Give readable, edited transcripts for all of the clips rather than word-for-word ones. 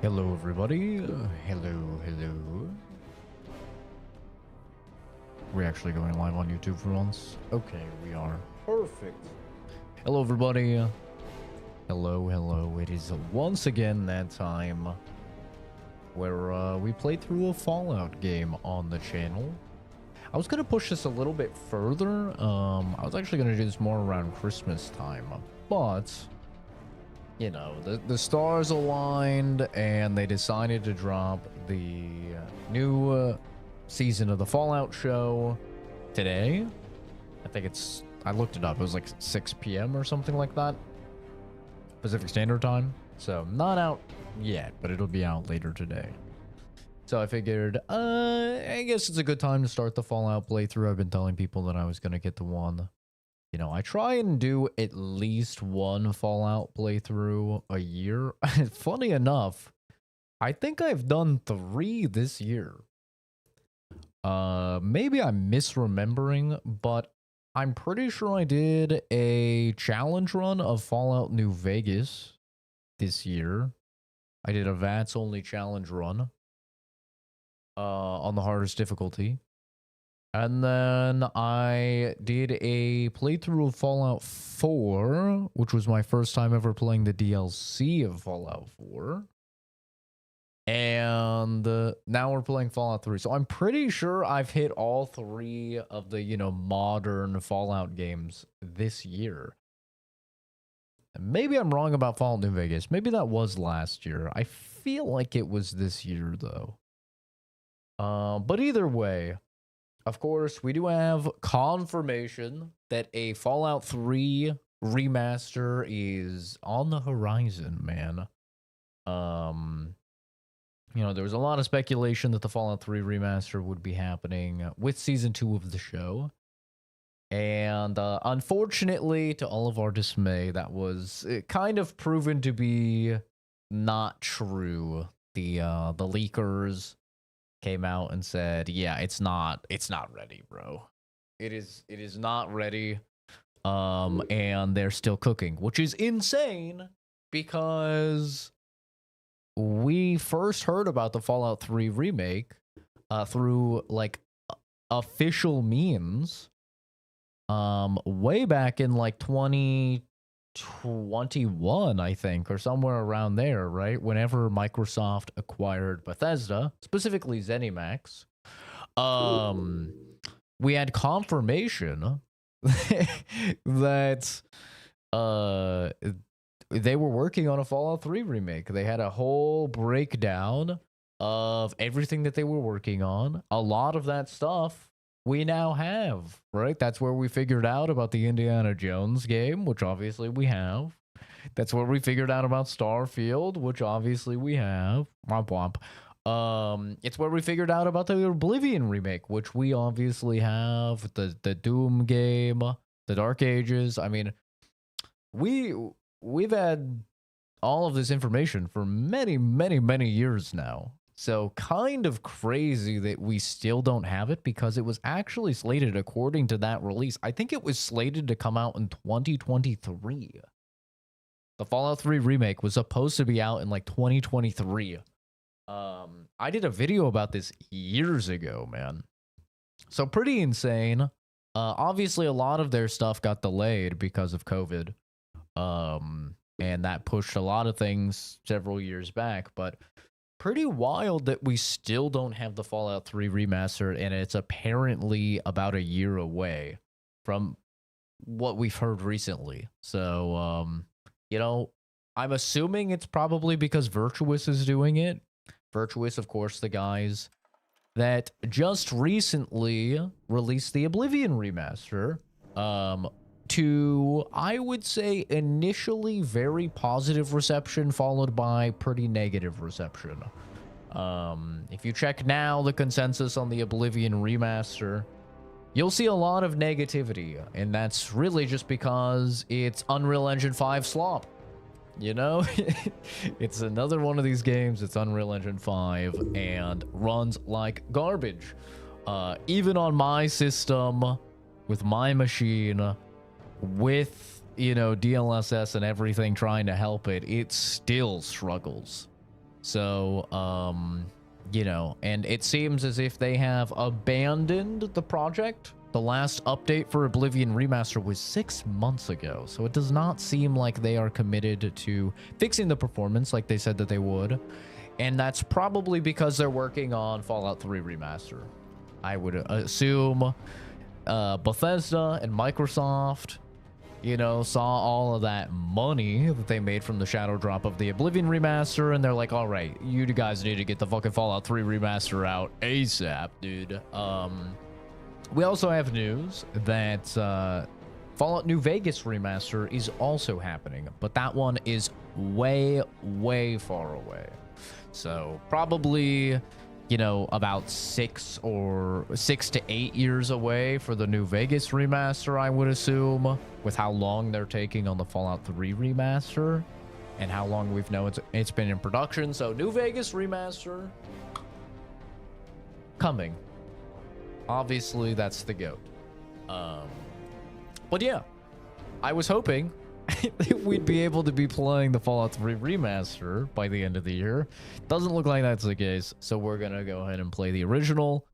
Hello, everybody. Hello. We're actually going live on YouTube for once. Okay, we are. Perfect. Hello, everybody. Hello. It is once again that time where we played through a Fallout game on the channel. I was going to push this a little bit further. I was actually going to do this more around Christmas time, but you know, the stars aligned and they decided to drop the new season of the Fallout show today. I think I looked it up, it was like 6 p.m. or something like that, Pacific Standard Time. So not out yet, but it'll be out later today. So I figured, I guess it's a good time to start the Fallout playthrough. I've been telling people that I was going to get the one. You know, I try and do at least one Fallout playthrough a year. Funny enough, I think I've done 3 this year. Maybe I'm misremembering, but I'm pretty sure I did a challenge run of Fallout New Vegas this year. I did a VATS only challenge run on the hardest difficulty. And then I did a playthrough of Fallout 4, which was my first time ever playing the DLC of Fallout 4. And now we're playing Fallout 3. So I'm pretty sure I've hit all 3 of the, you know, modern Fallout games this year. Maybe I'm wrong about Fallout New Vegas. Maybe that was last year. I feel like it was this year, though. But either way, of course, we do have confirmation that a Fallout 3 remaster is on the horizon, man. You know, there was a lot of speculation that the Fallout 3 remaster would be happening with Season 2 of the show. And unfortunately, to all of our dismay, that was kind of proven to be not true. The leakers came out and said, yeah, it's not ready, bro. It is not ready. And they're still cooking, which is insane because we first heard about the Fallout 3 remake through like official means way back in like 2021, I think, or somewhere around there, right? Whenever Microsoft acquired Bethesda, specifically ZeniMax, we had confirmation that they were working on a Fallout 3 remake. They had a whole breakdown of everything that they were working on. A lot of that stuff we now have, right? That's where we figured out about the Indiana Jones game, which obviously we have. That's where we figured out about Starfield, which obviously we have. Womp womp. It's where we figured out about the Oblivion remake, which we obviously have. The Doom game, the Dark Ages. I mean, we've had all of this information for many years now. So kind of crazy that we still don't have it because it was actually slated according to that release. I think it was slated to come out in 2023. The Fallout 3 remake was supposed to be out in like 2023. I did a video about this years ago, man. So pretty insane. Obviously a lot of their stuff got delayed because of COVID. And that pushed a lot of things several years back, but pretty wild that we still don't have the Fallout 3 remaster, and it's apparently about a year away from what we've heard recently. So, you know, I'm assuming it's probably because Virtuous is doing it. Virtuous, of course, the guys that just recently released the Oblivion remaster, to, I would say, initially very positive reception, followed by pretty negative reception. If you check now the consensus on the Oblivion remaster, you'll see a lot of negativity, and that's really just because it's Unreal Engine 5 slop. You know, it's another one of these games. It's Unreal Engine 5 and runs like garbage. Even on my system, with my machine, with, you know, DLSS and everything trying to help it, it still struggles. So, you know, and it seems as if they have abandoned the project. The last update for Oblivion Remaster was 6 months ago, so it does not seem like they are committed to fixing the performance like they said that they would. And that's probably because they're working on Fallout 3 Remaster. I would assume Bethesda and Microsoft, you know, saw all of that money that they made from the shadow drop of the Oblivion Remaster, and they're like, all right, you guys need to get the fucking Fallout 3 Remaster out ASAP, dude. We also have news that Fallout New Vegas Remaster is also happening, but that one is way, way far away. So probably, you know, about 6 to 8 years away for the New Vegas Remaster, I would assume, with how long they're taking on the Fallout 3 Remaster and how long we've known it's been in production. So New Vegas Remaster coming. Obviously, that's the GOAT. But yeah, I was hoping we'd be able to be playing the Fallout 3 Remaster by the end of the year. Doesn't look like that's the case, so we're gonna go ahead and play the original.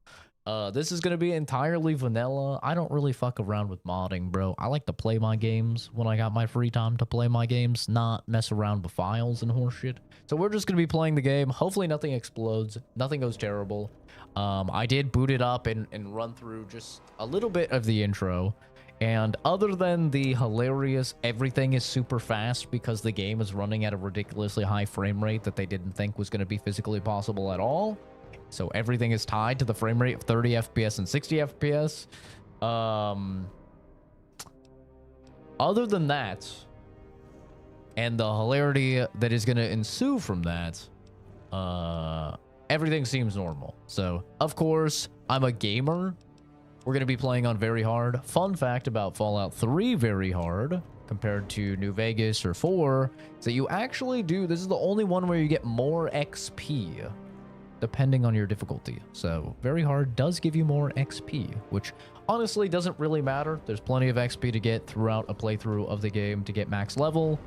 This is gonna be entirely vanilla. I don't really fuck around with modding, bro. I like to play my games when I got my free time to play my games, not mess around with files and horseshit. So we're just gonna be playing the game. Hopefully nothing explodes, nothing goes terrible. I did boot it up and run through just a little bit of the intro. And other than the hilarious everything is super fast because the game is running at a ridiculously high frame rate that they didn't think was going to be physically possible at all. So everything is tied to the frame rate of 30 FPS and 60 FPS. Other than that, and the hilarity that is going to ensue from that, everything seems normal. So, of course, I'm a gamer. We're going to be playing on very hard. Fun fact about Fallout 3 very hard compared to New Vegas or 4 is that you actually do, this is the only one where you get more XP depending on your difficulty. So very hard does give you more XP, which honestly doesn't really matter. There's plenty of XP to get throughout a playthrough of the game to get max level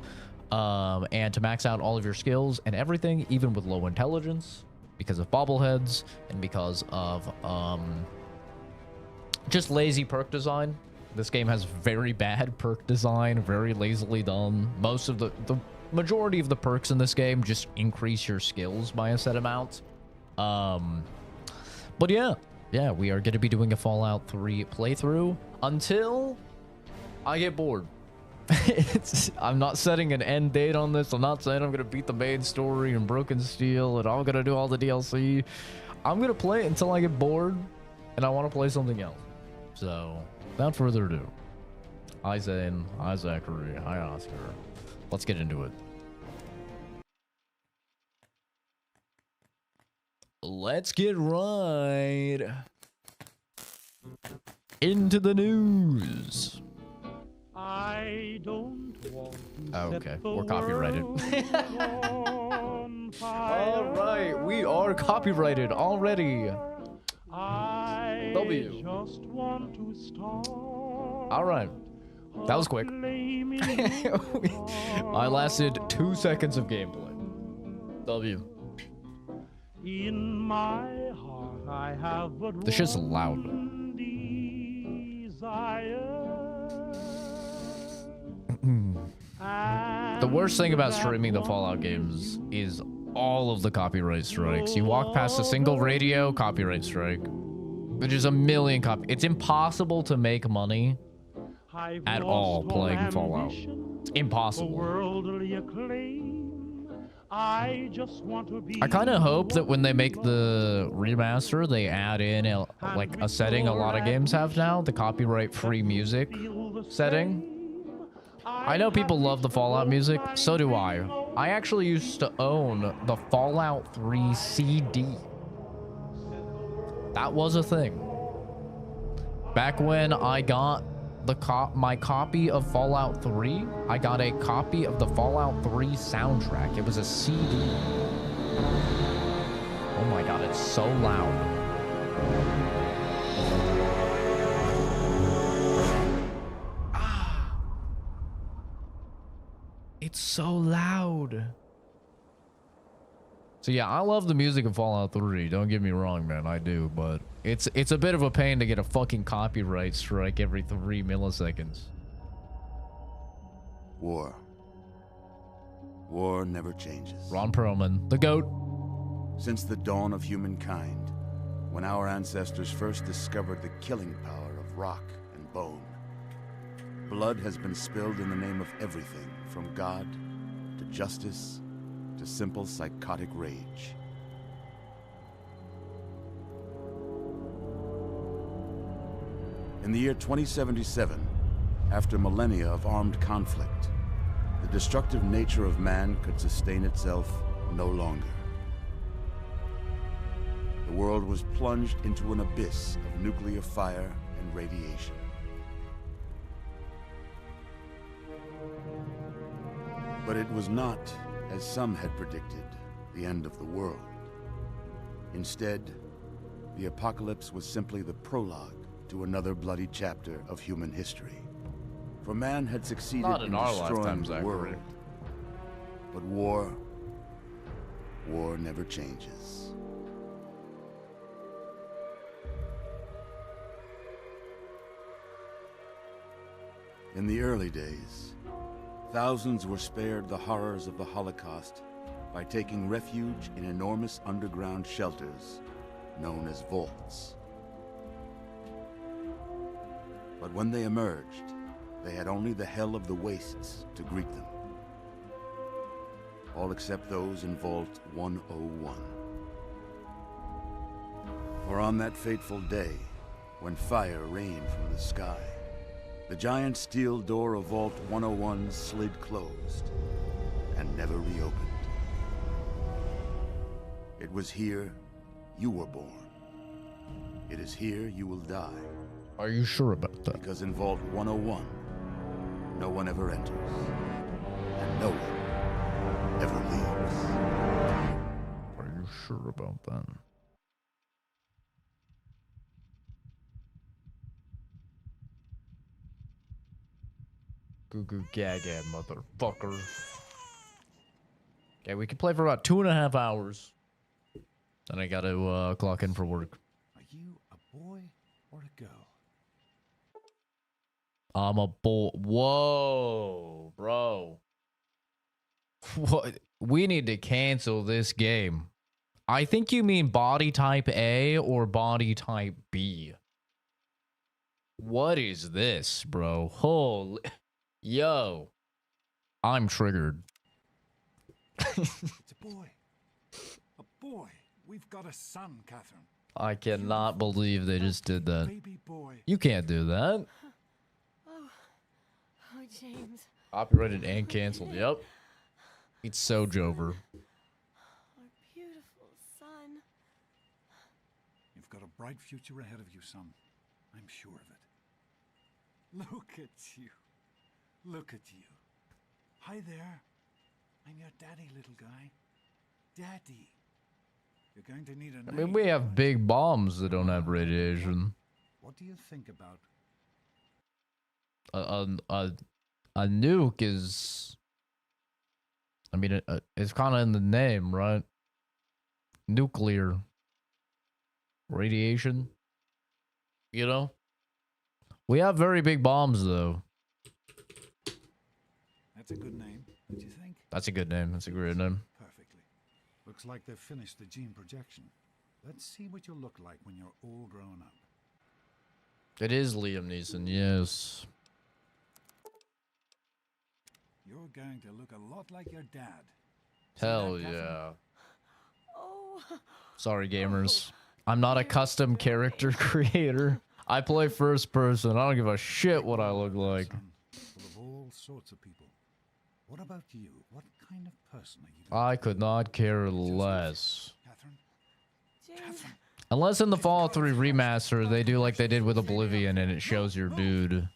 and to max out all of your skills and everything, even with low intelligence because of bobbleheads and because of just lazy perk design. This game has very bad perk design, very lazily done. Most of the majority of the perks in this game just increase your skills by a set amount. But yeah, we are going to be doing a Fallout 3 playthrough until I get bored. I'm not setting an end date on this. I'm not saying I'm going to beat the main story and Broken Steel and I'm going to do all the DLC. I'm going to play it until I get bored and I want to play something else. So, without further ado, hi Zane, hi Zachary, hi Oscar. Let's get into it. Let's get right into the news. I don't want to okay, we're copyrighted. All right, we are copyrighted already. W. Just want to start. All right, that was quick. I lasted 2 seconds of gameplay. W. In my heart, I have but this shit's loud. The worst thing about streaming the Fallout games is all of the copyright strikes. You walk past a single radio, copyright strike. There's a million It's impossible to make money at all playing Fallout. It's impossible. I kind of hope that when they make the remaster, they add in a setting a lot of games have now, the copyright-free music setting. I know people love the Fallout music, so do I. I actually used to own the Fallout 3 CD. That was a thing. Back when I got my copy of Fallout 3, I got a copy of the Fallout 3 soundtrack. It was a CD. Oh my god, it's so loud. It's so loud. So yeah, I love the music of Fallout 3. Don't get me wrong, man. I do, but it's a bit of a pain to get a fucking copyright strike every 3 milliseconds. War. War never changes. Ron Perlman, the GOAT. Since the dawn of humankind, when our ancestors first discovered the killing power of rock and bone, blood has been spilled in the name of everything from God to justice to simple psychotic rage. In the year 2077, after millennia of armed conflict, the destructive nature of man could sustain itself no longer. The world was plunged into an abyss of nuclear fire and radiation. But it was not, as some had predicted, the end of the world. Instead, the apocalypse was simply the prologue to another bloody chapter of human history. For man had succeeded Not in our destroying lifetime, the Zachary. world. But war never changes. In the early days, thousands were spared the horrors of the Holocaust by taking refuge in enormous underground shelters known as vaults. But when they emerged, they had only the hell of the wastes to greet them. All except those in Vault 101. For on that fateful day, when fire rained from the sky, the giant steel door of Vault 101 slid closed and never reopened. It was here you were born. It is here you will die. Are you sure about that? Because in Vault 101, no one ever enters, and no one ever leaves. Are you sure about that? Goo goo gaga, motherfucker. Okay, we can play for about 2.5 hours. Then I gotta clock in for work. Are you a boy or a girl? I'm a boy. Whoa, bro. What? We need to cancel this game. I think you mean body type A or body type B. What is this, bro? Holy. Yo. I'm triggered. It's a boy. A boy. We've got a son, Catherine. I cannot believe they just did that. Baby boy. You can't do that. Oh, James. Copyrighted and canceled. Yep. It's so Jover. Our beautiful son. You've got a bright future ahead of you, son. I'm sure of it. Look at you. Look at you. Hi there. I'm your daddy, little guy. Daddy. You're going to need a I mean, we have big bombs that don't have radiation. What do you think about A nuke is... I mean, it's kind of in the name, right? Nuclear. Radiation. You know? We have very big bombs, though. That's a good name, don't you think? That's a good name. That's a great name. Perfectly. Looks like they've finished the gene projection. Let's see what you'll look like when you're all grown up. It is Liam Neeson, yes. You're going to look a lot like your dad. Hell See that, Catherine? yeah. Oh, Sorry, gamers. I'm not a custom character creator. I play first person. I don't give a shit what I look like. Son, full of all sorts of people. What about you? What kind of person are you? I could not care less. Catherine? James. Catherine? Unless in the Fallout 3 remaster, they do like they did with Oblivion and it shows your dude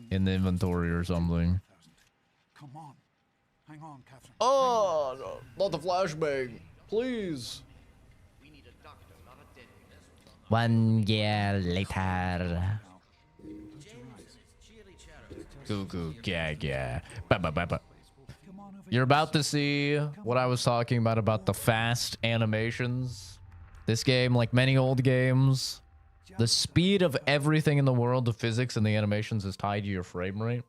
in the inventory or something. Come on. Hang on, Catherine. Oh, no, not the flashbang. Please. 1 year later. Goo goo gaga. Ba ba ba ba. Come on over You're about to see what I was talking about the fast animations. This game, like many old games, the speed of everything in the world, the physics and the animations is tied to your frame rate.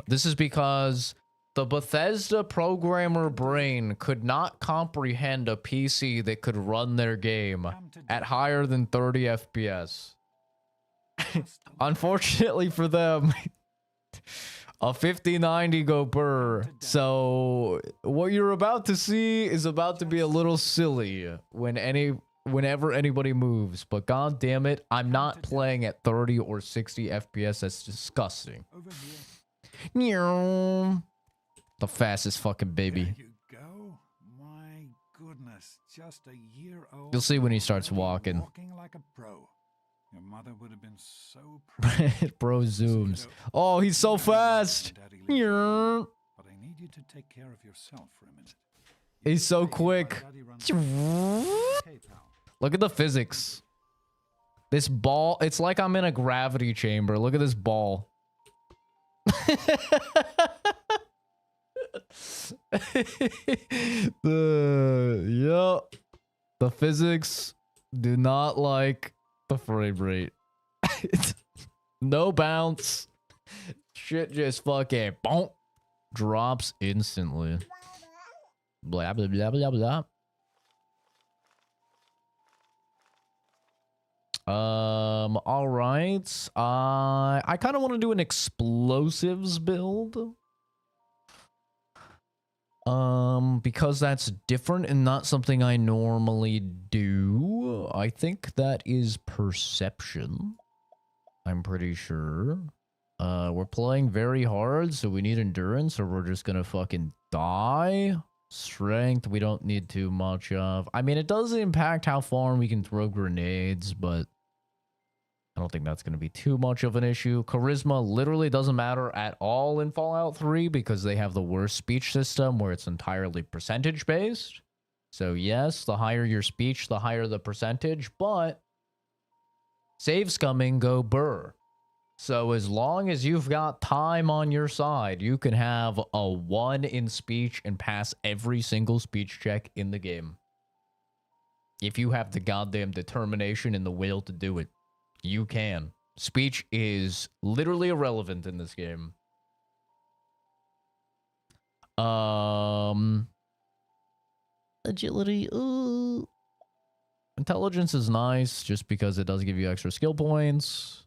This is because the Bethesda programmer brain could not comprehend a PC that could run their game at higher than 30 FPS. Unfortunately for them, a 5090 go burr. So what you're about to see is about to be a little silly whenever anybody moves. But god damn it, I'm not playing at 30 or 60 FPS. That's disgusting. The fastest fucking baby. There you go. My goodness, just a year old. You'll see when he starts walking. Walking like a pro. Your mother would have been so proud. Bro zooms. Oh, he's so fast. But I need you to take care of yourself for a minute. He's so quick. Look at the physics. This ball, it's like I'm in a gravity chamber. Look at this ball. The physics do not like the frame rate. No bounce. Shit just fucking boom, drops instantly. Blah blah blah blah blah. All right. I kind of want to do an explosives build. Because that's different and not something I normally do. I think that is perception. I'm pretty sure. We're playing very hard, so we need endurance or we're just gonna fucking die. Strength, we don't need too much of. I mean, it does impact how far we can throw grenades, but I don't think that's going to be too much of an issue. Charisma literally doesn't matter at all in Fallout 3 because they have the worst speech system where it's entirely percentage based. So yes, the higher your speech, the higher the percentage, but saves coming, go burr. So as long as you've got time on your side, you can have a 1 in speech and pass every single speech check in the game. If you have the goddamn determination and the will to do it. You can. Speech is literally irrelevant in this game. Agility. Ooh. Intelligence is nice just because it does give you extra skill points.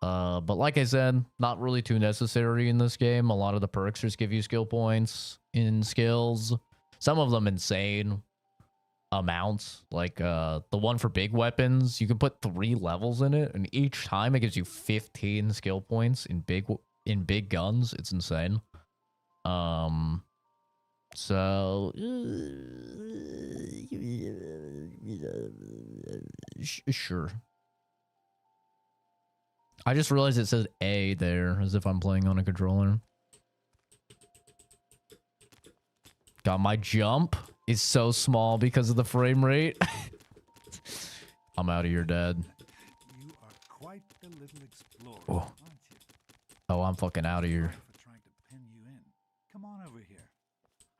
But like I said, not really too necessary in this game. A lot of the perks just give you skill points in skills. Some of them insane amounts, like the one for big weapons, you can put 3 levels in it, and each time it gives you 15 skill points in big guns. It's insane. So sure. I just realized it says A there, as if I'm playing on a controller. God, my jump is so small because of the frame rate. I'm out of here, Dad. You are quite the little explorer, Oh. aren't you? Oh, I'm fucking out of here. Sorry for trying to pin you in. Come on over here.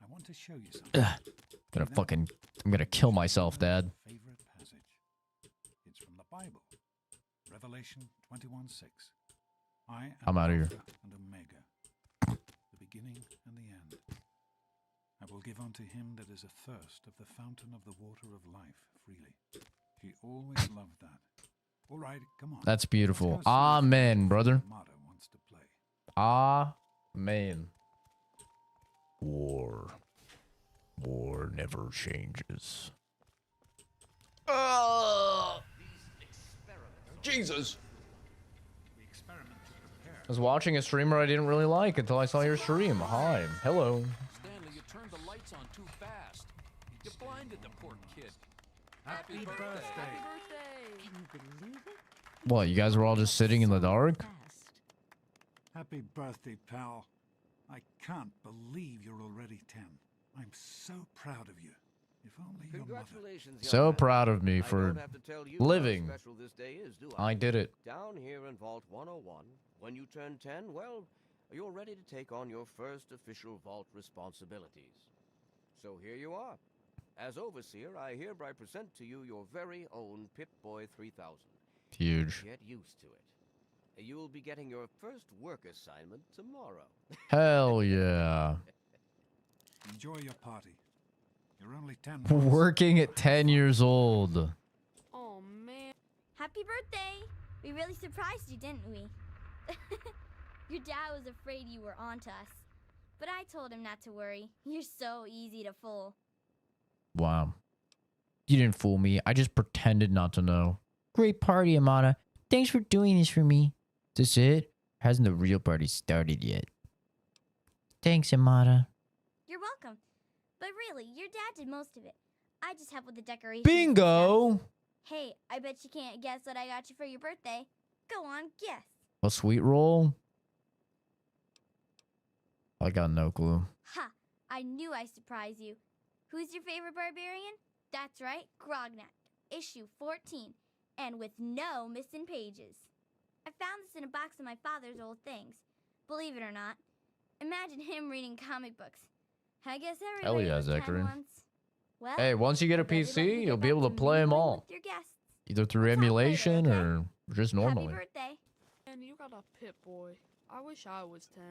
I want to show you something. I'm gonna kill myself, Dad. Favorite passage. It's from the Bible. Revelation 21:6. I'm outta here. Alpha and Omega, the beginning and the end. I will give unto him that is athirst of the fountain of the water of life freely. He always loved that. All right, come on. That's beautiful. Let's go see Amen, if brother. Mata wants to play. Amen. War never changes. Jesus. I was watching a streamer I didn't really like until I saw your stream. Hi. Hello. Stanley, you turned the lights on too fast. You blinded the poor kid. Happy birthday. Can you believe it? What, you guys were all just sitting in the dark? Fast. Happy birthday, pal. I can't believe you're already 10. I'm so proud of you. If only your mother... Congratulations, young So man. proud of me I for don't have to tell you how living. special this day is, do I? I did it. Down here in Vault 101, when you turn 10, well, you're ready to take on your first official vault responsibilities. So here you are. As Overseer, I hereby present to you your very own Pip-Boy 3000. Huge. Get used to it. You'll be getting your first work assignment tomorrow. Hell yeah. Enjoy your party. You're only 10 Working at 10 years old. Oh, man. Happy birthday! We really surprised you, didn't we? Your dad was afraid you were onto us. But I told him not to worry. You're so easy to fool. Wow. You didn't fool me. I just pretended not to know. Great party, Amata. Thanks for doing this for me. Is this it? Hasn't the real party started yet? Thanks, Amata. You're welcome. But really, your dad did most of it. I just helped with the decorations. Bingo! Hey, I bet you can't guess what I got you for your birthday. Go on, guess. A sweet roll? I got no clue. Ha! I knew I'd surprise you. Who's your favorite barbarian? That's right, Grognak. Issue 14. And with no missing pages. I found this in a box of my father's old things. Believe it or not. Imagine him reading comic books. I guess Hell everybody yeah, was 10 Zachary. once. Well, Hey, once you get a I bet you'd like to PC, get you'll be back able to to play them mingling all. with your guests. Either through We'll talk later, emulation okay? or just normally. Happy birthday. And you got a Pip-Boy. I wish I was 10.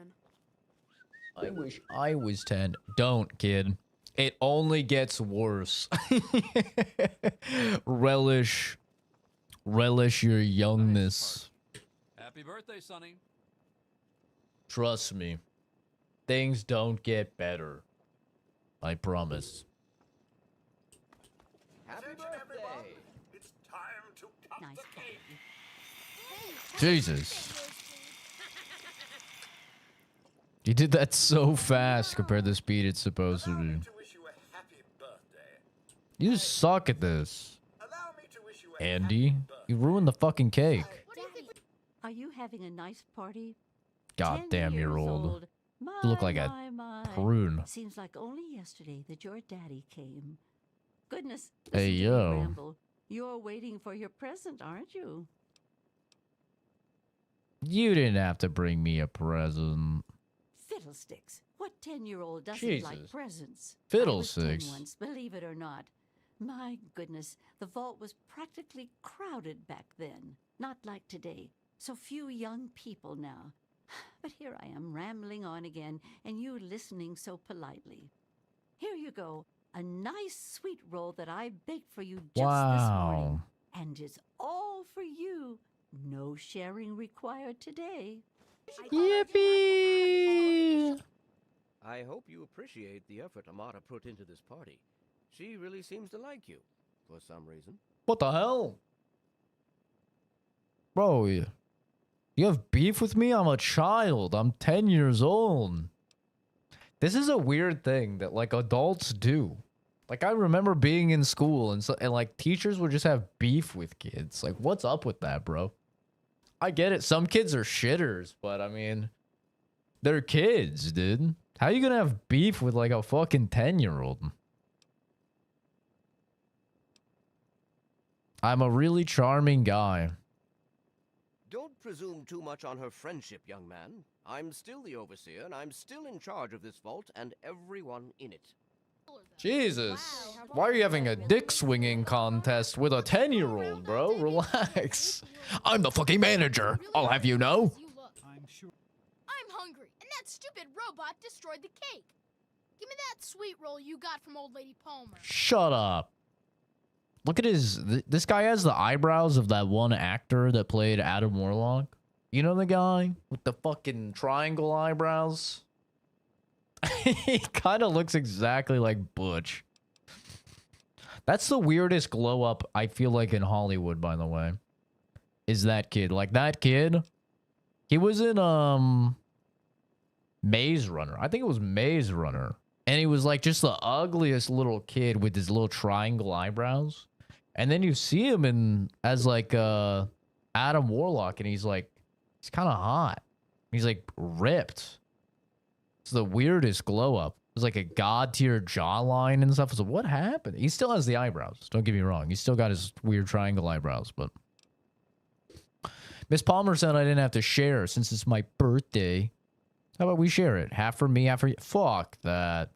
I wish I was 10. Don't, kid. It only gets worse. Relish your youngness. Happy birthday, Sonny. Trust me. Things don't get better. I promise. Happy birthday! It's time to cut Nice the cake. Jesus. You did that so fast compared to the speed it's supposed to Allow me be. to wish you a happy birthday. You suck at this. Allow me to wish you a Andy, happy you birthday. ruined the fucking cake. Are you having a nice party? 10 Goddamn, you're years old. My, You look like a my. prune. Seems like only yesterday that your daddy came. Goodness. Hey, listen to me yo. ramble. You're waiting for your present, aren't you? You didn't have to bring me a present. Fiddlesticks. What 10-year-old doesn't like Jesus. presents? Fiddlesticks. I was 10 once, believe it or not. My goodness, the vault was practically crowded back then. Not like today. So few young people now. But here I am rambling on again, and you listening so politely. Here you go. A nice sweet roll that I baked for you just this morning. Wow. And it's all for you. No sharing required today. Yippee! I hope you appreciate the effort Amata put into this party. She really seems to like you, for some reason. What the hell? Bro, you have beef with me? I'm a child. I'm 10 years old. This is a weird thing that like adults do. Like I remember being in school and like teachers would just have beef with kids. Like what's up with that, bro? I get it. Some kids are shitters, but I mean, they're kids, dude. How you gonna have beef with like a fucking 10-year-old? I'm a really charming guy. Don't presume too much on her friendship, young man. I'm still the overseer, and I'm still in charge of this vault and everyone in it. Jesus. Why are you having a dick swinging contest with a 10-year-old, bro? Relax. I'm the fucking manager. I'll have you know. I'm sure. I'm hungry, and that stupid robot destroyed the cake. Give me that sweet roll you got from old lady Palmer. Shut up. Look at his... This guy has the eyebrows of that one actor that played Adam Warlock. You know the guy with the fucking triangle eyebrows? He kind of looks exactly like Butch. That's the weirdest glow up I feel like in Hollywood, by the way. Is that kid. Like that kid, he was in Maze Runner. I think it was Maze Runner. And he was like just the ugliest little kid with his little triangle eyebrows. And then you see him in as like Adam Warlock, and he's like, he's kind of hot. He's like ripped. It's the weirdest glow up. It's like a god tier jawline and stuff. So what happened? He still has the eyebrows. Don't get me wrong. He's still got his weird triangle eyebrows, but Miss Palmer said I didn't have to share since it's my birthday. How about we share it? Half for me, half for you. Fuck that.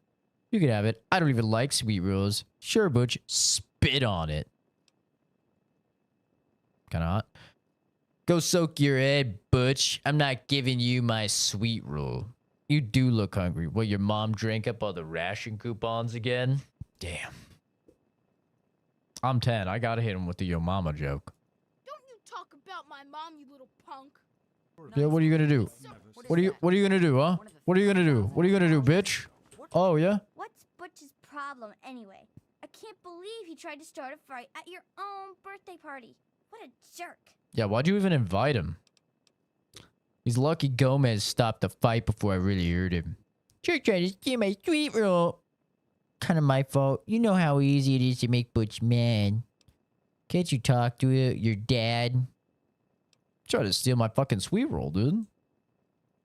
You can have it. I don't even like sweet rolls. Sure, Butch. Spit on it. Kinda hot. Go soak your head, Butch. I'm not giving you my sweet roll. You do look hungry. Will your mom drink up all the ration coupons again? Damn. I'm 10. I gotta hit him with the yo mama joke. Don't you talk about my mom, you little punk. Yeah, what are you gonna do? What are you gonna do, huh? What are you gonna do? What are you gonna do, bitch? Oh, yeah? What's Butch's problem anyway? I can't believe he tried to start a fight at your own birthday party. What a jerk. Yeah, why'd you even invite him? He's lucky Gomez stopped the fight before I really hurt him. You're trying to steal my sweet roll. Kind of my fault. You know how easy it is to make Butch mad. Can't you talk to your dad? Try to steal my fucking sweet roll, dude.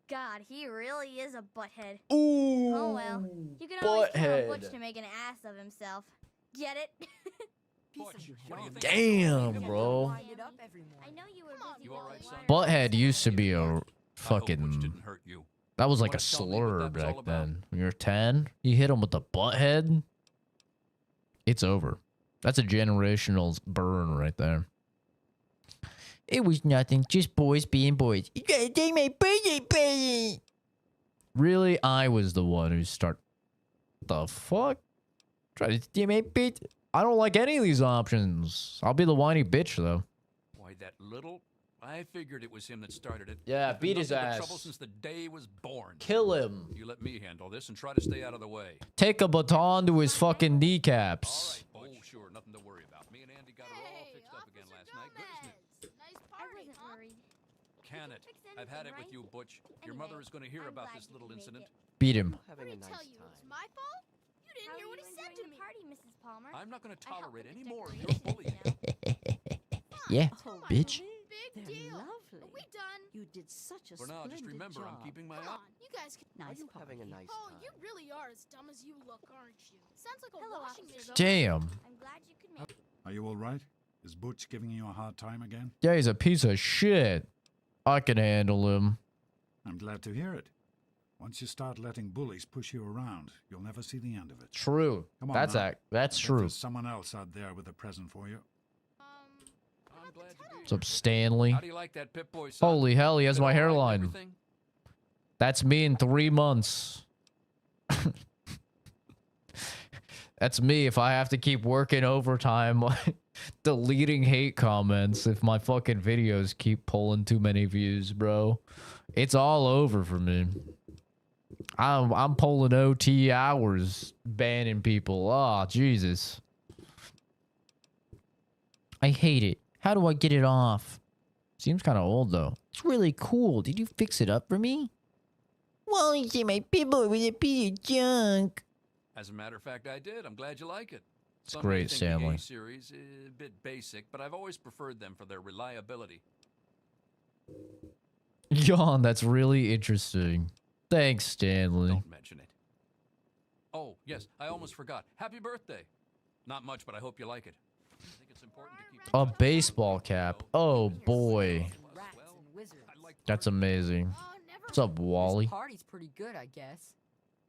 God, he really is a butthead. Ooh. Oh well. You can always count on Butthead. Butch to make an ass of himself. Get it? Damn, bro. I know you were busy. You all right, son? Butthead used to be a I hope Butch fucking... didn't hurt you. That was like a Wanna tell me what slur that was back all about? then. When you're 10, you hit him with the butthead, it's over. That's a generational burn right there. It was nothing, just boys being boys. You gotta take my birthday party. Really, I was the one who start. The fuck? Try to steal my bitch. I don't like any of these options. I'll be the whiny bitch though. Why, that little... I figured it was him that started it. Yeah, He's been beat his looking for ass. trouble since the day he was born. Kill him. You let me handle this and try to stay out of the way. Take a baton to his fucking kneecaps. All right, oh, sure, nothing to worry about. Me and Andy got it all fixed up again last night. Good, isn't it? Nice I party, wasn't huh? worried. Can it? Fix I've had it anything, with you, Butch. Your Anyway, mother is going to hear I'm about glad this you little could make incident. it. Beat him. Having a What did he nice tell you? It was time. my fault? You didn't How hear are what he you said enjoying to the me. party, Mrs. Palmer? I'm not going to I helped tolerate with the any more of your decorations, bullying. Yeah, Come on, bitch. Big They're deal. lovely. Are we done? You did such a For now, just splendid remember, job. I'm keeping my Come eye. on, you guys can. Nice you party. having a nice Oh, time? you really are as dumb as you look, aren't you? Sounds like a Hello, washing Officer machine. Damn. I'm glad you could make it. Are you all right? Is Butch giving you a hard time again? Yeah, he's a piece of shit. I can handle him. I'm glad to hear it. Once you start letting bullies push you around, you'll never see the end of it. True. Come on That's now. that's I bet true. There's someone else out there with a present for you. I'm glad to be What's up, Stanley? How do you like that Pip-Boy, son? Holy hell, he has Fit my all right and hairline. everything? That's me in 3 months. That's me if I have to keep working overtime, deleting hate comments if my fucking videos keep pulling too many views, bro. It's all over for me. I'm pulling OT hours, banning people. Oh, Jesus. I hate it. How do I get it off? Seems kind of old, though. It's really cool. Did you fix it up for me? Well, you see my people with a piece of junk. As a matter of fact, I did. I'm glad you like it. It's Some great, may think the Stanley. A series is a bit basic, but I've always preferred them for their reliability. Yawn, that's really interesting. Thanks, Stanley. Don't mention it. Oh, yes, I almost forgot. Happy birthday. Not much, but I hope you like it. I think it's important to keep in A touch. baseball cap. Oh, boy. Rats and wizards. I like That's amazing. Oh, never What's up, Wally? This party's pretty good, I guess.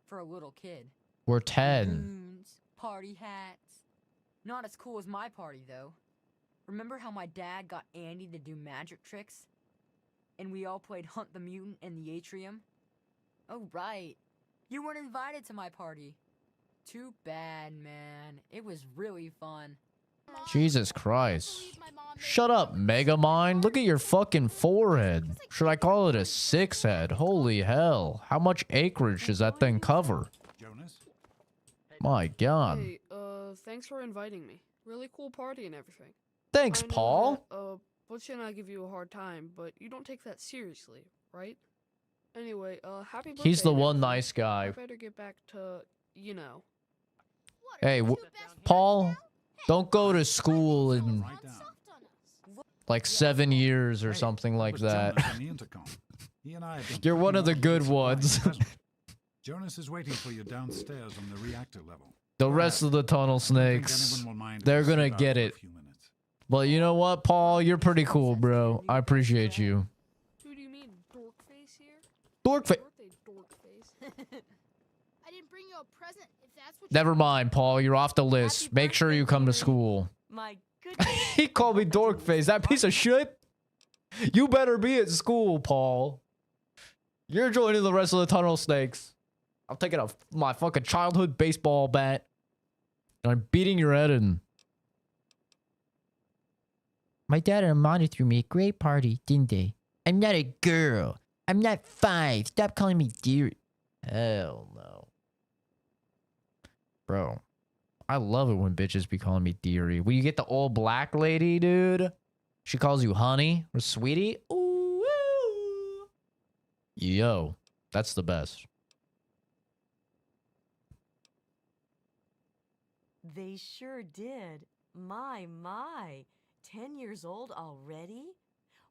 For a little kid. We're 10. Balloons, party hats. Not as cool as my party, though. Remember how my dad got Andy to do magic tricks? And we all played Hunt the Mutant in the atrium? Oh, right. You weren't invited to my party. Too bad, man. It was really fun. Jesus Christ. Shut up, Megamind. Look at your fucking forehead. Should I call it a 6-head? Holy hell. How much acreage does that thing cover? Jonas? My God. Hey, thanks for inviting me. Really cool party and everything. Thanks, I know Paul. that, Butch and I give you a hard time, but you don't take that seriously, right? Anyway, happy birthday. He's the and one everything. nice guy. I better get back to, you know. Hey, Paul, don't go to school in Right down. like 7 years or Hey, something like was that. Jonas on the intercom. He and I have been You're one of the talking good about your ones. surprise present. Jonas is waiting for you downstairs on the reactor level. The rest of the tunnel I don't think snakes, anyone will mind if they're we sit gonna down get for a it. few minutes. But you know what, Paul? You're pretty cool, bro. I appreciate you. Who do you mean, dork face here? Dork face. Birthday dork I didn't bring you a present, if that's what Never mind, Paul. You're off the list. Make sure you come to school. My goodness. He called me dork face. That piece of shit. You better be at school, Paul. You're joining the rest of the tunnel snakes. I'm taking my fucking childhood baseball bat. And I'm beating your head in. My dad and Amanda threw me a great party, didn't they? I'm not a girl. I'm not 5. Stop calling me dear. Hell no. Bro. I love it when bitches be calling me dearie. When you get the all black lady, dude. She calls you honey or sweetie. Ooh, ooh. Yo. That's the best. They sure did. My. 10 years old already?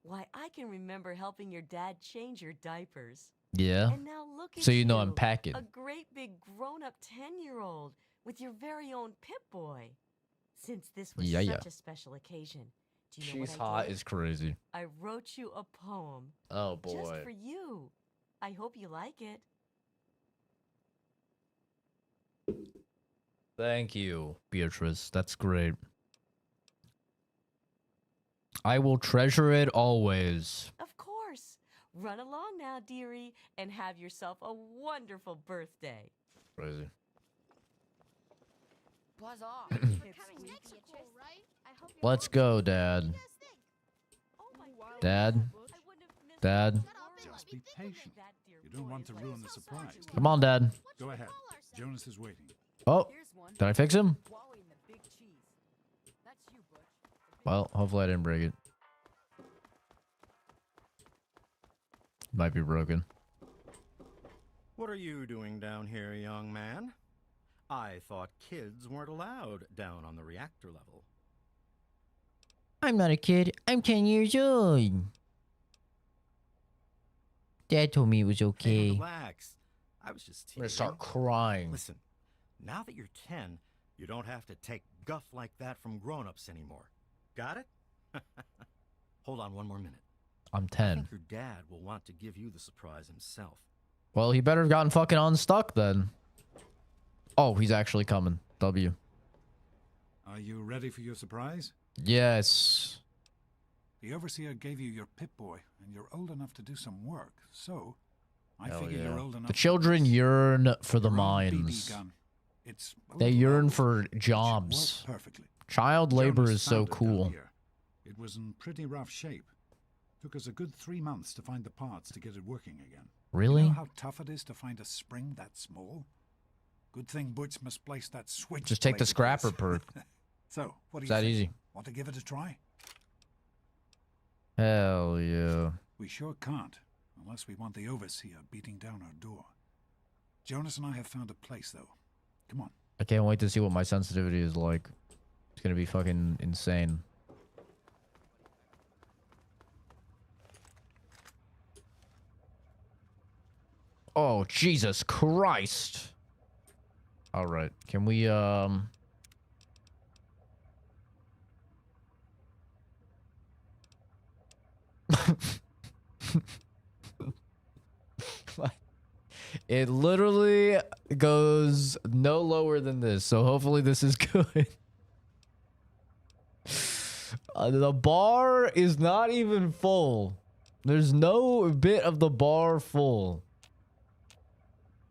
Why, I can remember helping your dad change your diapers. Yeah. And now look at So you know I'm packing. A great big grown-up 10-year-old with your very own Pip-Boy. Since this was such a special occasion, do you know She's what I hot did? is crazy. I wrote you a poem. Oh boy. Just for you. I hope you like it. Thank you, Beatrice. That's great. I will treasure it always. Of course. Run along now, dearie, and have yourself a wonderful birthday. Crazy. Buzz off. Let's go, Dad. Dad? Dad? Just be patient. You don't want to ruin the surprise. Come on, Dad. Go ahead. Jonas is waiting. Oh, did I fix him? Well, hopefully I didn't break it. Might be broken. What are you doing down here, young man? I thought kids weren't allowed down on the reactor level. I'm not a kid. I'm 10 years old. Dad told me it was Hey, okay. relax. I was just teasing. I'm gonna start crying. Listen, now that you're 10, you don't have to take guff like that from grown-ups anymore. Got it? Hold on one more minute. I'm I 10. think your dad will want to give you the surprise himself. Well, he better have gotten fucking unstuck then. Oh, he's actually coming. W. Are you ready for your surprise? Yes. The Overseer gave you your Pip-Boy, and you're old enough to do some work, so I Hell figure yeah. you're old enough. The children yearn for the Your own BB mines. gun. It's a They little yearn old, for but it should jobs. work perfectly. Child labor Jonas is so found it down cool. here. It was in pretty rough shape. Took us a good 3 months to find the parts to get it working again. Really? You know how tough it is to find a spring that small? Good thing Butch misplaced that switch. Just take the blade of scrapper his. perk. So, what do It's you that think? easy. Want to give it a try? Hell yeah. We sure can't, unless we want the Overseer beating down our door. Jonas and I have found a place, though. Come on. I can't wait to see what my sensitivity is like. It's gonna be fucking insane. Oh, Jesus Christ. All right. Can we, It literally goes no lower than this, so hopefully this is good. The bar is not even full. There's no bit of the bar full.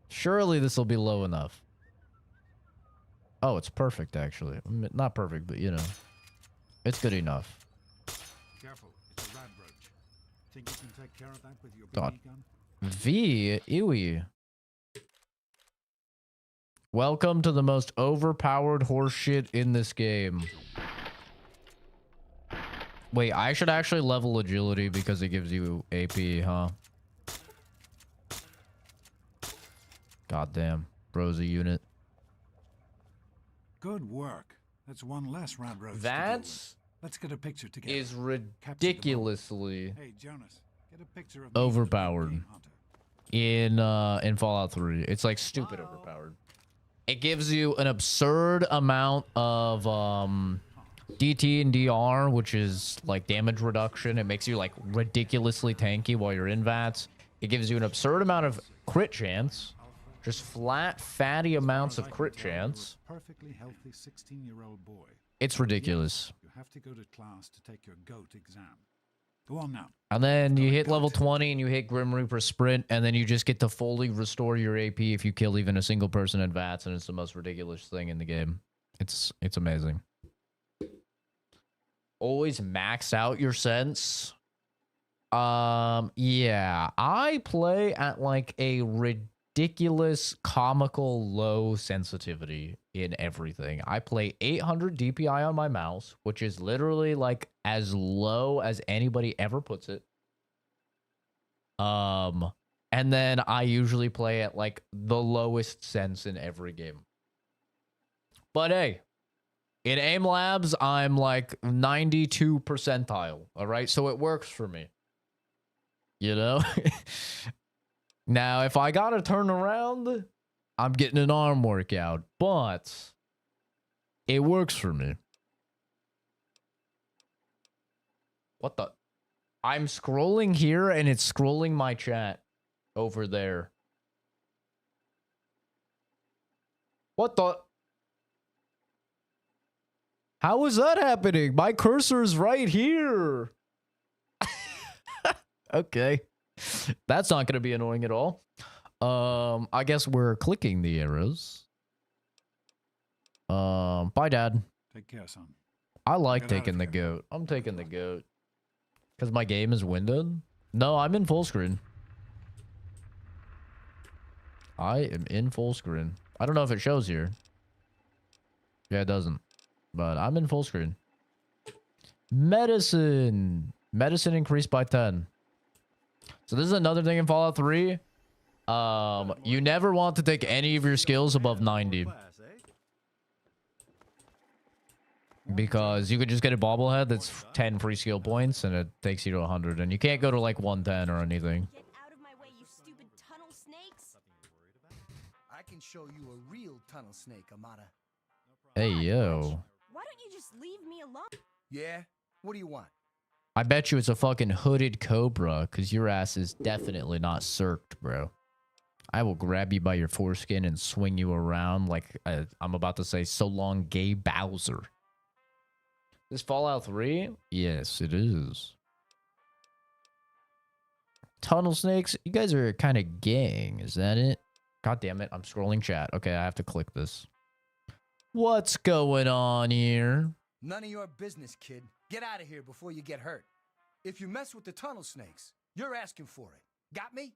Surely this will be low enough. Oh, it's perfect, actually. Not perfect, but you know. It's good enough. Careful, it's a rad roach. Think you can take care of that with your God. BB gun? V, ewy. Welcome to the most overpowered horseshit in this game. Wait, I should actually level agility because it gives you AP, huh? Goddamn. Bro's a unit. Good work. That's one less rad roach. That's Let's get a picture together. is ridiculously Hey, Jonas, get a picture of overpowered in Fallout 3. It's like stupid overpowered. It gives you an absurd amount of DT and DR, which is like damage reduction. It makes you like ridiculously tanky while you're in VATS. It gives you an absurd amount of crit chance. Just flat, fatty amounts of crit chance. Perfectly healthy 16-year-old boy. It's ridiculous. You have to go to class to take your GOAT exam. Go on now. And then you hit level 20 and you hit Grim Reaper Sprint, and then you just get to fully restore your AP if you kill even a single person in VATS, and it's the most ridiculous thing in the game. It's amazing. Always max out your sense. Yeah, I play at like a ridiculous, comical low sensitivity in everything. I play 800 DPI on my mouse, which is literally like as low as anybody ever puts it. And then I usually play at like the lowest sense in every game. But hey, in AIM Labs, I'm like 92 percentile. All right, so it works for me. You know? Now, if I gotta turn around, I'm getting an arm workout, but it works for me. What the? I'm scrolling here and it's scrolling my chat over there. What the? How is that happening? My cursor's right here. Okay. That's not going to be annoying at all. I guess we're clicking the arrows. Bye, Dad. Take care, son. I like taking the goat. I'm taking the goat. Because my game is windowed? No, I'm in full screen. I am in full screen. I don't know if it shows here. Yeah, it doesn't. But I'm in full screen. Medicine. Medicine increased by 10. So this is another thing in Fallout 3. You never want to take any of your skills above 90. Because you could just get a bobblehead that's 10 free skill points and it takes you to 100. And you can't go to like 110 or anything. Get out of my way, you stupid tunnel snakes. I can show you a real tunnel snake, Amata. Hey, yo. Why don't you just leave me alone? Yeah? What do you want? I bet you it's a fucking hooded cobra, because your ass is definitely not circed, bro. I will grab you by your foreskin and swing you around like I'm about to say, so long, gay Bowser. This Fallout 3? Yes, it is. Tunnel snakes? You guys are kind of gang, is that it? God damn it, I'm scrolling chat. Okay, I have to click this. What's going on here? None of your business, kid. Get out of here before you get hurt. If you mess with the tunnel snakes, you're asking for it. Got me?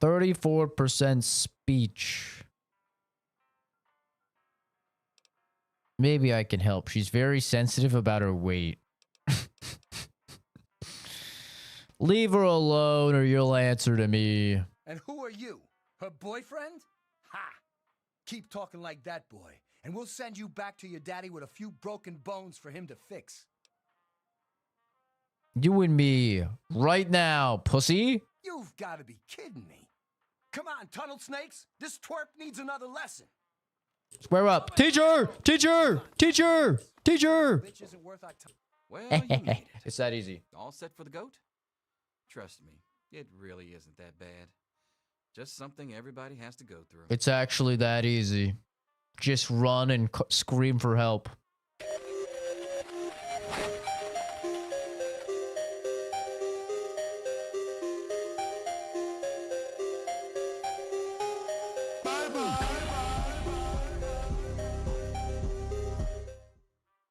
34% speech. Maybe I can help. She's very sensitive about her weight. Leave her alone or you'll answer to me. And who are you? Her boyfriend? Ha! Keep talking like that, boy, and we'll send you back to your daddy with a few broken bones for him to fix. You and me, right now, pussy. You've got to be kidding me. Come on, tunnel snakes. This twerp needs another lesson. Square up. Teacher! Teacher! Teacher! Teacher! Bitch isn't worth our time. Well, you made it. It's that easy. All set for the goat? Trust me, it really isn't that bad. Just something everybody has to go through. It's actually that easy. Just run and scream for help.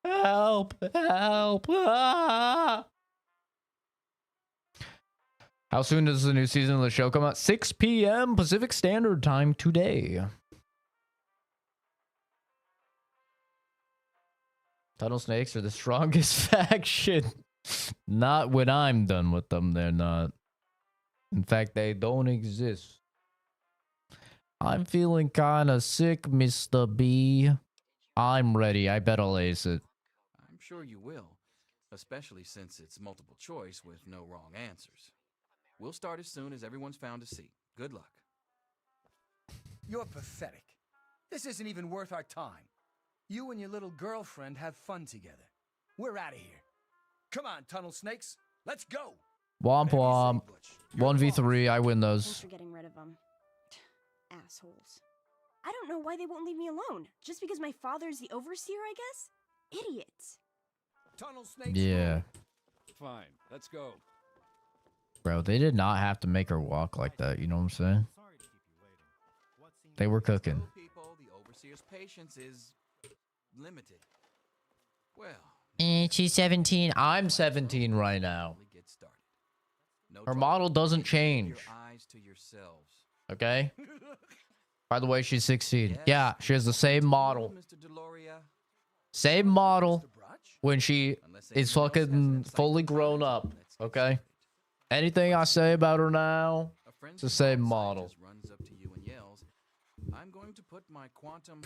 Help! Help! Ah! How soon does the new season of the show come out? 6 p.m. Pacific Standard Time today. Tunnel snakes are the strongest faction. Not when I'm done with them, they're not. In fact, they don't exist. I'm feeling kind of sick, Mr. B. I'm ready. I bet I'll ace it. I'm sure you will, especially since it's multiple choice with no wrong answers. We'll start as soon as everyone's found a seat. Good luck. You're pathetic. This isn't even worth our time. You and your little girlfriend have fun together. We're out of here. Come on, tunnel snakes. Let's go. Womp womp. 1v3, I win those. Thanks for getting rid of them. assholes. I don't know why they won't leave me alone. Just because my father's the overseer, I guess? Idiots. Tunnel snakes. Yeah. Fine, let's go. Bro, they did not have to make her walk like that. You know what I'm saying? They were cooking. People, the overseer's patience is limited. Well, She's 17. I'm 17 right now. get started. No Her trouble. model doesn't Keep change. your eyes to yourselves. Okay? By the way, she's 16. Yes. Yeah, she has the same model. Mr. Deloria. Same model when she Unless is anyone else has fucking insight fully to grown comment, up. let's get Okay? started. Anything I say about her now, A friend it's the same model. runs up to you and yells, "I'm going to put my quantum."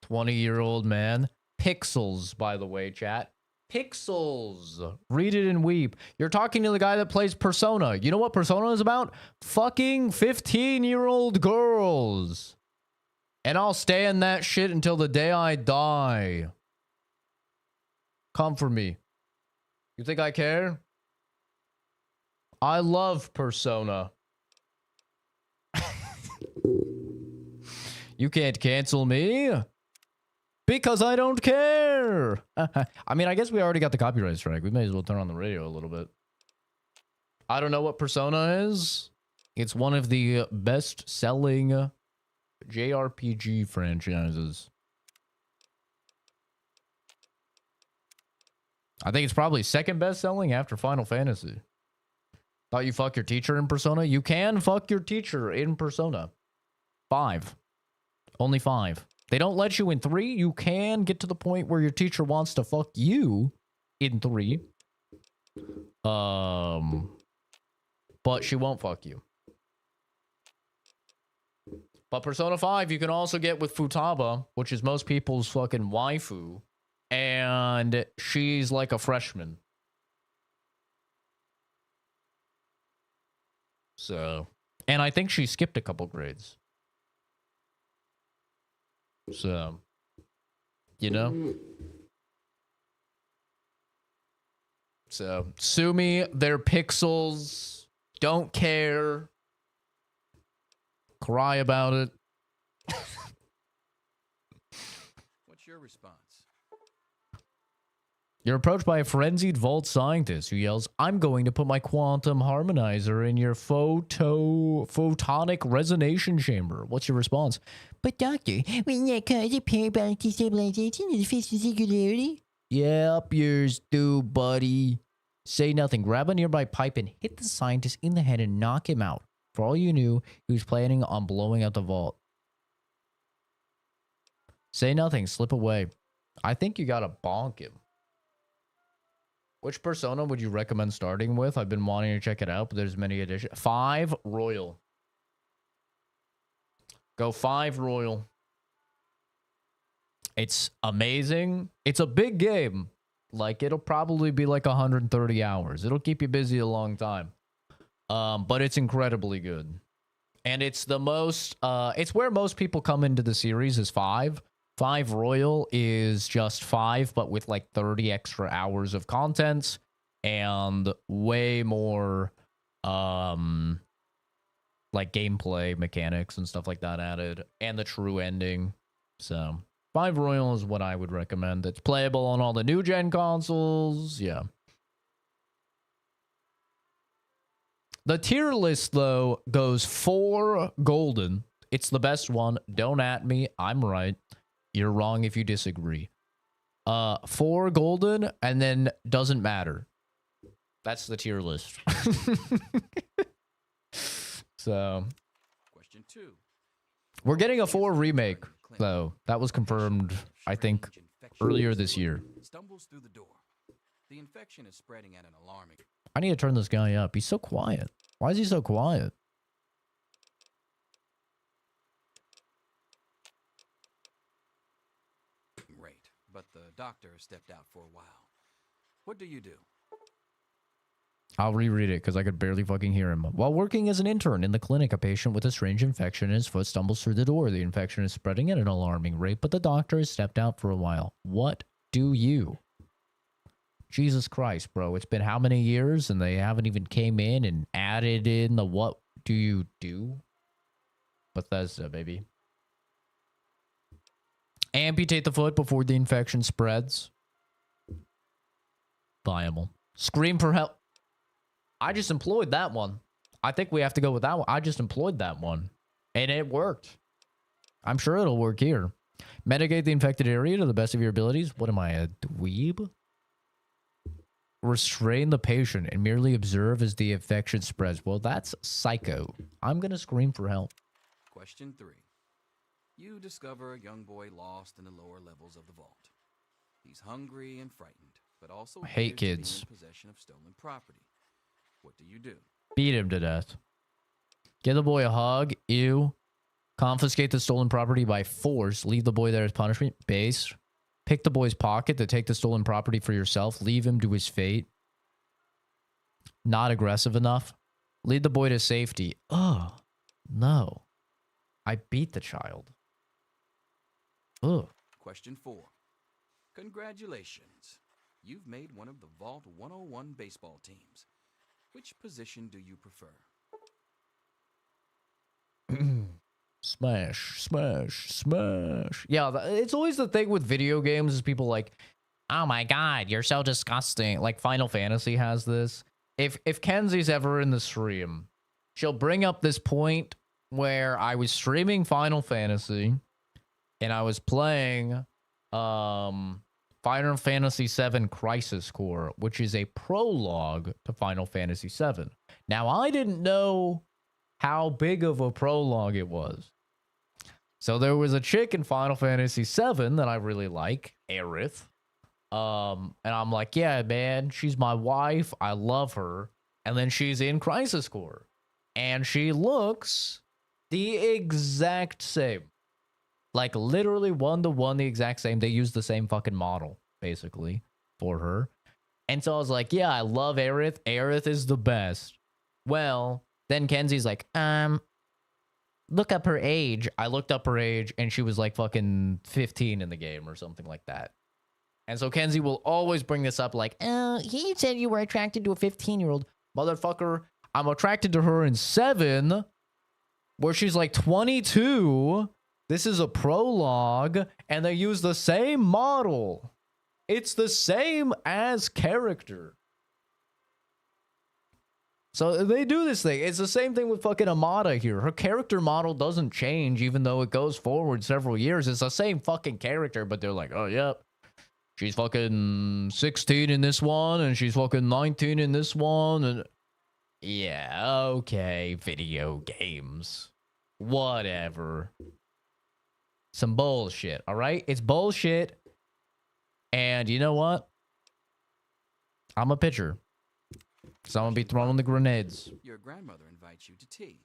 20-year-old man. Pixels, by the way, chat. Pixels. Read it and weep. You're talking to the guy that plays Persona. You know what Persona is about? Fucking 15-year-old girls. And I'll stay in that shit until the day I die. Come for me. You think I care? I love Persona. You can't cancel me. Because I don't care. I mean, I guess we already got the copyright strike. We may as well turn on the radio a little bit. I don't know what Persona is. It's one of the best-selling JRPG franchises. I think it's probably second best-selling after Final Fantasy. Thought you fuck your teacher in Persona? You can fuck your teacher in Persona. 5. Only 5. They don't let you in 3. You can get to the point where your teacher wants to fuck you in 3. But she won't fuck you. But Persona 5, you can also get with Futaba, which is most people's fucking waifu. And she's like a freshman. So, and I think she skipped a couple grades. So, you know? So, sue me, they're pixels. Don't care. Cry about it. What's your response? You're approached by a frenzied vault scientist who yells, "I'm going to put my quantum harmonizer in your photonic resonation chamber." What's your response? "But doctor, wouldn't that cause a parabolic destabilization of the fist of singularity?" "Yeah, up yours, dude, buddy." Say nothing. Grab a nearby pipe and hit the scientist in the head and knock him out. For all you knew, he was planning on blowing out the vault. Say nothing. Slip away. I think you gotta bonk him. Which Persona would you recommend starting with? I've been wanting to check it out, but there's many additions. 5 Royal. Go 5 Royal. It's amazing. It's a big game. Like, it'll probably be like 130 hours. It'll keep you busy a long time. But it's incredibly good. And it's the most, it's where most people come into the series is 5. 5 Royal is just 5, but with like 30 extra hours of content and way more, like gameplay mechanics and stuff like that added, and the true ending. So 5 Royal is what I would recommend. It's playable on all the new gen consoles. Yeah. The tier list, though, goes 4 golden. It's the best one. Don't at me. I'm right. You're wrong if you disagree. 4 golden, and then doesn't matter. That's the tier list. So, Question 2. we're getting a 4 remake, though. That was confirmed, I think, earlier this year. Stumbles through the door. The infection is spreading at an alarming. I need to turn this guy up. He's so quiet. Why is he so quiet? rate, but the doctor stepped out for a while. What do you do? I'll reread it because I could barely fucking hear him. While working as an intern in the clinic, a patient with a strange infection in his foot stumbles through the door. The infection is spreading at an alarming rate, but the doctor has stepped out for a while. What do you? Jesus Christ, bro. It's been how many years and they haven't even came in and added in the what do you do? Bethesda, baby. Amputate the foot before the infection spreads. Viable. Scream for help. I just employed that one. I think we have to go with that one. I just employed that one. And it worked. I'm sure it'll work here. Mitigate the infected area to the best of your abilities. What am I, a dweeb? Restrain the patient and merely observe as the infection spreads. Well, that's psycho. I'm going to scream for help. Question 3. You discover a young boy lost in the lower levels of the vault. He's hungry and frightened, but also I hate appears to kids. be in possession of stolen property. What do you do? Beat him to death. Give the boy a hug. Ew. Confiscate the stolen property by force. Leave the boy there as punishment. Base. Pick the boy's pocket to take the stolen property for yourself. Leave him to his fate. Not aggressive enough. Lead the boy to safety. Oh, no. I beat the child. Ugh. Question 4. Congratulations. You've made one of the Vault 101 baseball teams. Which position do you prefer? Smash, smash, smash. Yeah, it's always the thing with video games is people like, oh my god, you're so disgusting. Like Final Fantasy has this. If Kenzie's ever in the stream, she'll bring up this point where I was streaming Final Fantasy and I was playing Final Fantasy VII Crisis Core, which is a prologue to Final Fantasy VII. Now, I didn't know how big of a prologue it was. So there was a chick in Final Fantasy VII that I really like, Aerith. And I'm like, yeah, man, she's my wife. I love her. And then she's in Crisis Core. And she looks the exact same. Like literally 1-to-1 the exact same. They use the same fucking model, basically, for her. And so I was like, yeah, I love Aerith. Aerith is the best. Well, then Kenzie's like, look up her age. I looked up her age and she was like fucking 15 in the game or something like that. And so Kenzie will always bring this up like, he said you were attracted to a 15-year-old. Motherfucker, I'm attracted to her in 7, where she's like 22. This is a prologue, and they use the same model. It's the same as character. So they do this thing. It's the same thing with fucking Amada here. Her character model doesn't change even though it goes forward several years. It's the same fucking character, but they're like, oh, yep. She's fucking 16 in this one, and she's fucking 19 in this one, and... Yeah, okay, video games. Whatever. Some bullshit, alright? It's bullshit. And you know what? I'm a pitcher. So I'm gonna be throwing the grenades. Your grandmother invites you to tea,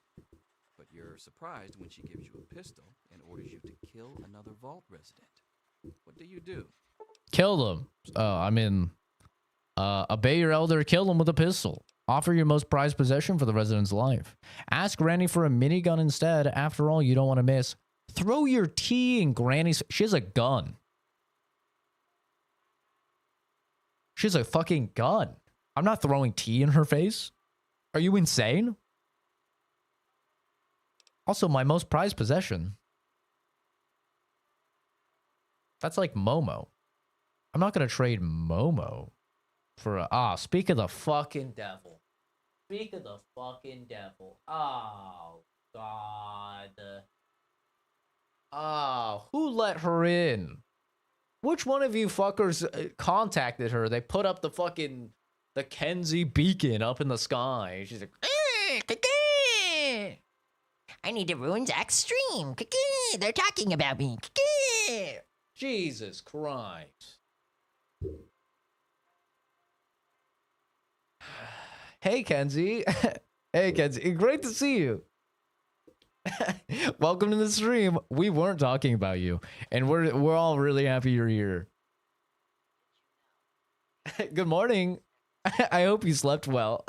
but you're surprised when she gives you a pistol and orders you to kill another vault resident. What do you do? Kill them. Obey your elder, kill them with a pistol. Offer your most prized possession for the resident's life. Ask Granny for a minigun instead. After all, you don't want to miss. Throw your tea in Granny's... She has a gun. She has a fucking gun. I'm not throwing tea in her face. Are you insane? Also, my most prized possession. That's like Momo. I'm not going to trade Momo for a... speak of the fucking devil. Speak of the fucking devil. Oh, God. Who let her in? Which one of you fuckers contacted her? They put up the fucking... the Kenzie beacon up in the sky. She's like... I need to ruin Zach's stream. They're talking about me. Jesus Christ. Hey, Kenzie. Hey, Kenzie. Great to see you. Welcome to the stream. We weren't talking about you, and we're all really happy you're here. Good morning. I hope you slept well.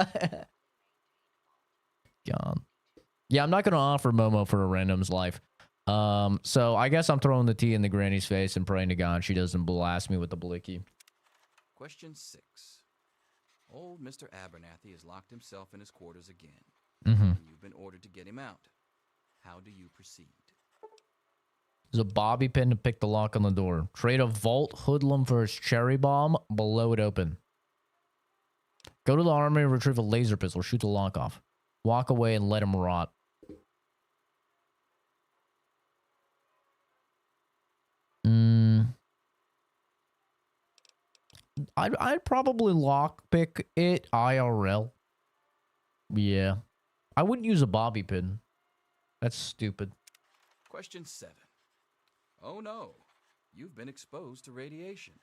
God. Yeah, I'm not going to offer Momo for a random's life. So I guess I'm throwing the tea in the granny's face and praying to God she doesn't blast me with the blicky. Question 6. Old Mr. Abernathy has locked himself in his quarters again. Mm-hmm. And you've been ordered to get him out. How do you proceed? There's a bobby pin to pick the lock on the door. Trade a vault hoodlum for his cherry bomb. Blow it open. Go to the armory and retrieve a laser pistol. Shoot the lock off. Walk away and let him rot. I'd probably lockpick it IRL. Yeah. I wouldn't use a bobby pin. That's stupid. Question 7. Oh no, you've been exposed to radiation,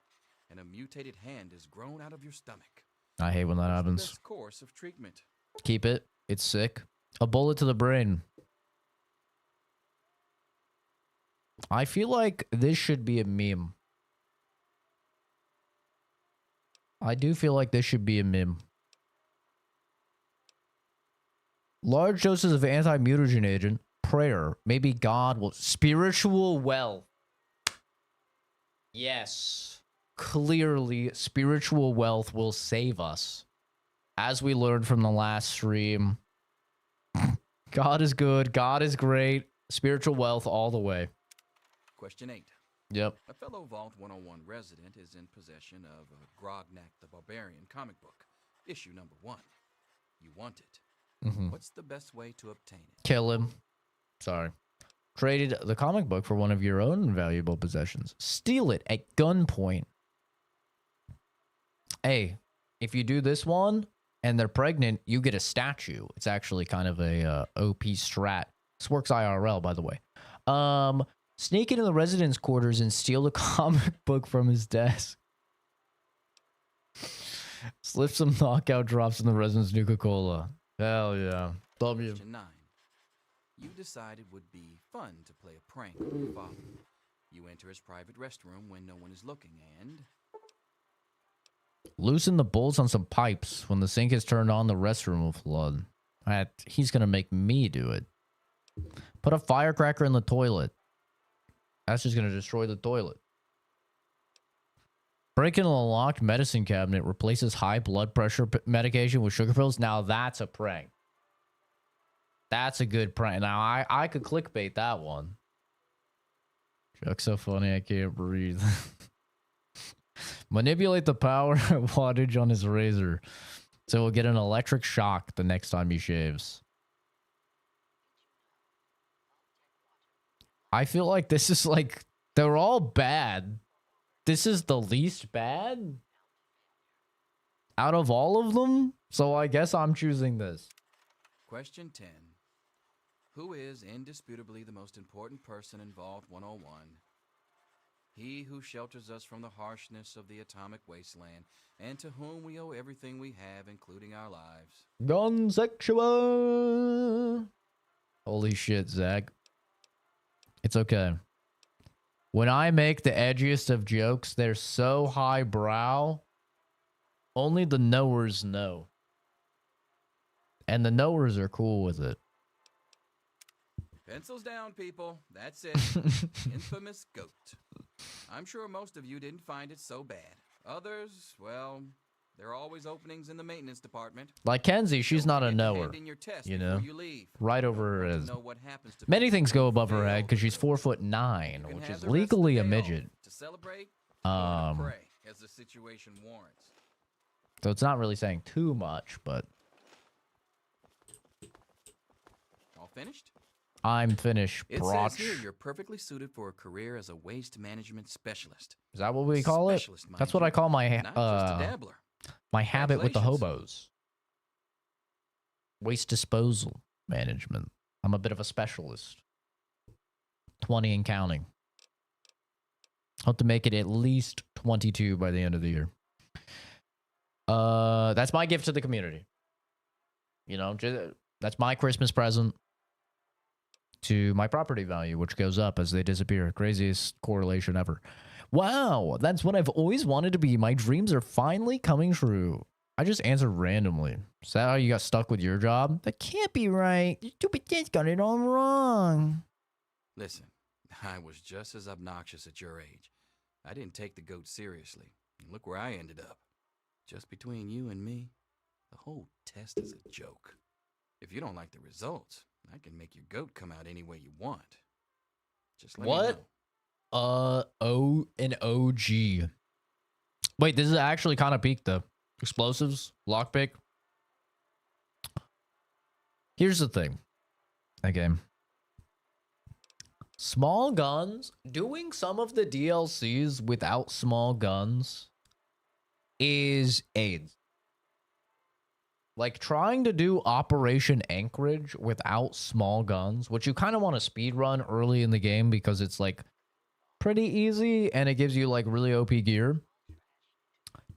and a mutated hand has grown out of your stomach. I hate when that What's the happens. best course of treatment? Keep it. It's sick. A bullet to the brain. I feel like this should be a meme. I do feel like this should be a meme. Large doses of anti-mutagen agent. Prayer. Maybe God will... Spiritual wealth. Yes. Clearly, spiritual wealth will save us. As we learned from the last stream. God is good. God is great. Spiritual wealth all the way. Question 8. Yep. A fellow Vault 101 resident is in possession of a Grognak the Barbarian comic book, issue number 1. You want it. What's the best way to obtain it? Kill him. Sorry. Traded the comic book for one of your own valuable possessions. Steal it at gunpoint. Hey, if you do this one and they're pregnant, you get a statue. It's actually kind of a OP strat. This works IRL, by the way. Sneak into the residence quarters and steal the comic book from his desk. Slip some knockout drops in the residence Nuka-Cola. Hell yeah. W. Question 9. You decided it would be fun to play a prank on your father. You enter his private restroom when no one is looking and... Loosen the bolts on some pipes. When the sink is turned on, the restroom will flood. He's gonna make me do it. Put a firecracker in the toilet. That's just gonna destroy the toilet. Break into a locked medicine cabinet. Replaces high blood pressure medication with sugar pills. Now that's a prank. That's a good prank. Now I could clickbait that one. Joke's so funny I can't breathe. Manipulate the power wattage on his razor, so he'll get an electric shock the next time he shaves. I feel like this is like, they're all bad. This is the least bad out of all of them. So I guess I'm choosing this. Question 10. Who is indisputably the most important person in Vault 101? He who shelters us from the harshness of the atomic wasteland, and to whom we owe everything we have, including our lives. Gun sexual. Holy shit, Zach. It's okay. When I make the edgiest of jokes, they're so highbrow, only the knowers know. And the knowers are cool with it. Pencils down, people. That's it. Infamous goat. I'm sure most of you didn't find it so bad. Others, well, there are always openings in the maintenance department. Like Kenzie, she's not a knower, you know, right over her head. Many things go above her head because she's 4'9", which is legally a midget. To celebrate, or to pray, as the situation warrants. So it's not really saying too much, but All finished? I'm finished, It brotch. says here you're perfectly suited for a career as a waste management specialist. Is that what we call it? That's what I call my Not just a dabbler. my habit with the Congratulations. hobos. Waste disposal management. I'm a bit of a specialist. 20 and counting. Hope to make it at least 22 by the end of the year. That's my gift to the community. You know, that's my Christmas present to my property value, which goes up as they disappear. Craziest correlation ever. Wow, that's what I've always wanted to be. My dreams are finally coming true. I just answered randomly. Is that how you got stuck with your job? That can't be right. You stupid kids got it all wrong. Listen, I was just as obnoxious at your age. I didn't take the goat seriously. And look where I ended up. Just between you and me, the whole test is a joke. If you don't like the results, I can make your goat come out any way you want. Just let me What? know. An OG. Wait, this is actually kind of peak though. Explosives, lockpick. Here's the thing. Okay. Small guns, doing some of the DLCs without small guns is AIDS. Like trying to do Operation Anchorage without small guns, which you kind of want to speed run early in the game because it's like pretty easy and it gives you like really OP gear.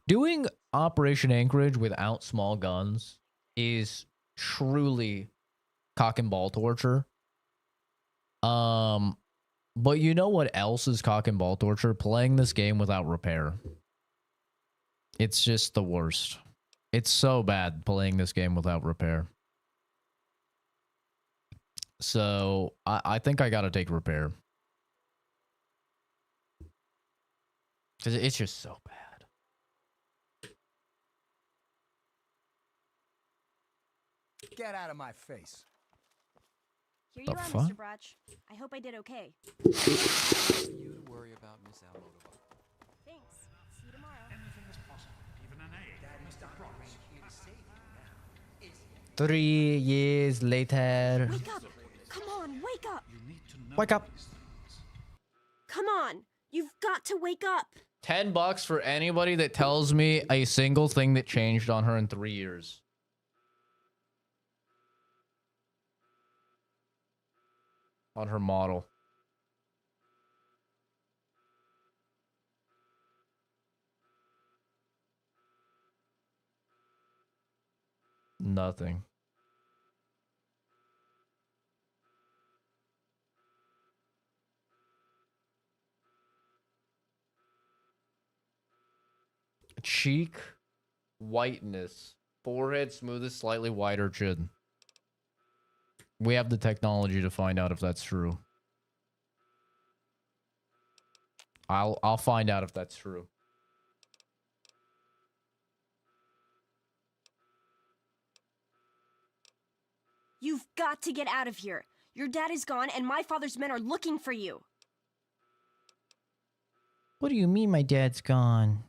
Doing Operation Anchorage without small guns is truly cock and ball torture. But you know what else is cock and ball torture? Playing this game without repair. It's just the worst. It's so bad playing this game without repair. So I think I gotta take repair. Because it's just so bad. Get out of my face. Here The you are, fuck? Mr. Brotch. I hope I did okay. You to worry about Miss Almodovar. Thanks. See you tomorrow. Anything is possible, even an egg. Mr. Brock's here to save you now. 3 years later. Wake up! Come on, wake up! Wake up. Come on! You've got to wake up! $10 for anybody that tells me a single thing that changed on her in 3 years. On her model. Nothing. Cheek whiteness. Forehead smoothest, slightly wider chin. We have the technology to find out if that's true. I'll find out if that's true. You've got to get out of here. Your dad is gone, and my father's men are looking for you. What do you mean my dad's gone?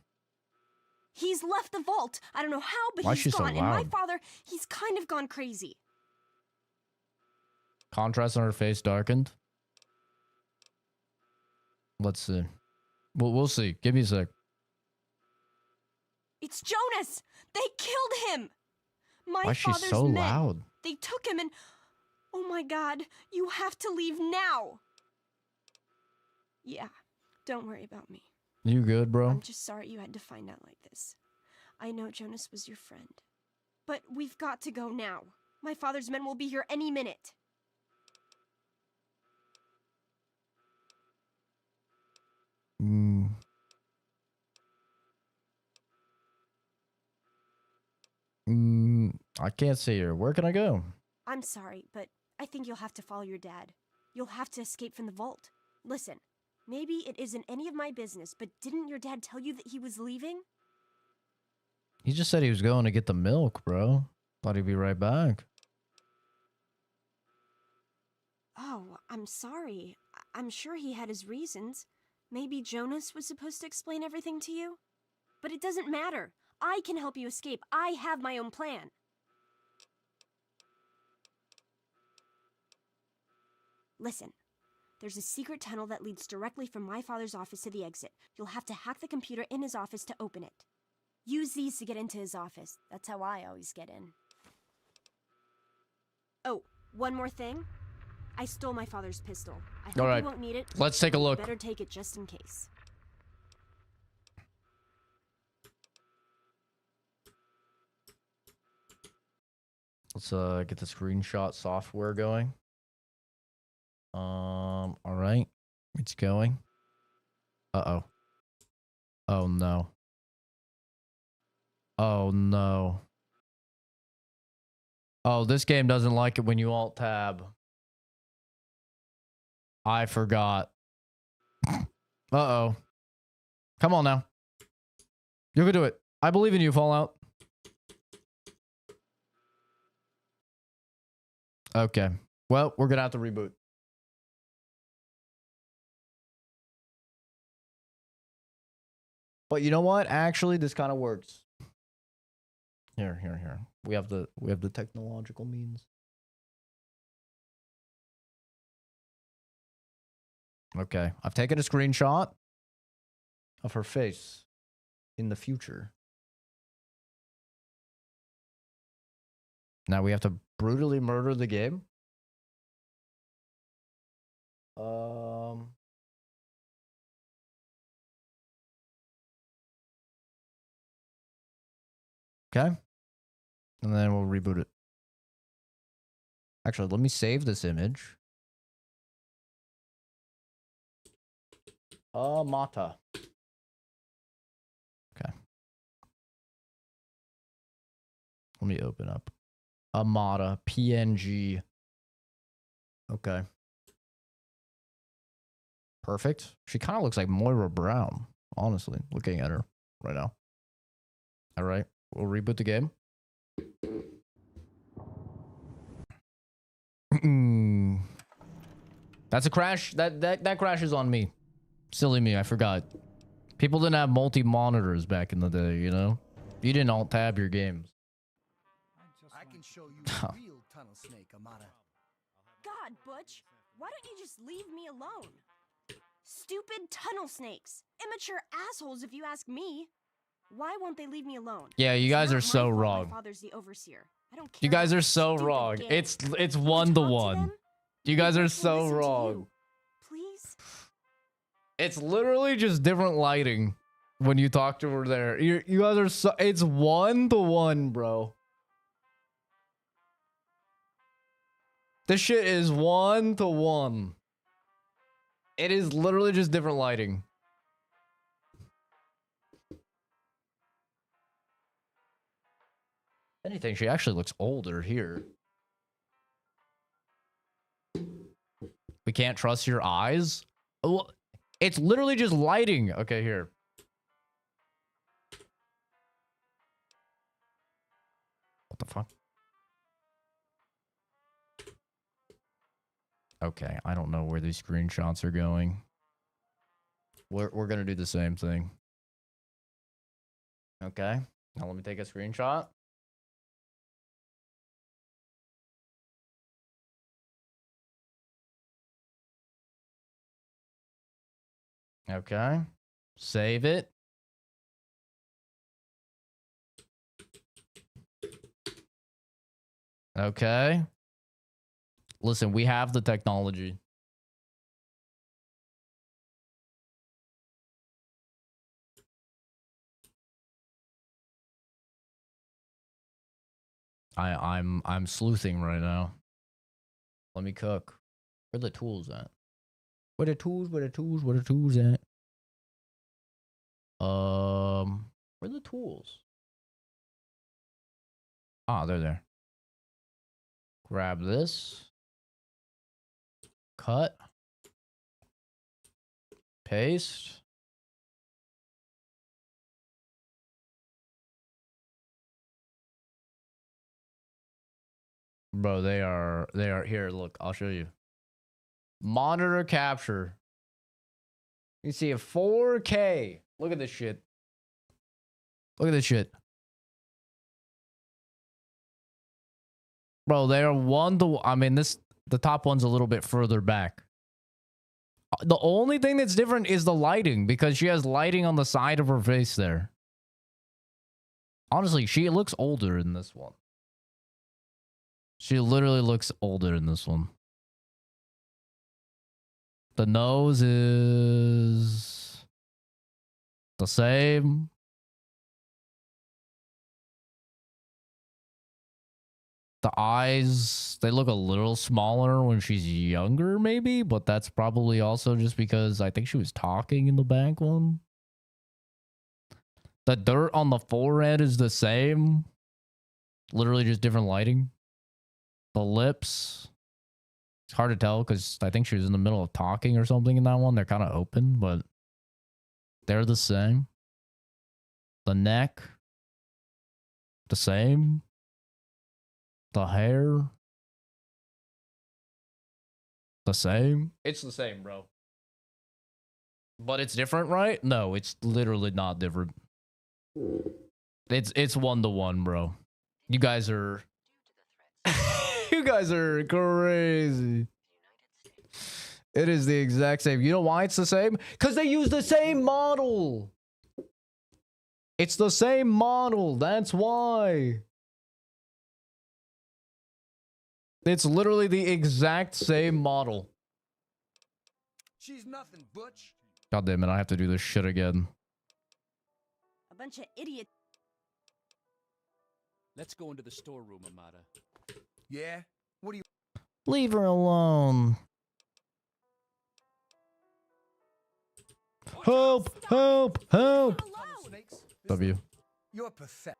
He's left the vault. I don't know how, but Why is he's she so gone. And my loud? father, he's kind of gone crazy. Contrast on her face darkened. Let's see. We'll see. Give me a sec. It's Jonas! They killed him! My Why is she father's so men. loud? They took him and... Oh my god, you have to leave now! Yeah, don't worry about me. You good, bro? I'm just sorry you had to find out like this. I know Jonas was your friend. But we've got to go now. My father's men will be here any minute. I can't see her. Where can I go? I'm sorry, but I think you'll have to follow your dad. You'll have to escape from the vault. Listen, maybe it isn't any of my business, but didn't your dad tell you that he was leaving? He just said he was going to get the milk, bro. Thought he'd be right back. Oh, I'm sorry. I'm sure he had his reasons. Maybe Jonas was supposed to explain everything to you? But it doesn't matter. I can help you escape. I have my own plan. Listen, there's a secret tunnel that leads directly from my father's office to the exit. You'll have to hack the computer in his office to open it. Use these to get into his office. That's how I always get in. Oh, one more thing. I stole my father's pistol. I hope All right. you won't need it. Let's take a but you look. Better take it just in case. Let's get the screenshot software going. All right. It's going. Uh-oh. Oh no. Oh no. Oh, this game doesn't like it when you alt tab. I forgot. Uh-oh. Come on now. You can do it. I believe in you, Fallout. Okay. Well, we're gonna have to reboot. But you know what? Actually, this kind of works. Here. We have the technological means. Okay, I've taken a screenshot of her face in the future. Now we have to brutally murder the game. Okay. And then we'll reboot it. Actually, let me save this image. Mata. Okay. Let me open up. Amata PNG. Okay. Perfect. She kind of looks like Moira Brown, honestly, looking at her right now. All right. We'll reboot the game. That's a crash. That crash is on me. Silly me, I forgot. People didn't have multi-monitors back in the day, you know? You didn't alt-tab your games. I can show you a real tunnel snake, Amata. God, Butch, why don't you just leave me alone? Stupid tunnel snakes. Immature assholes, if you ask me. Why won't they leave me alone? Yeah, you guys are so wrong. My father's the overseer. I don't care. You guys are so wrong. Game. It's 1-to-1. You guys are so wrong. Please? It's literally just different lighting when you talk to her there. You guys are so... It's 1-to-1, bro. This shit is 1-to-1. It is literally just different lighting. If anything, she actually looks older here. We can't trust your eyes? Well, it's literally just lighting. Okay, here. What the fuck? Okay, I don't know where these screenshots are going. We're gonna do the same thing. Okay, now let me take a screenshot. Okay, save it. Okay. Listen, we have the technology. I'm sleuthing right now. Let me cook. Where the tools at? Where the tools at? Where the tools? Ah, they're there. Grab this. Cut. Paste. Bro, they are here, look, I'll show you. Monitor capture. You see a 4K. Look at this shit. Look at this shit. Bro, they are 1-to-1. I mean, the top one's a little bit further back. The only thing that's different is the lighting, because she has lighting on the side of her face there. Honestly, she looks older in this one. She literally looks older in this one. The nose is the same. The eyes, they look a little smaller when she's younger, maybe, but that's probably also just because I think she was talking in the back one. The dirt on the forehead is the same. Literally just different lighting. The lips, it's hard to tell because I think she was in the middle of talking or something in that one. They're kind of open, but they're the same. The neck, the same. The hair. The same? It's the same, bro. But it's different, right? No, it's literally not different. It's 1-to-1, bro. You guys are you guys are crazy. It is the exact same. You know why it's the same? Because they use the same model. It's the same model. That's why. It's literally the exact same model. She's nothing, Butch. God damn it, I have to do this shit again. A bunch of idiots. Let's go into the storeroom, Amada. Yeah? What do you... Leave her alone. Help! Help! Help! W. You're pathetic.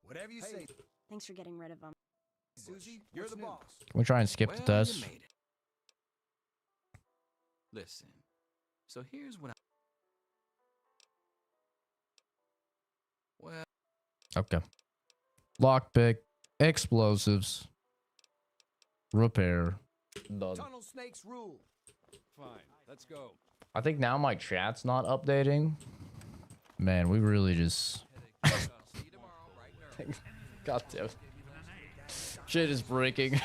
Whatever you say. Thanks for getting rid of them. Susie, you're the boss. Can we try and skip the test? You made it. Listen. So here's what I... Well... Okay. Lockpick. Explosives. Repair. Done. Tunnel snakes rule. Fine, let's go. I think now my chat's not updating. Man, we really just... God damn it. Shit is breaking.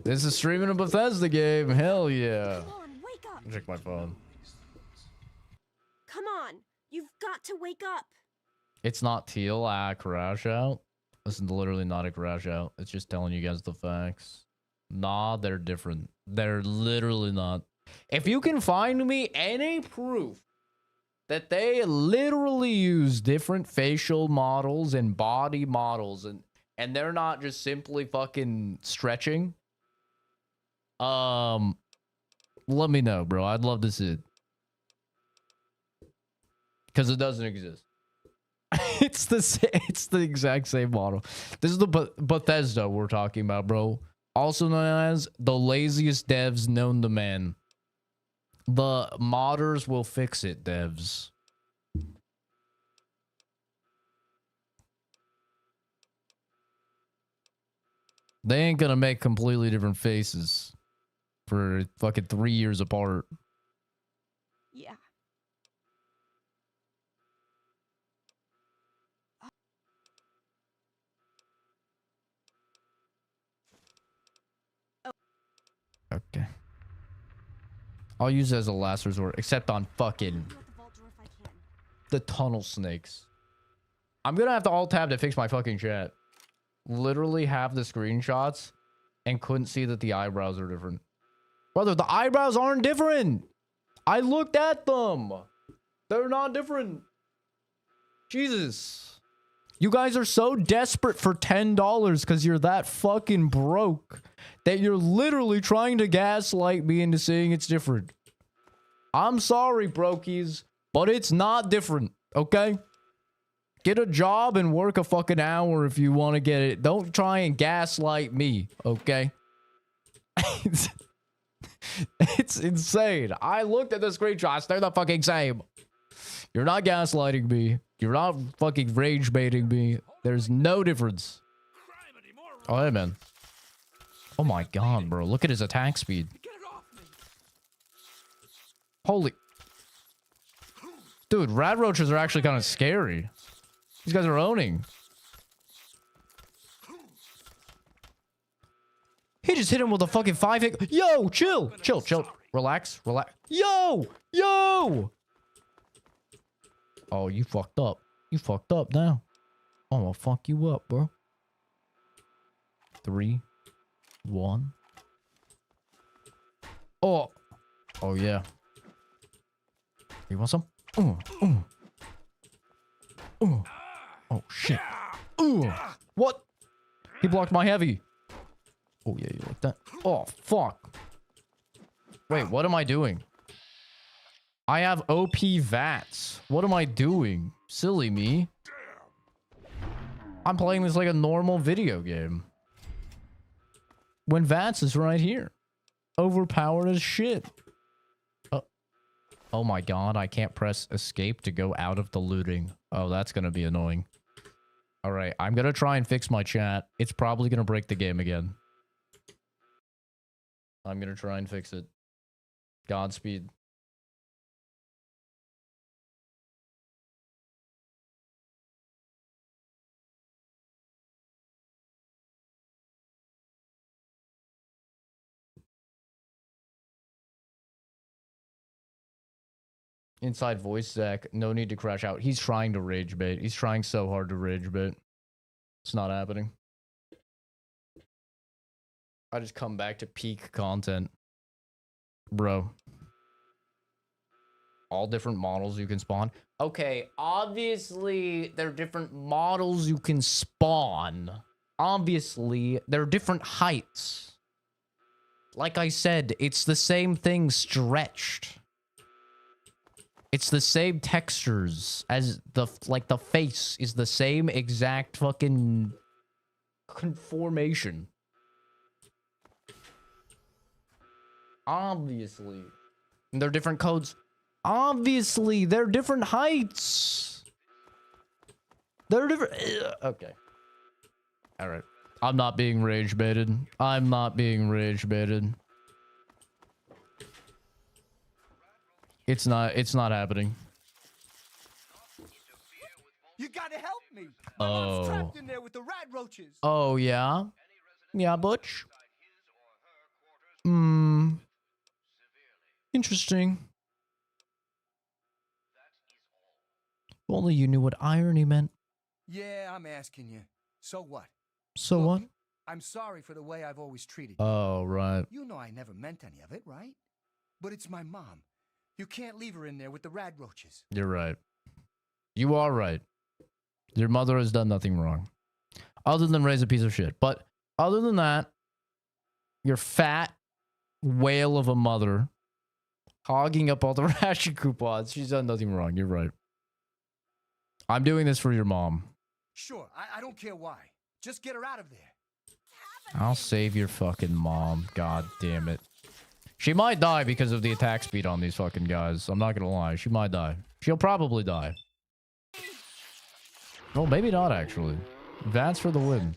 This is streaming a Bethesda game. Hell yeah. Come on, wake up. Check my phone. Come on. You've got to wake up. It's not teal. Crash out. This is literally not a crash out. It's just telling you guys the facts. Nah, they're different. They're literally not. If you can find me any proof that they literally use different facial models and body models and they're not just simply fucking stretching, let me know, bro. I'd love to see it. Because it doesn't exist. It's the exact same model. This is the Bethesda we're talking about, bro. Also known as the laziest devs known to man. The modders will fix it, devs. They ain't gonna make completely different faces for fucking 3 years apart. Yeah. Okay. I'll use it as a last resort, except on fucking the tunnel snakes. I'm gonna have to alt-tab to fix my fucking chat. Literally have the screenshots and couldn't see that the eyebrows are different. Brother, the eyebrows aren't different. I looked at them. They're not different. Jesus. You guys are so desperate for $10 because you're that fucking broke that you're literally trying to gaslight me into saying it's different. I'm sorry, brokies, but it's not different, okay? Get a job and work a fucking hour if you want to get it. Don't try and gaslight me, okay? It's insane. I looked at the screenshots. They're the fucking same. You're not gaslighting me. You're not fucking rage baiting me. There's no difference. Oh, hey, man. Oh my god, bro. Look at his attack speed. Holy... Dude, rad roaches are actually kind of scary. These guys are owning. He just hit him with a fucking 5-hit. Yo, chill. Chill, chill. Relax, relax. Yo! Yo! Oh, you fucked up. You fucked up now. I'm gonna fuck you up, bro. 3, 1. Oh. Oh, yeah. You want some? Oh, shit. What? He blocked my heavy. Oh, yeah, you like that? Oh, fuck. Wait, what am I doing? I have OP VATS. What am I doing? Silly me. I'm playing this like a normal video game. When VATS is right here. Overpowered as shit. Oh my god, I can't press escape to go out of the looting. Oh, that's gonna be annoying. Alright, I'm gonna try and fix my chat. It's probably gonna break the game again. I'm gonna try and fix it. Godspeed. Inside voice, Zach. No need to crash out. He's trying to rage bait. He's trying so hard to rage bait. It's not happening. I just come back to peak content. Bro. All different models you can spawn. Okay, obviously, there are different models you can spawn. Obviously, there are different heights. Like I said, it's the same thing stretched. It's the same textures as the face is the same exact fucking conformation. Obviously. And they're different codes. Obviously, they're different heights. They're different. Okay. All right. I'm not being rage baited. I'm not being rage baited. It's not happening. You gotta help me. My mom's trapped in there with the rat roaches. Oh, yeah? Yeah, Butch? Interesting. If only you knew what irony meant. Yeah, I'm asking you. So what? So what? I'm sorry for the way I've always treated you. Oh, right. You know I never meant any of it, right? But it's my mom. You can't leave her in there with the rat roaches. You're right. You are right. Your mother has done nothing wrong. Other than raise a piece of shit. But other than that, your fat whale of a mother hogging up all the ration coupons. She's done nothing wrong. You're right. I'm doing this for your mom. Sure, I don't care why. Just get her out of there. I'll save your fucking mom. God damn it. She might die because of the attack speed on these fucking guys. I'm not gonna lie. She might die. She'll probably die. Well, maybe not, actually. That's for the win.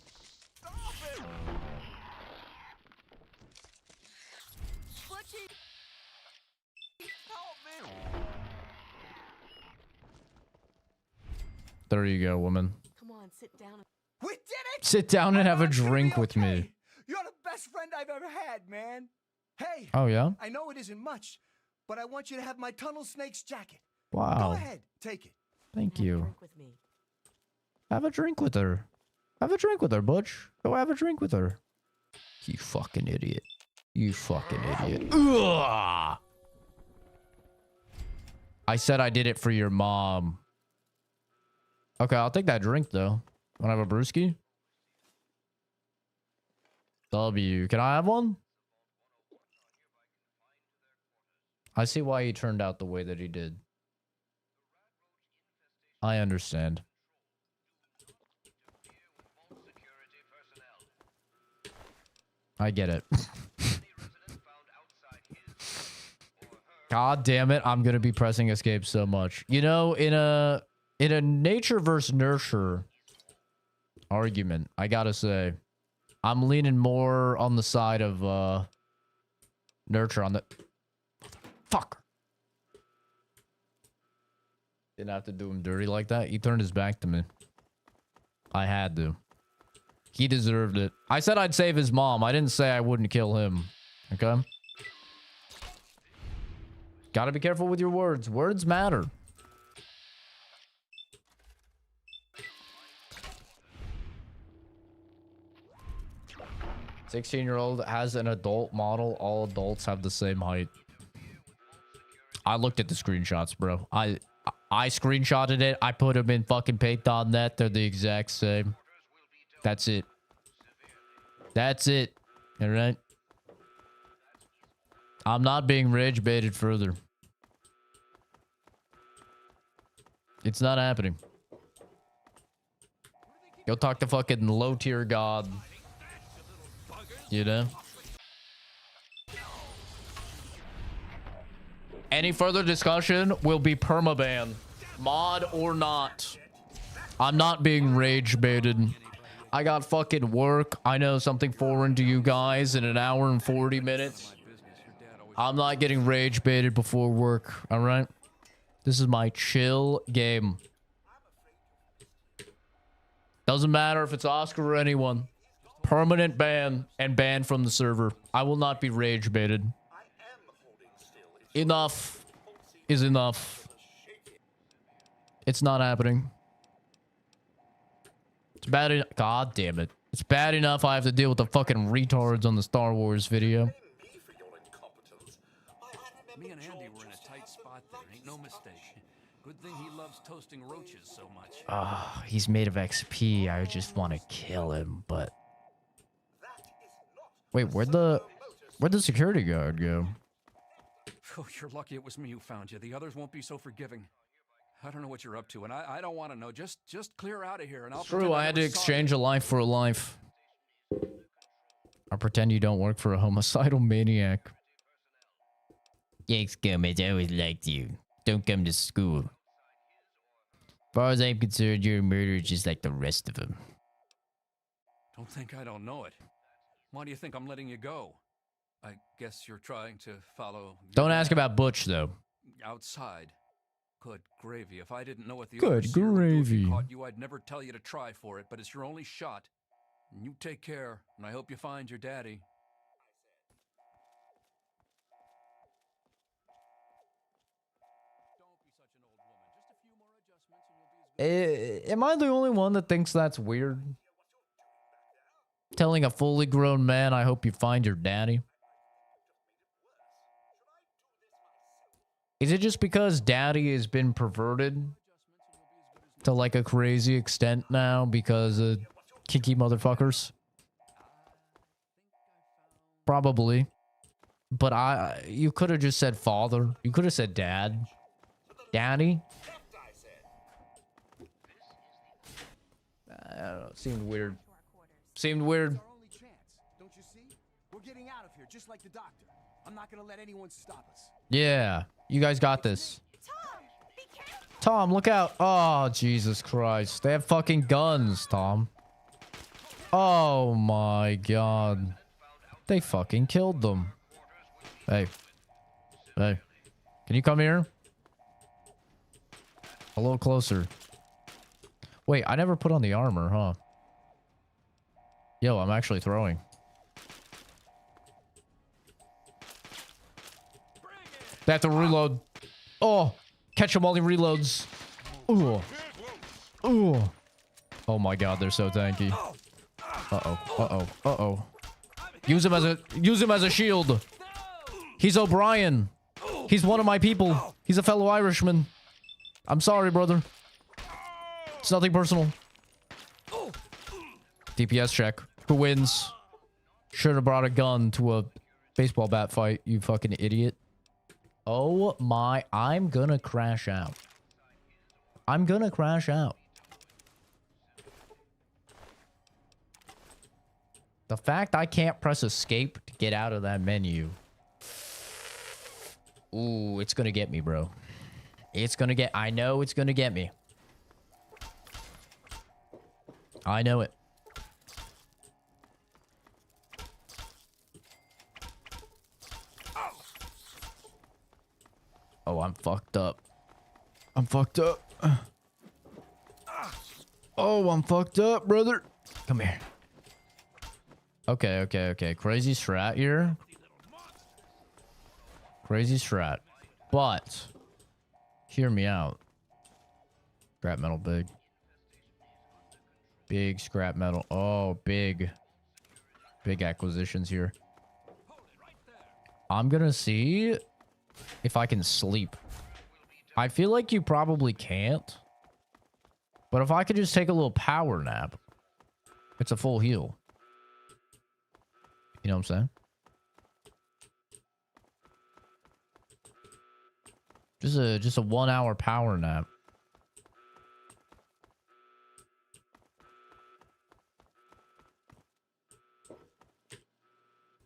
There you go, woman. Come on, sit down. We did it! Sit down and have a drink with me. You're the best friend I've ever had, man. Hey. Oh, yeah? I know it isn't much, but I want you to have my Tunnel Snake's jacket. Wow. Go ahead, take it. Thank you. Drink with me. Have a drink with her. Have a drink with her, Butch. Go have a drink with her. You fucking idiot. You fucking idiot. Ugh! I said I did it for your mom. Okay, I'll take that drink, though. Wanna have a brewski? W. Can I have one? I see why he turned out the way that he did. I understand. I get it. God damn it, I'm gonna be pressing escape so much. You know, in a nature versus nurture argument, I gotta say, I'm leaning more on the side of nurture on the fuck. Didn't have to do him dirty like that. He turned his back to me. I had to. He deserved it. I said I'd save his mom. I didn't say I wouldn't kill him. Okay? Gotta be careful with your words. Words matter. "16-year-old has an adult model. All adults have the same height." I looked at the screenshots, bro. I screenshotted it. I put them in fucking paint.net. They're the exact same. That's it. That's it. All right? I'm not being rage baited further. It's not happening. Go talk to fucking low tier god. You know? Any further discussion will be permaban. Mod or not. I'm not being rage baited. I got fucking work. I know something foreign to you guys in an hour and 40 minutes. I'm not getting rage baited before work, alright? This is my chill game. Doesn't matter if it's Oscar or anyone. Permanent ban and ban from the server. I will not be rage baited. Enough is enough. It's not happening. It's bad. God damn it. It's bad enough I have to deal with the fucking retards on the Star Wars video. Me and Andy were in a tight spot there. Ain't no mistake. Good thing he loves toasting roaches so much. Ah, he's made of XP. I just want to kill him, but... Wait, where'd the security guard go? Oh, you're lucky it was me who found you. The others won't be so forgiving. I don't know what you're up to, and I don't want to know. Just clear out of here, and I'll... It's true, I had to exchange a life for a life. I'll pretend you don't work for a homicidal maniac. Thanks, Gomez. I always liked you. Don't come to school. As far as I'm concerned, you're a murderer just like the rest of them. Don't think I don't know it. Why do you think I'm letting you go? I guess you're trying to follow... Don't ask about Butch, though. Outside. Good gravy. If I didn't know what the Good overseer would do if he gravy. caught you, I'd never tell you to try for it, but it's your only shot. And you take care, and I hope you find your daddy. Am I the only one that thinks that's weird? Telling a fully grown man, I hope you find your daddy. Is it just because daddy has been perverted to like a crazy extent now because of kinky motherfuckers? Probably. But you could have just said father. You could have said dad. Daddy? I don't know. It seemed weird. Seemed weird. Don't you see? We're getting out of here, just like the doctor. I'm not gonna let anyone stop us. Yeah. You guys got this. Tom, look out. Oh, Jesus Christ. They have fucking guns, Tom. Oh my God. They fucking killed them. Hey. Hey. Can you come here? A little closer. Wait, I never put on the armor, huh? Yo, I'm actually throwing. They have to reload. Oh, catch him while he reloads. Ooh. Ooh. Oh my God, they're so tanky. Uh-oh. Uh-oh. Uh-oh. Use him as a shield. He's O'Brien. He's one of my people. He's a fellow Irishman. I'm sorry, brother. It's nothing personal. DPS check. Who wins? Should have brought a gun to a baseball bat fight, you fucking idiot. Oh my, I'm gonna crash out. I'm gonna crash out. The fact I can't press escape to get out of that menu. Ooh, it's gonna get me, bro. It's gonna get... I know it's gonna get me. I know it. Oh, I'm fucked up. I'm fucked up. Oh, I'm fucked up, brother. Come here. Okay, okay, okay. Crazy strat here. Crazy strat. But, hear me out. Scrap metal big. Big scrap metal. Oh, big. Big acquisitions here. I'm gonna see if I can sleep. I feel like you probably can't. But if I could just take a little power nap, it's a full heal. You know what I'm saying? Just a 1 hour power nap.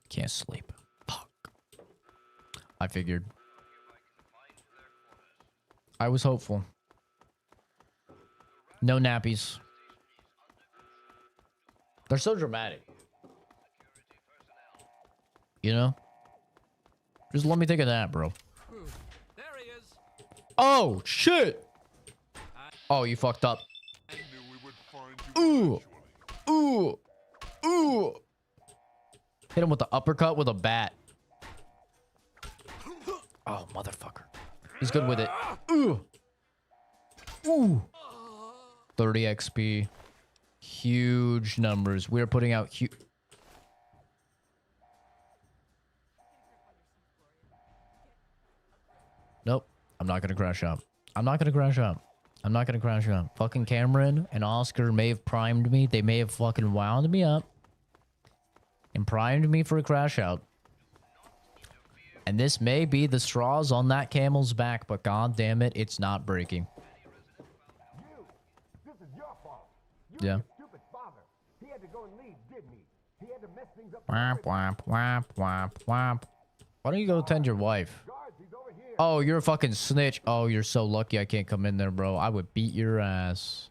Can't sleep. Fuck. I figured. I was hopeful. No nappies. They're so dramatic. You know? Just let me think of that, bro. There he is. Oh, shit! Oh, you fucked up. Ooh! Ooh! Ooh! Hit him with the uppercut with a bat. Oh, motherfucker. He's good with it. Ooh! Ooh! 30 XP. Huge numbers. We're putting out huge... Nope. I'm not gonna crash out. I'm not gonna crash out. I'm not gonna crash out. Fucking Cameron and Oscar may have primed me. They may have fucking wound me up. And primed me for a crash out. And this may be the straws on that camel's back, but god damn it, it's not breaking. This is your fault. Yeah. Stupid father. He had to go and leave, didn't he? He had to mess things up. Whap, whap, whap, whap, whap. Why don't you go tend your wife? Oh, you're a fucking snitch. Oh, you're so lucky I can't come in there, bro. I would beat your ass.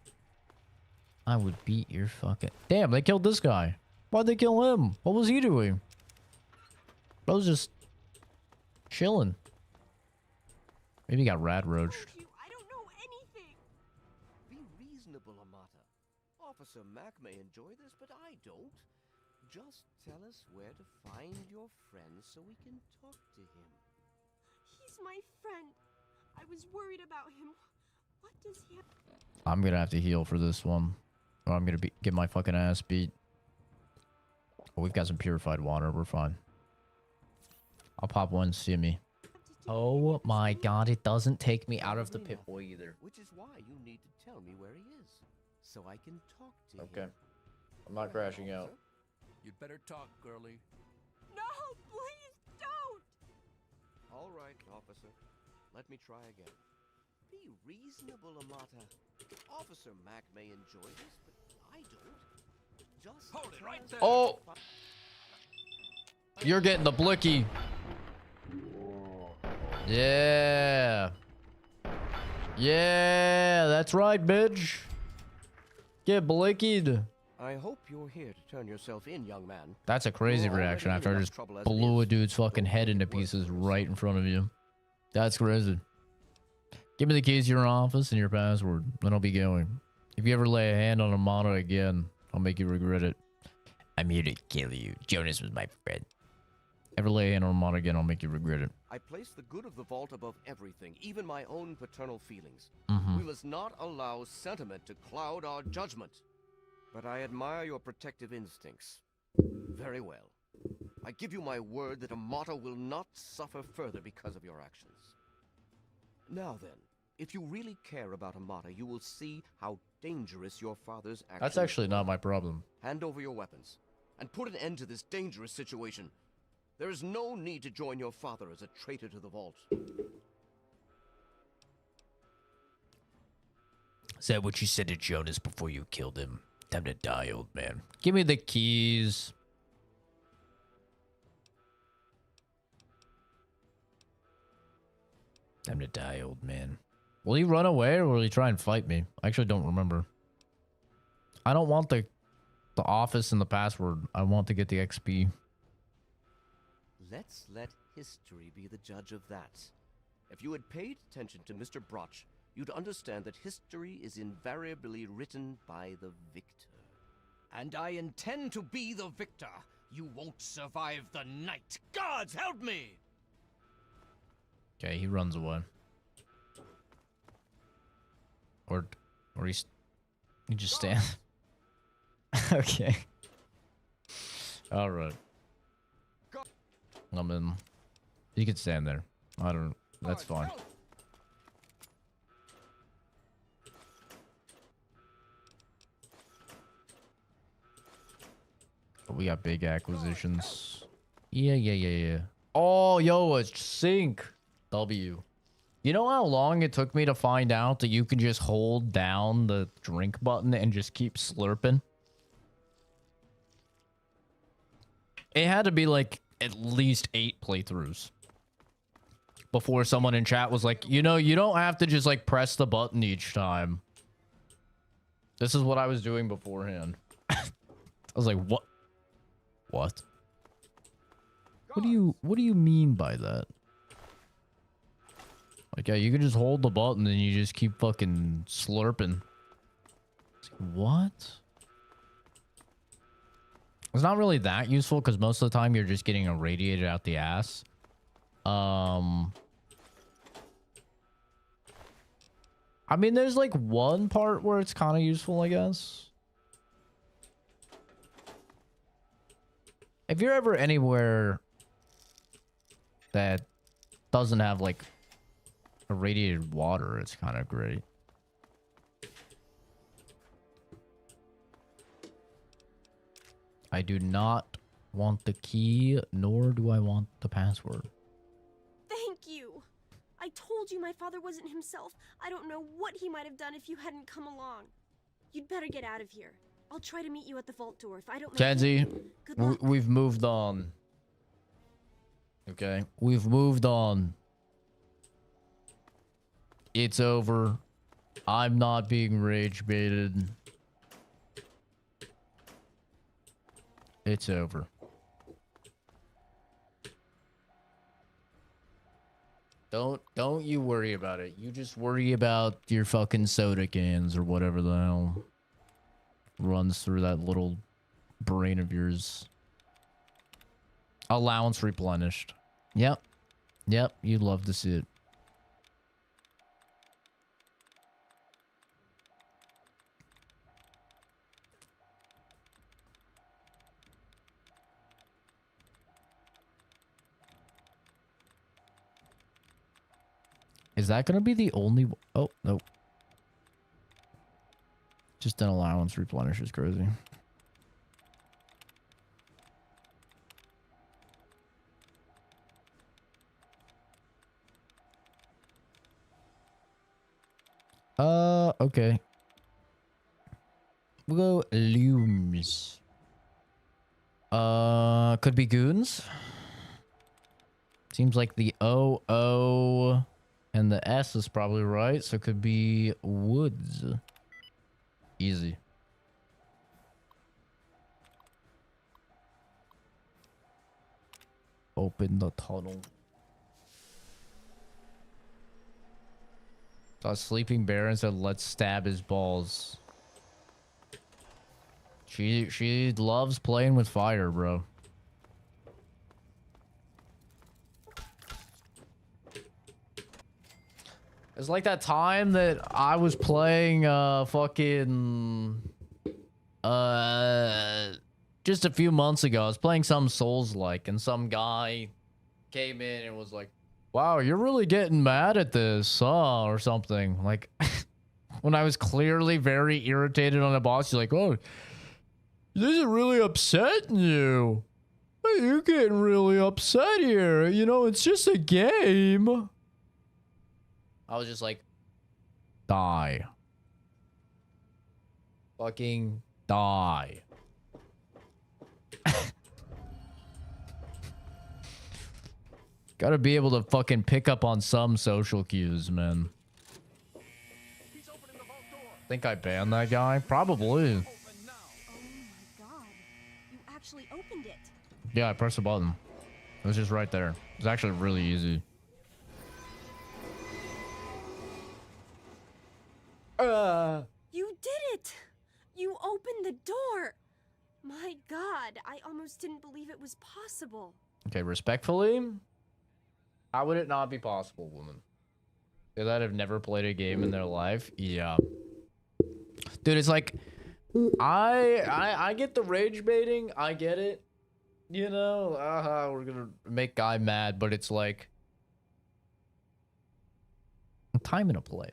I would beat your fucking... Damn, they killed this guy. Why'd they kill him? What was he doing? Bro's just... chilling. Maybe he got rat roached. I don't know anything. Be reasonable, Amata. Officer Mack may enjoy this, but I don't. Just tell us where to find your friend so we can talk to him. He's my friend. I was worried about him. What does he have? I'm gonna have to heal for this one. Or I'm gonna get my fucking ass beat. Oh, we've got some purified water. We're fine. I'll pop one, see me. Oh my god, it doesn't take me out of the pit boy either. Which is why you need to tell me where he is, so I can talk to him. Okay. I'm not crashing out. You'd better talk, girlie. No, please don't! All right, officer. Let me try again. Be reasonable, Amata. Officer Mack may enjoy this, but I don't. Just hold it right there. Oh! You're getting the blicky. Yeah. Yeah, that's right, bitch. Get blickied. I hope you're here to turn yourself in, young man. That's a crazy reaction after I just blew a dude's fucking head into pieces right in front of you. That's crazy. Give me the keys to your office and your password, then I'll be going. If you ever lay a hand on Amata again, I'll make you regret it. I'm here to kill you. Jonas was my friend. Ever lay a hand on Amata again, I'll make you regret it. I place the good of the vault above everything, even my own paternal feelings. Mhm. We must not allow sentiment to cloud our judgment. But I admire your protective instincts. Very well. I give you my word that Amata will not suffer further because of your actions. Now then, if you really care about Amata, you will see how dangerous your father's actions That's actually not my problem. Hand over your weapons, and put an end to this dangerous situation. There is no need to join your father as a traitor to the vault. Is that what you said to Jonas before you killed him? Time to die, old man. Give me the keys. Time to die, old man. Will he run away or will he try and fight me? I actually don't remember. I don't want the office and the password. I want to get the XP. Let's let history be the judge of that. If you had paid attention to Mr. Broch, you'd understand that history is invariably written by the victor. And I intend to be the victor. You won't survive the night. Gods help me! Okay, he runs away. Or he just stands. Okay. All right. I'm in. You can stand there. I don't. That's fine. But we got big acquisitions. Yeah. Oh, yo, a sink. W. You know how long it took me to find out that you can just hold down the drink button and just keep slurping? It had to be like at least 8 playthroughs before someone in chat was like, you know, you don't have to just like press the button each time. This is what I was doing beforehand. I was like, what? What? What do you mean by that? Like, yeah, you can just hold the button and you just keep fucking slurping. It's like, what? It's not really that useful because most of the time you're just getting irradiated out the ass. I mean, there's like one part where it's kind of useful, I guess. If you're ever anywhere that doesn't have like irradiated water, it's kind of great. I do not want the key, nor do I want the password. Thank you. I told you my father wasn't himself. I don't know what he might have done if you hadn't come along. You'd better get out of here. I'll try to meet you at the vault door. If I don't make Kenzie, it, good luck. we've moved on. Okay, we've moved on. It's over. I'm not being rage baited. It's over. Don't you worry about it. You just worry about your fucking soda cans or whatever the hell runs through that little brain of yours. Allowance replenished. Yep. Yep, you'd love to see it. Is that gonna be the only? Oh, no. Just an allowance replenish is crazy. Okay. We'll go looms. Could be goons. Seems like the O and the S is probably right, so it could be woods. Easy. Open the tunnel. Saw a sleeping bear and said, let's stab his balls. She loves playing with fire, bro. It's like that time that I was playing fucking just a few months ago. I was playing some Souls-like and some guy came in and was like, wow, you're really getting mad at this, or something. Like when I was clearly very irritated on the boss, he's like, oh, this is really upsetting you. You're getting really upset here. You know, it's just a game. I was just like, die. Fucking die. Gotta be able to fucking pick up on some social cues, man. Think I banned that guy? Probably. Oh my god. You actually opened it. Yeah, I pressed the button. It was just right there. It was actually really easy. You did it! You opened the door! My god, I almost didn't believe it was possible. Okay, respectfully, how would it not be possible, woman? They that have never played a game in their life? Yeah. Dude, it's like, I get the rage baiting. I get it. You know, we're gonna make guy mad, but it's like a time and a place.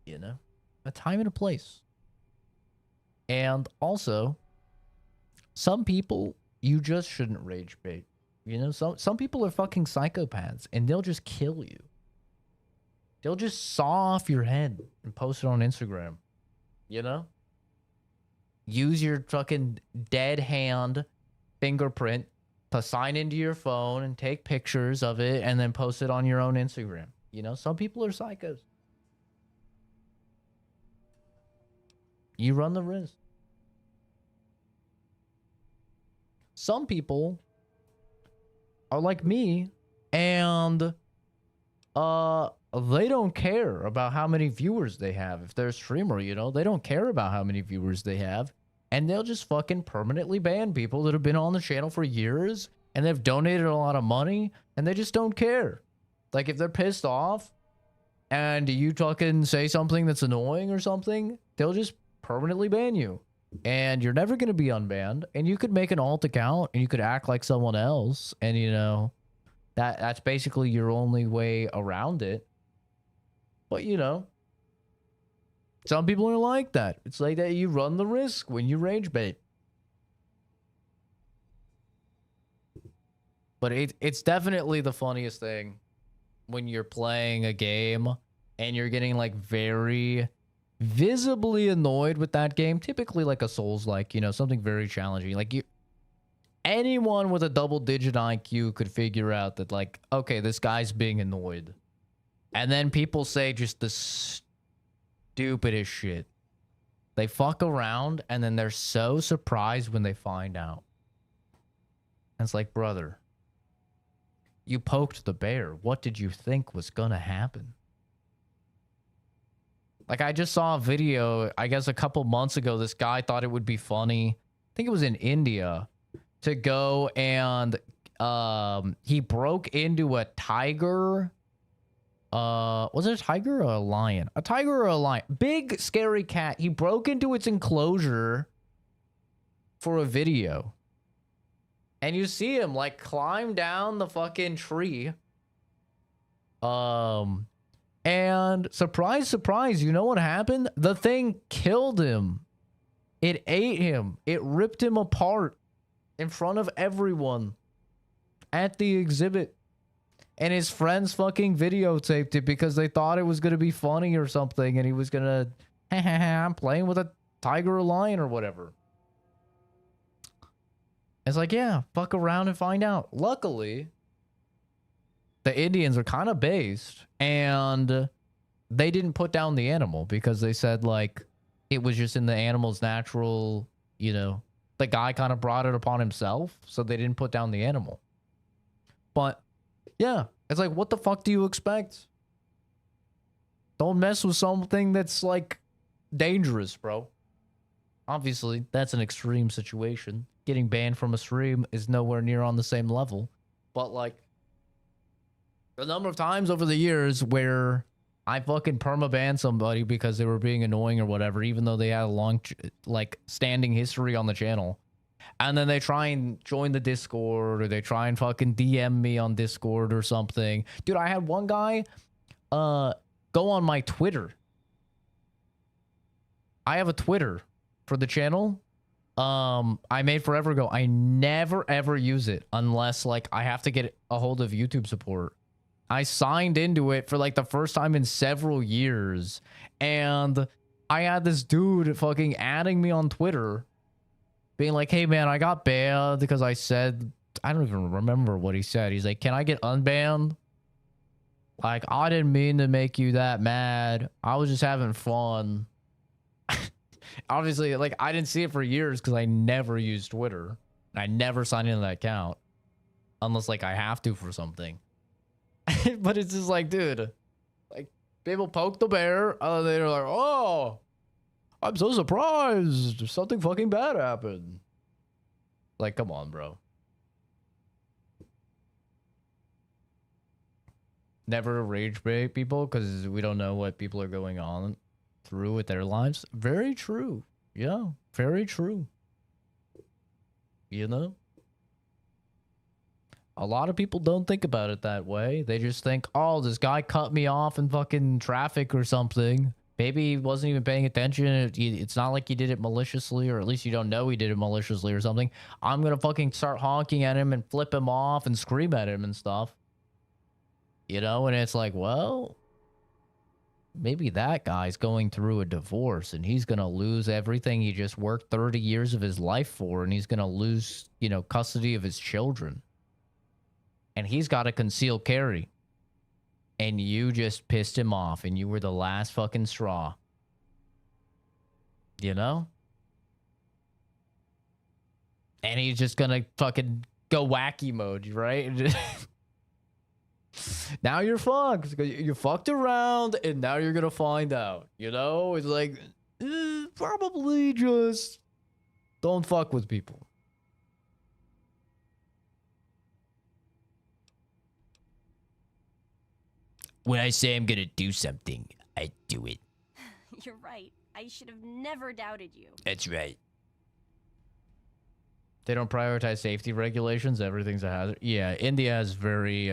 You know? A time and a place. And also, some people you just shouldn't rage bait. You know, some people are fucking psychopaths and they'll just kill you. They'll just saw off your head and post it on Instagram. You know? Use your fucking dead hand fingerprint to sign into your phone and take pictures of it and then post it on your own Instagram. You know, some people are psychos. You run the risk. some people are like me, and they don't care about how many viewers they have. If they're a streamer, you know, they don't care about how many viewers they have, and they'll just fucking permanently ban people that have been on the channel for years, and they've donated a lot of money, and they just don't care. Like, if they're pissed off, and you fucking say something that's annoying or something, they'll just permanently ban you. And you're never going to be unbanned. And you could make an alt account and you could act like someone else. And, you know, that's basically your only way around it. But, you know, some people are like that. It's like that you run the risk when you rage bait. But it's definitely the funniest thing when you're playing a game and you're getting like very visibly annoyed with that game, typically like a Souls-like, you know, something very challenging. Like, anyone with a double-digit IQ could figure out that, like, okay, this guy's being annoyed. And then people say just the stupidest shit. They fuck around and then they're so surprised when they find out. And it's like, brother, you poked the bear. What did you think was gonna happen? Like, I just saw a video, I guess a couple months ago, this guy thought it would be funny, I think it was in India, to go and he broke into a tiger. Was it a tiger or a lion? A tiger or a lion? Big, scary cat. He broke into its enclosure for a video. And you see him, like, climb down the fucking tree. And surprise, surprise, you know what happened? The thing killed him. It ate him. It ripped him apart in front of everyone at the exhibit. And his friends fucking videotaped it because they thought it was going to be funny or something. And he was going to, I'm playing with a tiger or lion or whatever. It's like, yeah, fuck around and find out. Luckily, the Indians are kind of based, and they didn't put down the animal because they said, like, it was just in the animal's natural, you know, the guy kind of brought it upon himself, so they didn't put down the animal. But, yeah, it's like, what the fuck do you expect? Don't mess with something that's, like, dangerous, bro. Obviously, that's an extreme situation. Getting banned from a stream is nowhere near on the same level. But, like, the number of times over the years where I fucking perma-banned somebody because they were being annoying or whatever, even though they had a long, like, standing history on the channel. And then they try and join the Discord, or they try and fucking DM me on Discord or something. Dude, I had one guy go on my Twitter. I have a Twitter for the channel. I made forever ago. I never ever use it unless, like, I have to get a hold of YouTube support. I signed into it for, like, the first time in several years, and I had this dude fucking adding me on Twitter being like, hey man, I got banned because I said, I don't even remember what he said. He's like, can I get unbanned? Like, I didn't mean to make you that mad. I was just having fun. Obviously, like, I didn't see it for years because I never used Twitter. I never signed into that account unless, like, I have to for something. But it's just like, dude, like, people poke the bear, they're like, oh, I'm so surprised something fucking bad happened. Like, come on, bro. Never rage bait people because we don't know what people are going on through with their lives. Very true. Yeah, very true. You know? A lot of people don't think about it that way. They just think, oh, this guy cut me off in fucking traffic or something. Maybe he wasn't even paying attention. It's not like he did it maliciously, or at least you don't know he did it maliciously or something. I'm going to fucking start honking at him and flip him off and scream at him and stuff. You know, and it's like, well, maybe that guy's going through a divorce and he's going to lose everything he just worked 30 years of his life for, and he's going to lose, you know, custody of his children. And he's got a concealed carry. And you just pissed him off, and you were the last fucking straw. You know? And he's just gonna fucking go wacky mode, right? Now you're fucked. You fucked around, and now you're gonna find out. You know, it's like probably just don't fuck with people. When I say I'm gonna do something, I do it. You're right. I should have never doubted you. That's right. They don't prioritize safety regulations. Everything's a hazard. Yeah, India has very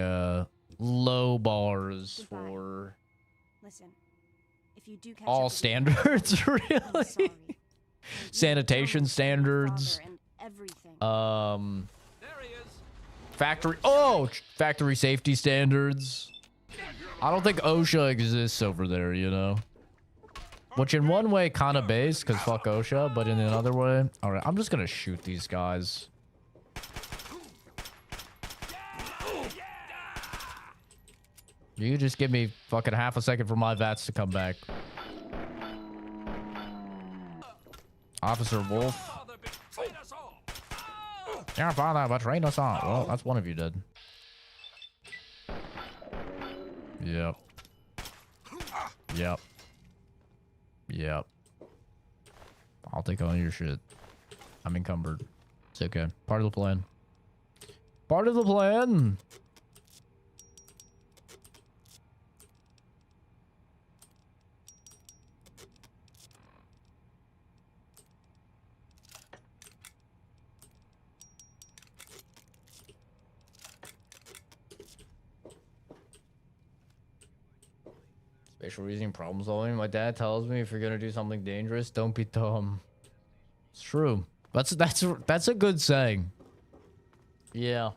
low bars Goodbye. for Listen, if you do catch all up with me, standards, I'm really. sorry. Sanitation standards. And everything. Factory safety standards. I don't think OSHA exists over there, you know. Which in one way kind of base, because fuck OSHA, but in another way... Alright, I'm just gonna shoot these guys. You just give me fucking half a second for my VATS to come back. Officer Wolf. Your father betrayed us all. Well, that's one of you dead. Yep. Yep. Yep. I'll take all your shit. I'm encumbered. It's okay. Part of the plan. Part of the plan. Spatial reasoning, problem solving. My dad tells me if you're gonna do something dangerous, don't be dumb. It's true. That's a good saying. Yeah.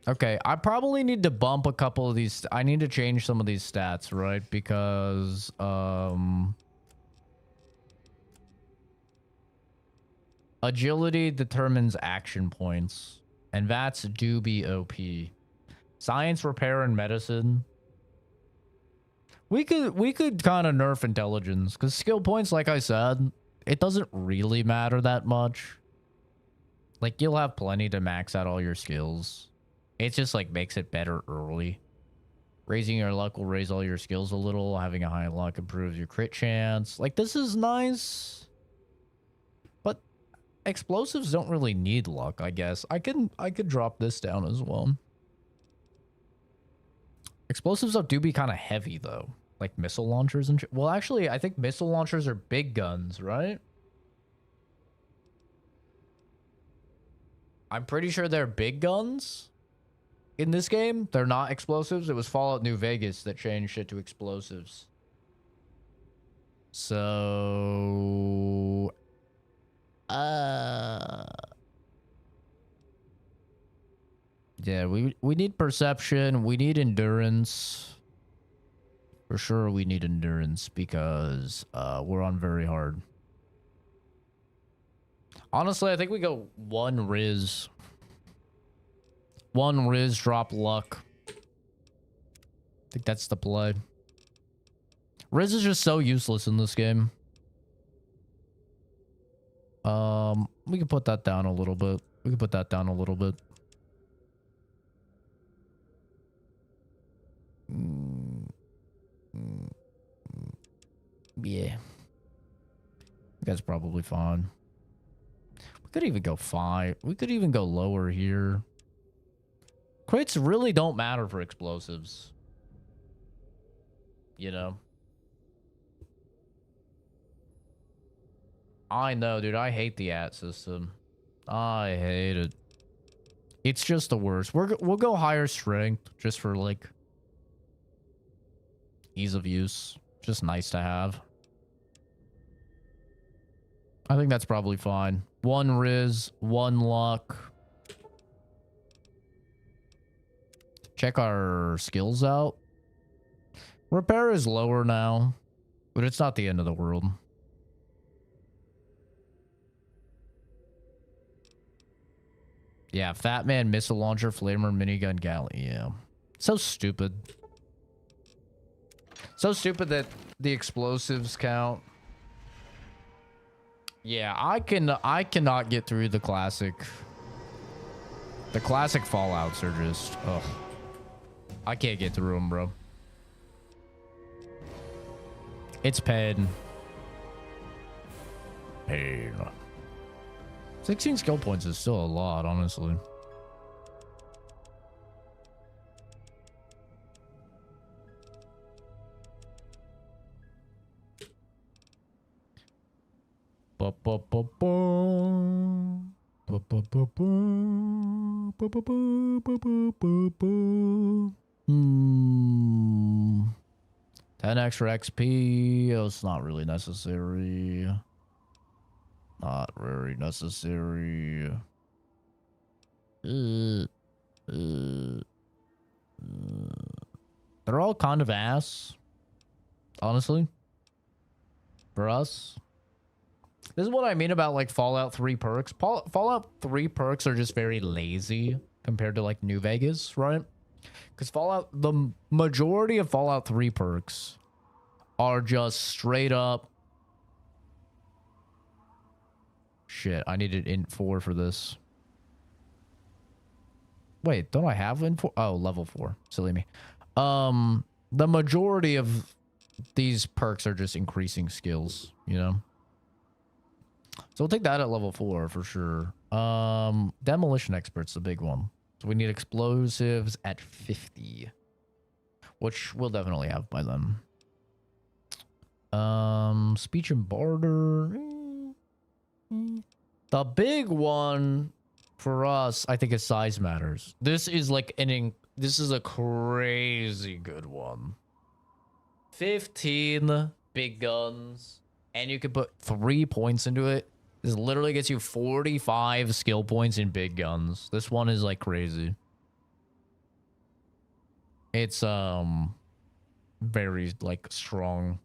Okay, I probably need to bump a couple of these. I need to change some of these stats, right? Because agility determines action points, and VATS do be OP. Science, repair, and medicine. We could kind of nerf intelligence, because skill points, like I said, it doesn't really matter that much. Like, you'll have plenty to max out all your skills. It just, like, makes it better early. Raising your luck will raise all your skills a little. Having a high luck improves your crit chance. Like, this is nice. But explosives don't really need luck, I guess. I could drop this down as well. Explosives do be kind of heavy, though. Like missile launchers and well, actually, I think missile launchers are big guns, right? I'm pretty sure they're big guns in this game. They're not explosives. It was Fallout New Vegas that changed it to explosives. So... yeah, we need perception. We need endurance. For sure, we need endurance because we're on very hard. Honestly, I think we go one Riz. One Riz, drop luck. I think that's the play. Riz is just so useless in this game. We can put that down a little bit. We can put that down a little bit. Yeah. That's probably fine. We could even go 5. We could even go lower here. Crits really don't matter for explosives. You know? I know, dude. I hate the AT system. I hate it. It's just the worst. We'll go higher strength just for, like, ease of use. Just nice to have. I think that's probably fine. 1 Riz, 1 luck. Check our skills out. Repair is lower now, but it's not the end of the world. Yeah, Fat Man, Missile Launcher, Flamer, Minigun, Galley. Yeah. So stupid. So stupid that the explosives count. Yeah, I cannot get through the classic. The classic Fallouts are just, ugh. I can't get through them, bro. It's pain. Pain. 16 skill points is still a lot, honestly. Hmm. 10 extra XP. Oh, it's not really necessary. Not very necessary. They're all kind of ass, honestly, for us. This is what I mean about like Fallout 3 perks. Fallout 3 perks are just very lazy compared to like New Vegas, right? Because the majority of Fallout 3 perks are just straight up. Shit, I needed int 4 for this. Wait, don't I have int 4? Oh, level 4. Silly me. The majority of these perks are just increasing skills, you know? So we'll take that at level 4 for sure. Demolition Expert's the big one. So we need explosives at 50. Which we'll definitely have by then. Speech and barter. The big one for us, I think, is size matters. This is like this is a crazy good one. 15 big guns, and you can put 3 points into it. This literally gets you 45 skill points in big guns. This one is like crazy. It's very like strong.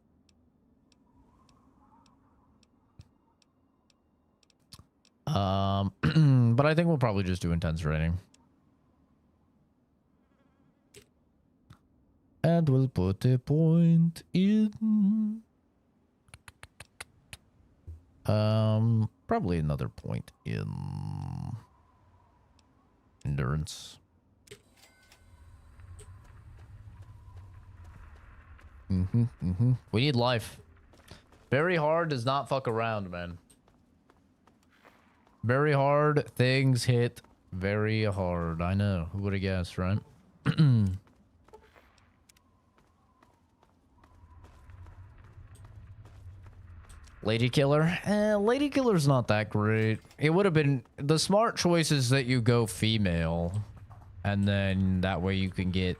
But I think we'll probably just do intense rating. And we'll put a point in. Probably another point in endurance. We need life. Very hard does not fuck around, man. Very hard things hit very hard. I know. Who would have guessed, right? Lady Killer? Lady Killer's not that great. It would have been... The smart choice is that you go female. And then that way you can get...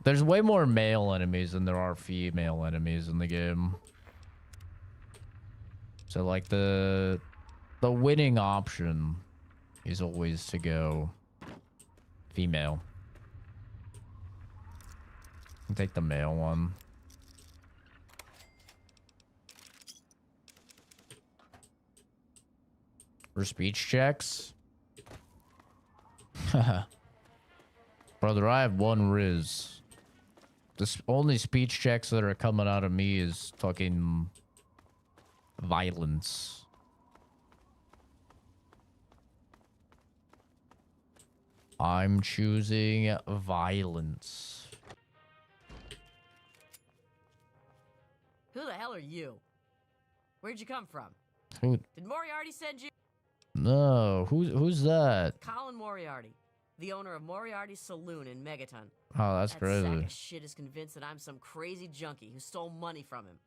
There's way more male enemies than there are female enemies in the game. So, like, the winning option is always to go female. Take the male one. For speech checks? Brother, I have 1 Riz. The only speech checks that are coming out of me is fucking violence. I'm choosing violence. Who the hell are you? Where'd you come from? Who? Did Moriarty send you? No, who's that? Colin Moriarty, the owner of Moriarty's Saloon in Megaton. Oh, that's that crazy. sack of shit is convinced that I'm some crazy junkie who stole money from him.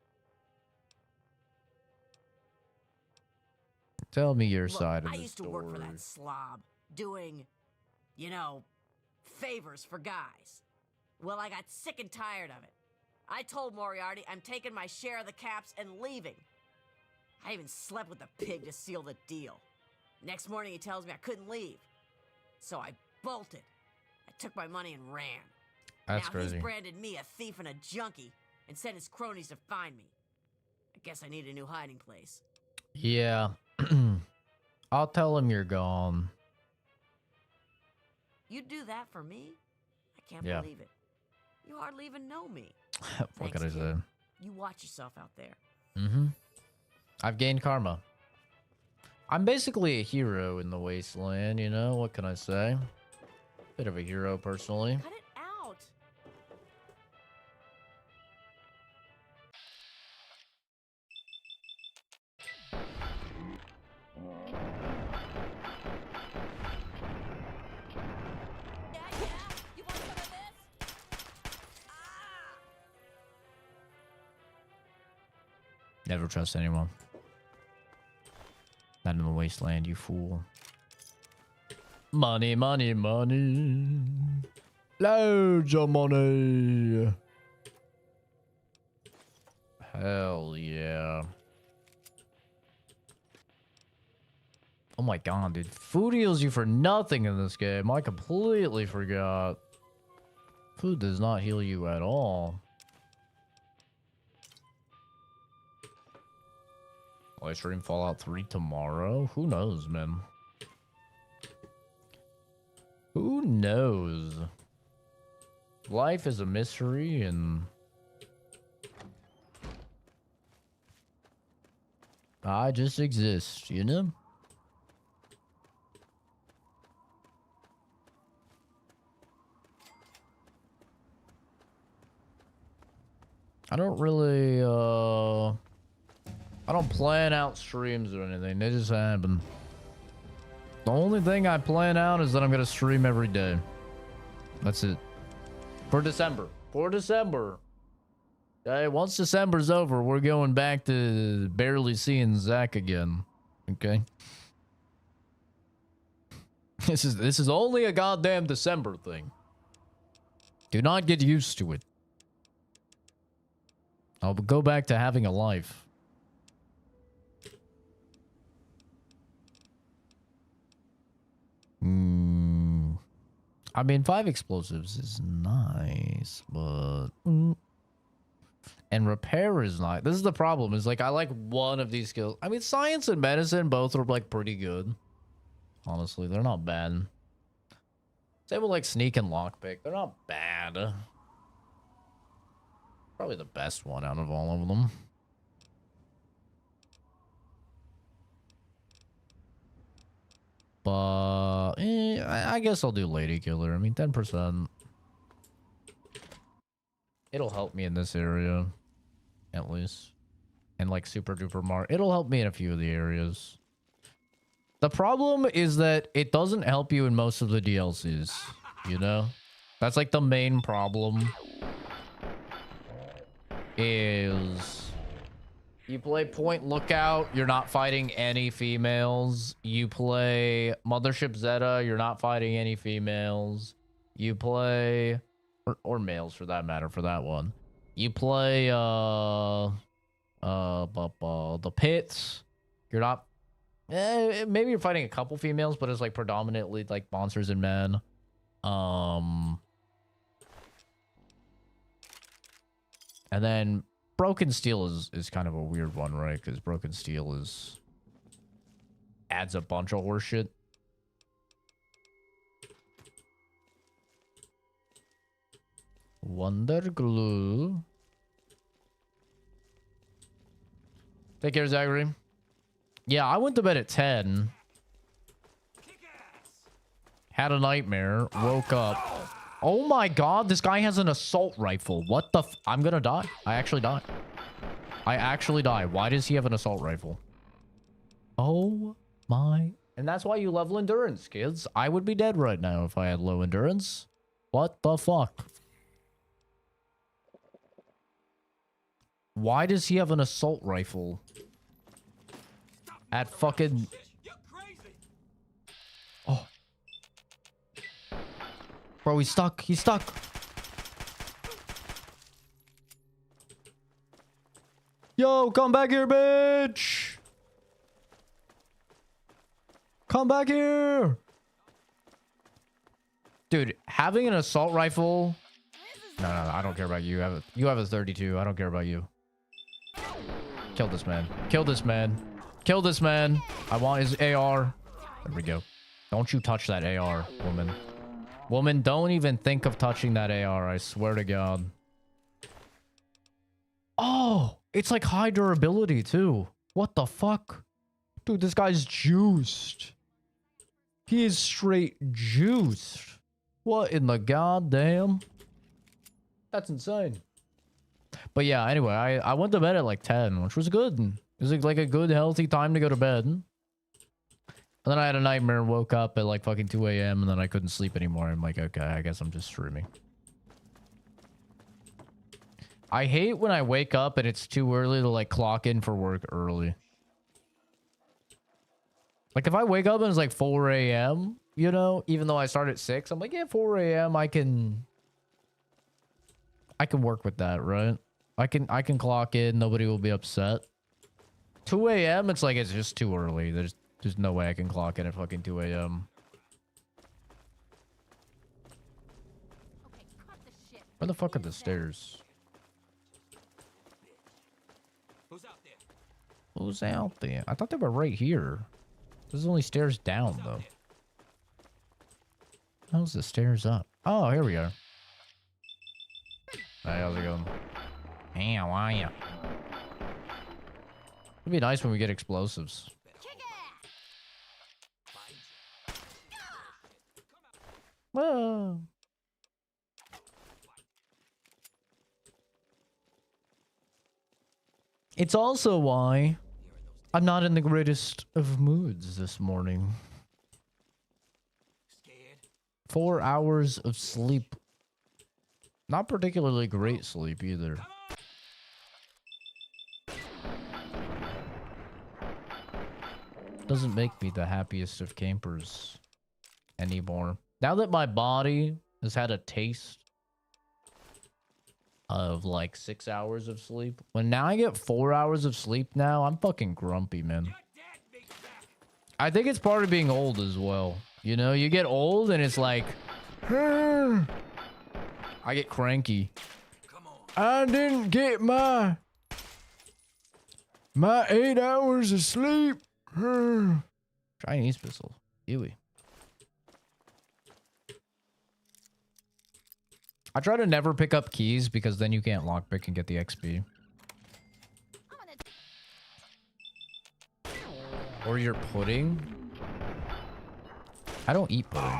Tell me your Look, side of I the used to story. work for that slob, doing, you know, favors for guys. Well, I got sick and tired of it. I told Moriarty I'm taking my share of the caps and leaving. I even slept with the pig to seal the deal. Next morning he tells me I couldn't leave. So I bolted. I took my money and ran. That's now crazy. He's branded me a thief and a junkie and sent his cronies to find me. I guess I need a new hiding place. Yeah. I'll tell him you're gone. You'd do that for me? I can't Yeah. believe it. You hardly even know me. What can I Thanks, say? kid. You watch yourself out there. Mm-hmm. I've gained karma. I'm basically a hero in the wasteland, you know? What can I say? Bit of a hero, personally. Cut it out. Never trust anyone. Not in the wasteland, you fool. Money, money, money. Loads of money. Hell yeah. Oh my god, dude. Food heals you for nothing in this game. I completely forgot. Food does not heal you at all. Will I stream Fallout 3 tomorrow? Who knows, man? Who knows? Life is a mystery, and I just exist, you know? I don't really, I don't plan out streams or anything. They just happen. The only thing I plan out is that I'm going to stream every day. That's it. For December. For December. Okay, once December's over, we're going back to barely seeing Zach again. Okay? This is only a goddamn December thing. Do not get used to it. I'll go back to having a life. I mean, 5 explosives is nice, but... And repair is not... This is the problem, is like, I like one of these skills. I mean, science and medicine both are like pretty good. Honestly, they're not bad. Same with like sneak and lockpick. They're not bad. Probably the best one out of all of them. But I guess I'll do Lady Killer. I mean, 10%. It'll help me in this area, at least. And like Super Duper Mario. It'll help me in a few of the areas. The problem is that it doesn't help you in most of the DLCs, you know? That's like the main problem. Is... You play Point Lookout, you're not fighting any females. You play Mothership Zeta, you're not fighting any females. You play... Or males, for that matter, for that one. You play, the Pits. You're not... maybe you're fighting a couple females, but it's like predominantly like monsters and men. And then... Broken Steel is kind of a weird one, right? Because Broken Steel adds a bunch of horseshit. Wonder Glue. Take care, Zachary. Yeah, I went to bed at 10. Had a nightmare. Woke up. Oh my god, this guy has an assault rifle. What the f- I'm gonna die. I actually die. I actually die. Why does he have an assault rifle? Oh my... And that's why you level endurance, kids. I would be dead right now if I had low endurance. What the fuck? Why does he have an assault rifle? At fucking... Oh. Bro, he's stuck. He's stuck. Yo, come back here, bitch. Come back here. Dude, having an assault rifle... No, I don't care about you. You have a 32. I don't care about you. Kill this man. Kill this man. Kill this man. I want his AR. There we go. Don't you touch that AR, woman. Woman, don't even think of touching that AR. I swear to God. Oh, it's like high durability too. What the fuck? Dude, this guy's juiced. He is straight juiced. What in the goddamn? That's insane. But yeah, anyway, I went to bed at like 10, which was good. It was like a good, healthy time to go to bed. And then I had a nightmare and woke up at like fucking 2 a.m. and then I couldn't sleep anymore. I'm like, okay, I guess I'm just streaming. I hate when I wake up and it's too early to like clock in for work early. Like if I wake up and it's like 4 a.m., you know, even though I start at 6, I'm like, yeah, 4 a.m. I can work with that, right? I can clock in, nobody will be upset. 2 a.m. it's like it's just too early. There's no way I can clock in at fucking 2 a.m. Where the fuck are the stairs? Who's out there? I thought they were right here. There's only stairs down, though. How's the stairs up? Oh, here we are. Hey, how's it going? Hey, how are ya? It'd be nice when we get explosives. Whoa. It's also why I'm not in the greatest of moods this morning. 4 hours of sleep. Not particularly great sleep either. Doesn't make me the happiest of campers anymore. Now that my body has had a taste of like 6 hours of sleep, when now I get 4 hours of sleep now, I'm fucking grumpy, man. I think it's part of being old as well. You know, you get old and it's like, I get cranky. I didn't get my 8 hours of sleep. Chinese pistol. Ewy. I try to never pick up keys because then you can't lockpick and get the XP. Or your pudding. I don't eat pudding.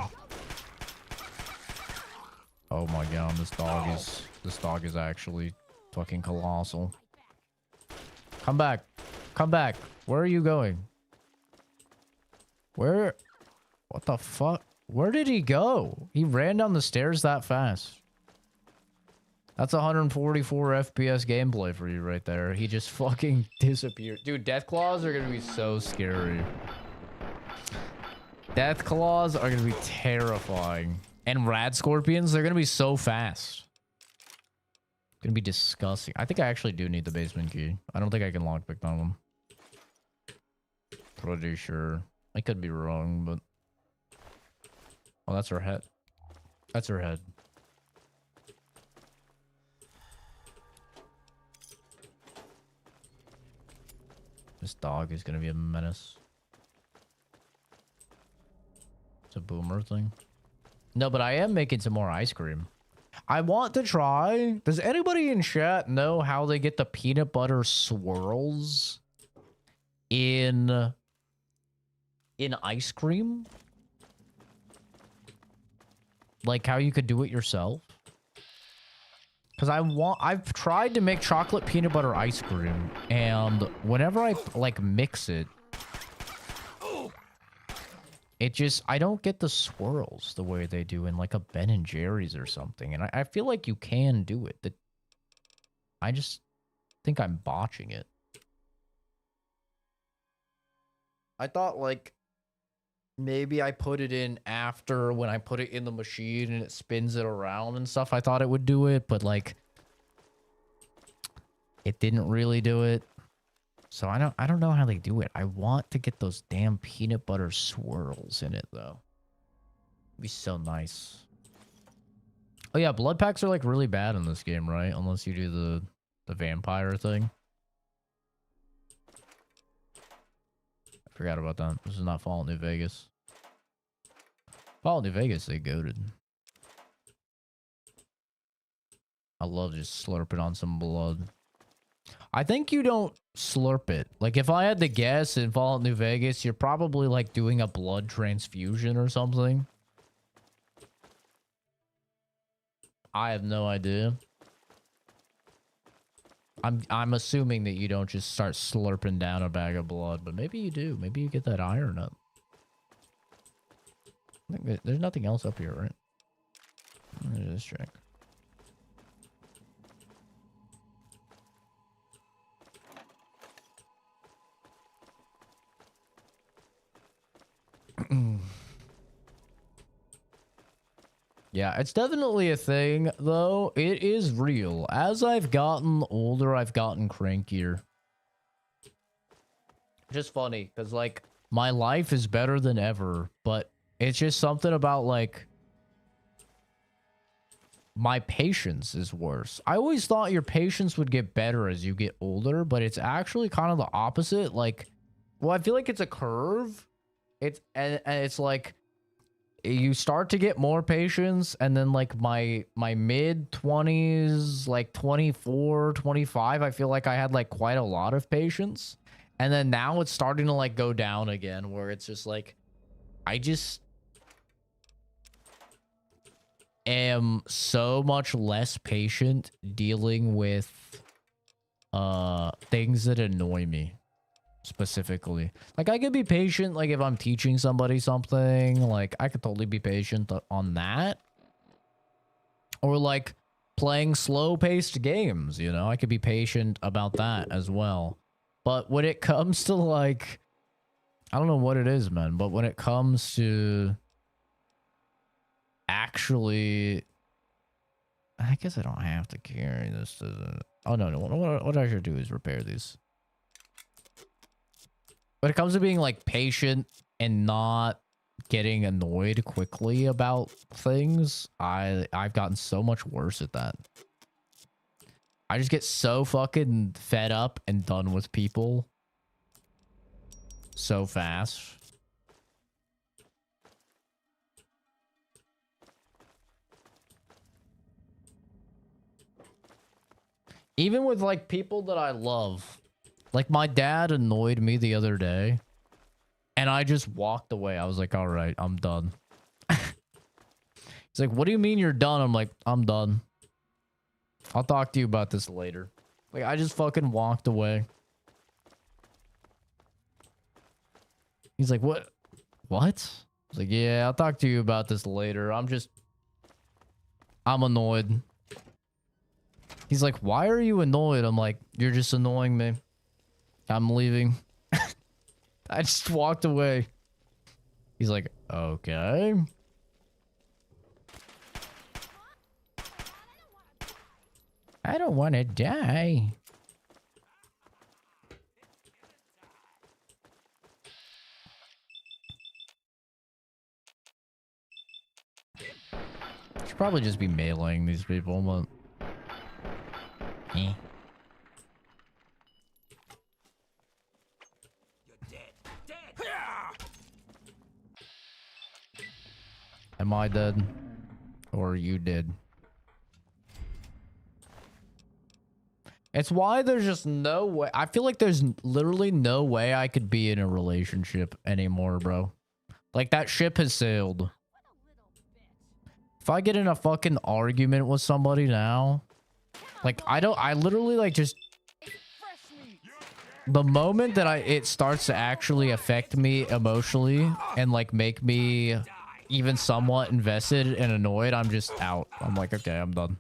Oh my god, this dog is actually fucking colossal. Come back. Come back. Where are you going? Where? What the fuck? Where did he go? He ran down the stairs that fast. That's 144 FPS gameplay for you right there. He just fucking disappeared. Dude, death claws are gonna be so scary. Death claws are gonna be terrifying. And rad scorpions, they're gonna be so fast. Gonna be disgusting. I think I actually do need the basement key. I don't think I can lockpick on them. Pretty sure. I could be wrong, but... Oh, that's her head. That's her head. This dog is gonna be a menace. It's a boomer thing. No, but I am making some more ice cream. I want to try. Does anybody in chat know how they get the peanut butter swirls in ice cream? Like how you could do it yourself? Because I've tried to make chocolate peanut butter ice cream, and whenever I like mix it, it just, I don't get the swirls the way they do in like a Ben & Jerry's or something. And I feel like you can do it. I just think I'm botching it. I thought like maybe I put it in after when I put it in the machine and it spins it around and stuff. I thought it would do it, but like it didn't really do it. So I don't know how they do it. I want to get those damn peanut butter swirls in it though. It'd be so nice. Oh yeah, blood packs are like really bad in this game, right? Unless you do the vampire thing. I forgot about that. This is not Fallout New Vegas. Fallout New Vegas, they goated. I love just slurping on some blood. I think you don't slurp it. Like, if I had to guess in Fallout New Vegas, you're probably, like, doing a blood transfusion or something. I have no idea. I'm assuming that you don't just start slurping down a bag of blood, but maybe you do. Maybe you get that iron up. I think there's nothing else up here, right? Let's check. Yeah, it's definitely a thing, though. It is real. As I've gotten older, I've gotten crankier. Just funny, because, like, my life is better than ever, but it's just something about, like, my patience is worse. I always thought your patience would get better as you get older, but it's actually kind of the opposite. Like, well, I feel like it's a curve. And it's like, you start to get more patience, and then like my mid 20s, like 24, 25, I feel like I had like quite a lot of patience. And then now it's starting to like go down again, where it's just like, I just am so much less patient dealing with things that annoy me. Specifically, like, I could be patient, like, if I'm teaching somebody something, like, I could totally be patient on that. Or, like, playing slow-paced games, you know? I could be patient about that as well. But when it comes to, like, I don't know what it is, man, but when it comes to actually, I guess I don't have to carry this to the... Oh, no. What I should do is repair these. When it comes to being, like, patient and not getting annoyed quickly about things, I've gotten so much worse at that. I just get so fucking fed up and done with people so fast. Even with, like, people that I love. Like, my dad annoyed me the other day, and I just walked away. I was like, all right, I'm done. He's like, what do you mean you're done? I'm like, I'm done. I'll talk to you about this later. Like, I just fucking walked away. He's like, what? What? I was like, yeah, I'll talk to you about this later. I'm annoyed. He's like, why are you annoyed? I'm like, you're just annoying me. I'm leaving. I just walked away. He's like, okay. I don't want to die. Should probably just be meleeing these people, but... Eh. Am I dead? Or you did? It's why there's just no way. I feel like there's literally no way I could be in a relationship anymore, bro. Like, that ship has sailed. If I get in a fucking argument with somebody now, like, I literally, like, just... The moment that it starts to actually affect me emotionally and, like, make me even somewhat invested and annoyed, I'm just out. I'm like, okay, I'm done.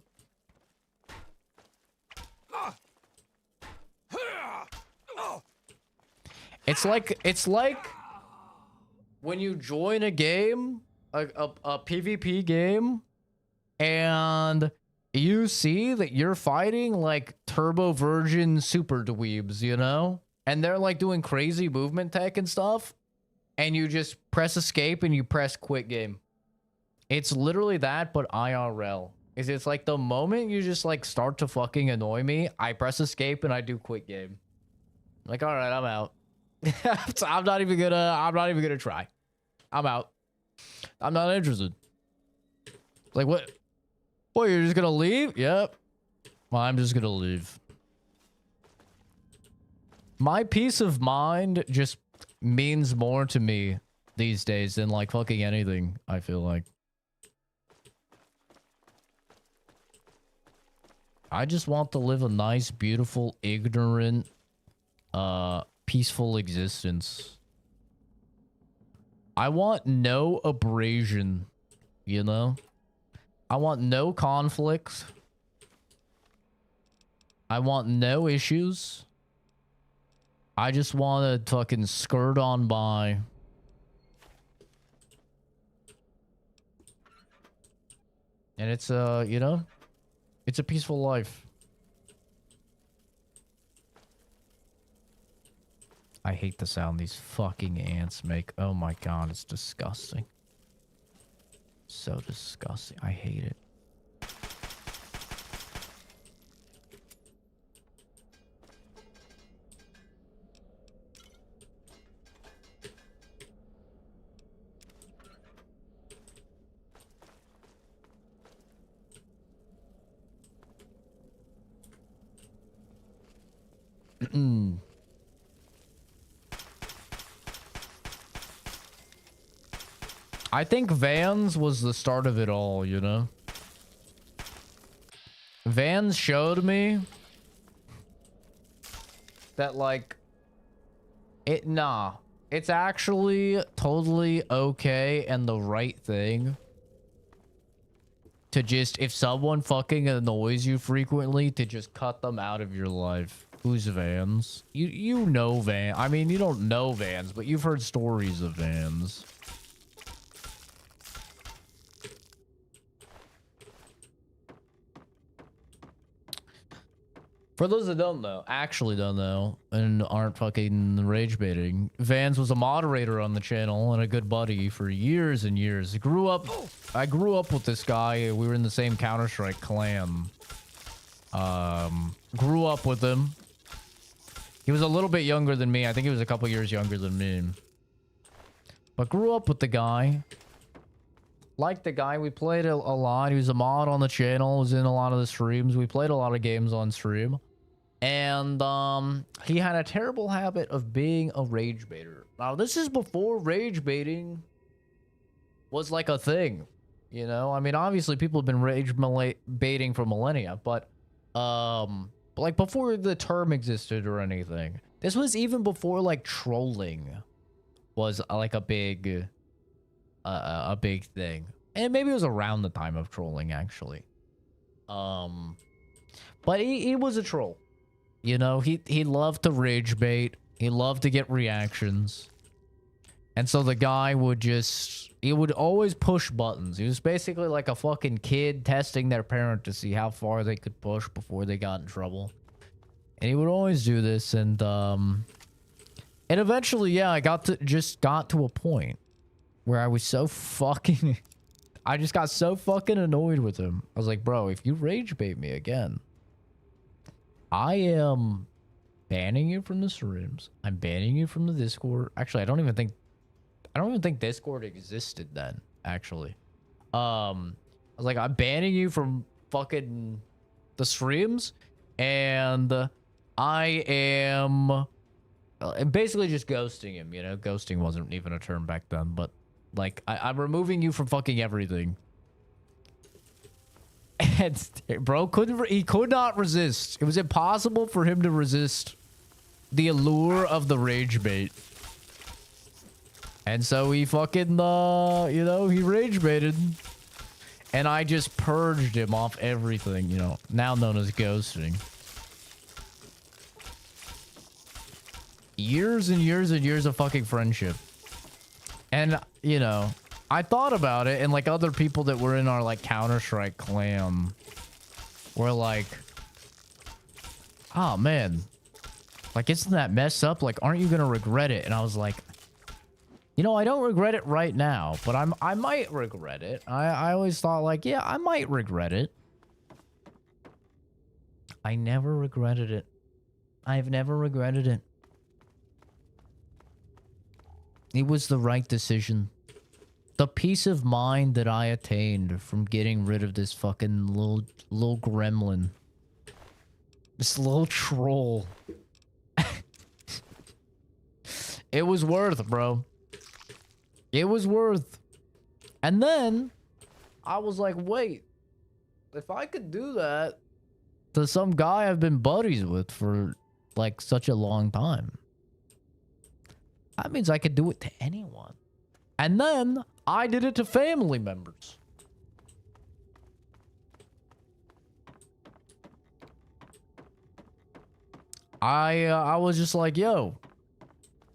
It's like when you join a game, a PvP game, and you see that you're fighting like turbo virgin super dweebs, you know? And they're like doing crazy movement tech and stuff. And you just press escape and you press quit game. It's literally that, but IRL. It's like the moment you just like start to fucking annoy me, I press escape and I do quit game. Like, all right, I'm out. I'm not even gonna try. I'm out. I'm not interested. Like, what? Boy, you're just gonna leave? Yep. Well, I'm just gonna leave. My peace of mind just means more to me these days than like fucking anything, I feel like. I just want to live a nice, beautiful, ignorant, peaceful existence. I want no abrasion, you know? I want no conflict. I want no issues. I just want to fucking skirt on by. And it's, you know, it's a peaceful life. I hate the sound these fucking ants make. Oh my god, it's disgusting. So disgusting. I hate it. I think Vans was the start of it all, you know? Vans showed me that, like, it's actually totally okay and the right thing to just, if someone fucking annoys you frequently, to just cut them out of your life. Who's Vans? You know Vans. I mean, you don't know Vans, but you've heard stories of Vans. For those that don't know, actually don't know, and aren't fucking rage baiting, Vans was a moderator on the channel and a good buddy for years and years. I grew up with this guy. We were in the same Counter-Strike clan. Grew up with him. He was a little bit younger than me. I think he was a couple years younger than me. But grew up with the guy. Liked the guy. We played a lot. He was a mod on the channel. Was in a lot of the streams. We played a lot of games on stream. And he had a terrible habit of being a rage baiter. Now, this is before rage baiting was like a thing. You know? I mean, obviously, people have been rage baiting for millennia. But, like, before the term existed or anything. This was even before, like, trolling was, like, a big thing. And maybe it was around the time of trolling, actually. But he was a troll. You know, he loved to rage bait. He loved to get reactions. And so the guy would he would always push buttons. He was basically like a fucking kid testing their parent to see how far they could push before they got in trouble. And he would always do this, and eventually, yeah, I got to a point where I was so fucking... I just got so fucking annoyed with him. I was like, bro, if you rage bait me again, I am banning you from the streams. I'm banning you from the Discord. Actually, I don't even think Discord existed then, actually. I was like, I'm banning you from fucking the streams, and I am basically just ghosting him, you know? Ghosting wasn't even a term back then, but like, I'm removing you from fucking everything. And bro he could not resist. It was impossible for him to resist the allure of the rage bait. And so he fucking, you know, he rage baited. And I just purged him off everything, you know, now known as ghosting. Years and years and years of fucking friendship. And, you know, I thought about it, and like other people that were in our like Counter-Strike clan were like, oh man, like, isn't that messed up? Like, aren't you gonna regret it? And I was like, you know, I don't regret it right now, but I might regret it. I always thought like, yeah, I might regret it. I never regretted it. I've never regretted it. It was the right decision. The peace of mind that I attained from getting rid of this fucking little gremlin. This little troll. It was worth, bro. It was worth. And then I was like, wait, if I could do that to some guy I've been buddies with for like such a long time, that means I could do it to anyone. And then I did it to family members. I was just like, yo,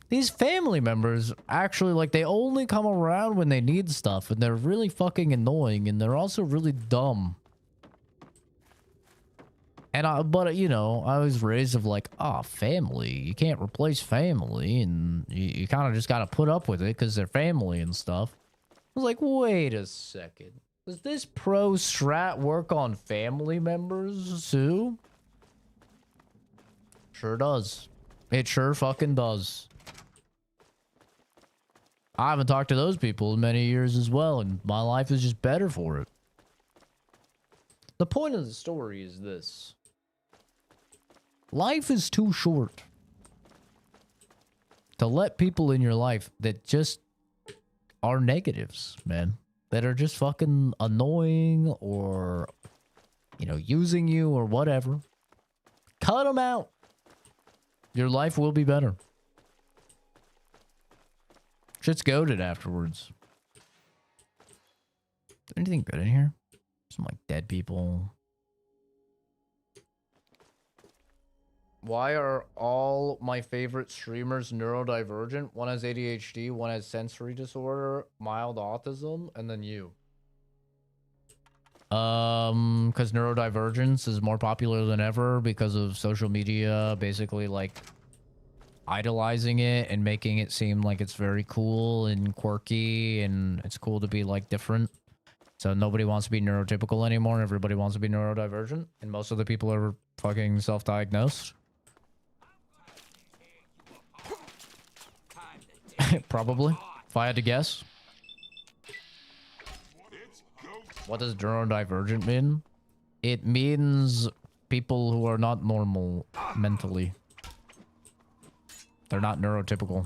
these family members actually, like, they only come around when they need stuff, and they're really fucking annoying, and they're also really dumb. And but you know, I was raised of like, oh, family, you can't replace family, and you kind of just got to put up with it because they're family and stuff. I was like, wait a second. Does this pro strat work on family members too? Sure does. It sure fucking does. I haven't talked to those people in many years as well, and my life is just better for it. The point of the story is this. Life is too short to let people in your life that just are negatives, man. That are just fucking annoying or, you know, using you or whatever. Cut them out. Your life will be better. Shit's goated afterwards. Is there anything good in here? Some like dead people. Why are all my favorite streamers neurodivergent? One has ADHD, one has sensory disorder, mild autism, and then you. Because neurodivergence is more popular than ever because of social media, basically like idolizing it and making it seem like it's very cool and quirky and it's cool to be like different. So nobody wants to be neurotypical anymore. Everybody wants to be neurodivergent, and most of the people are fucking self-diagnosed. Probably, if I had to guess. What does neurodivergent mean? It means people who are not normal mentally. They're not neurotypical.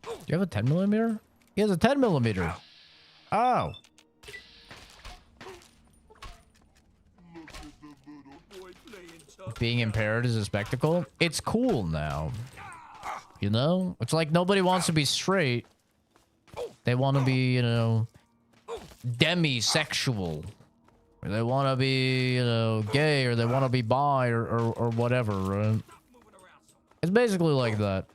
Do you have a 10mm? He has a 10mm. Oh. Being impaired is a spectacle. It's cool now. You know? It's like nobody wants to be straight. They want to be, you know, demisexual. Or they want to be, you know, gay, or they want to be bi, or whatever, right? It's basically like that.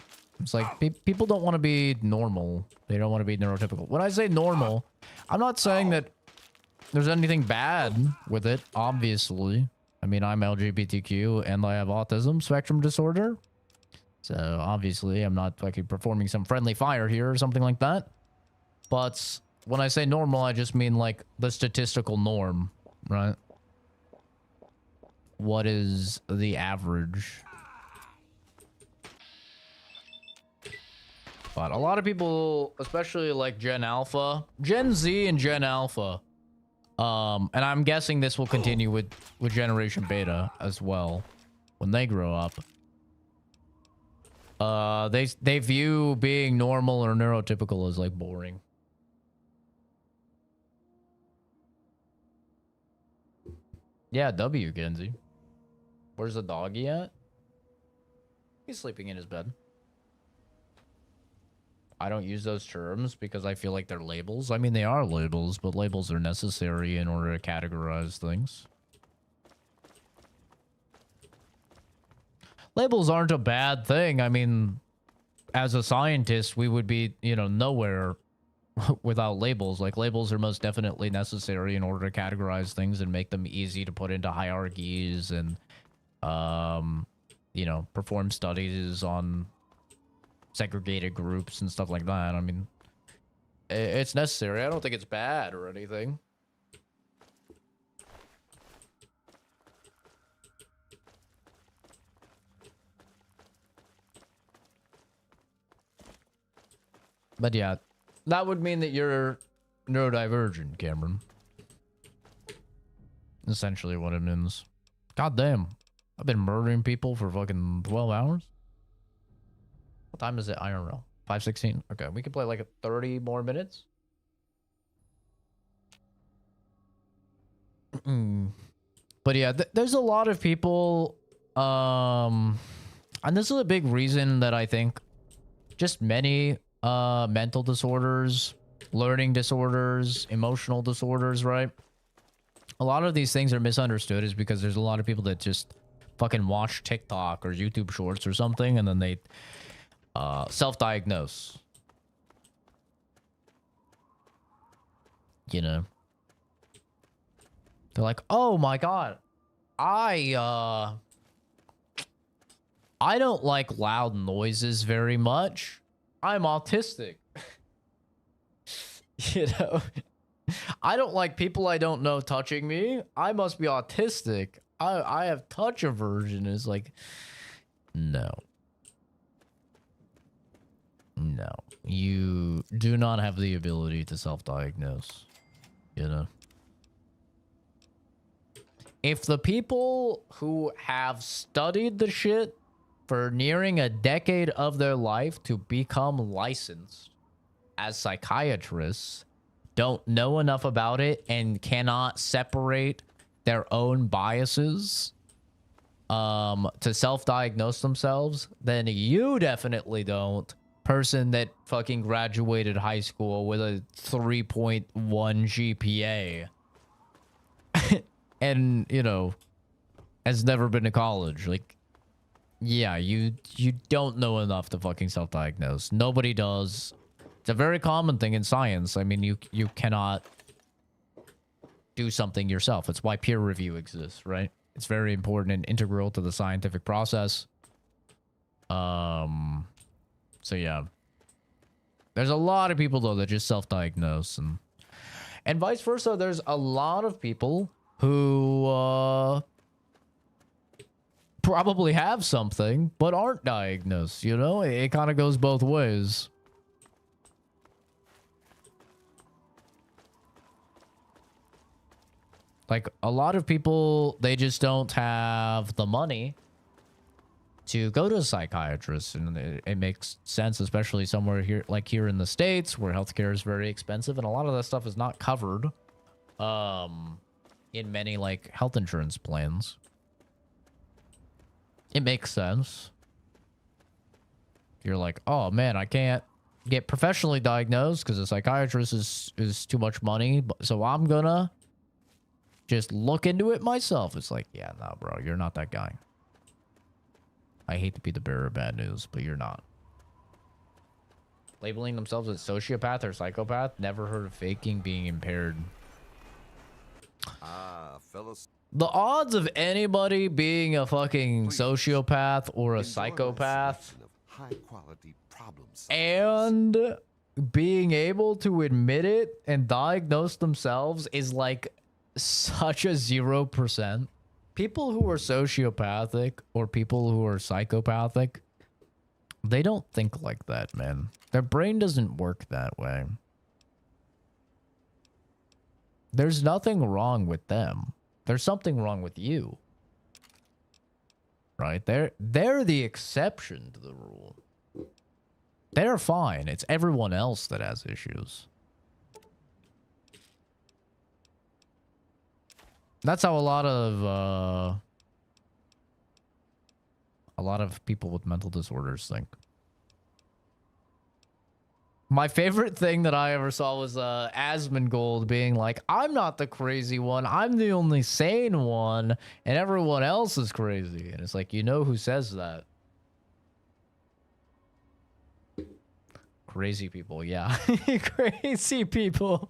It's like people don't want to be normal. They don't want to be neurotypical. When I say normal, I'm not saying that there's anything bad with it, obviously. I mean, I'm LGBTQ and I have autism spectrum disorder. So obviously I'm not fucking performing some friendly fire here or something like that. But when I say normal, I just mean like the statistical norm, right? What is the average? But a lot of people, especially like Gen Alpha, Gen Z and Gen Alpha, and I'm guessing this will continue with Generation Beta as well when they grow up. They view being normal or neurotypical as like boring. Yeah, W, Genzi. Where's the doggy at? He's sleeping in his bed. I don't use those terms because I feel like they're labels. I mean, they are labels, but labels are necessary in order to categorize things. Labels aren't a bad thing. I mean, as a scientist, we would be, you know, nowhere without labels. Like, labels are most definitely necessary in order to categorize things and make them easy to put into hierarchies and, you know, perform studies on segregated groups and stuff like that. I mean, it's necessary. I don't think it's bad or anything. But yeah, that would mean that you're neurodivergent, Cameron. Essentially what it means. God damn. I've been murdering people for fucking 12 hours? What time is it? I don't know. 5:16? Okay, we can play like 30 more minutes. But yeah, there's a lot of people, and this is a big reason that I think just many mental disorders, learning disorders, emotional disorders, right? A lot of these things are misunderstood is because there's a lot of people that just fucking watch TikTok or YouTube shorts or something, and then they self-diagnose. You know? They're like, oh my god, I don't like loud noises very much. I'm autistic. You know? I don't like people I don't know touching me. I must be autistic. I have touch aversion. It's like, no. No. You do not have the ability to self-diagnose. You know? If the people who have studied the shit for nearing a decade of their life to become licensed as psychiatrists don't know enough about it and cannot separate their own biases to self-diagnose themselves, then you definitely don't. Person that fucking graduated high school with a 3.1 GPA and, you know, has never been to college. Like, yeah, you don't know enough to fucking self-diagnose. Nobody does. It's a very common thing in science. I mean, you cannot do something yourself. It's why peer review exists, right? It's very important and integral to the scientific process. So yeah. There's a lot of people though that just self-diagnose and vice versa. There's a lot of people who probably have something but aren't diagnosed, you know? It kind of goes both ways. Like, a lot of people, they just don't have the money to go to a psychiatrist, and it makes sense, especially somewhere here, like here in the States, where healthcare is very expensive, and a lot of that stuff is not covered in many, like, health insurance plans. It makes sense. You're like, oh, man, I can't get professionally diagnosed because a psychiatrist is too much money, so I'm gonna just look into it myself. It's like, yeah, no, bro, you're not that guy. I hate to be the bearer of bad news, but you're not. Labeling themselves as sociopath or psychopath, never heard of faking being impaired. Ah, fellas. The odds of anybody being a fucking sociopath or a psychopath high quality problems and being able to admit it and diagnose themselves is like such a 0%. People who are sociopathic or people who are psychopathic, they don't think like that, man. Their brain doesn't work that way. There's nothing wrong with them. There's something wrong with you. Right? They're the exception to the rule. They're fine. It's everyone else that has issues. That's how a lot of people with mental disorders think. My favorite thing that I ever saw was Asmongold being like, I'm not the crazy one. I'm the only sane one, and everyone else is crazy. And it's like, you know who says that? Crazy people, yeah. Crazy people.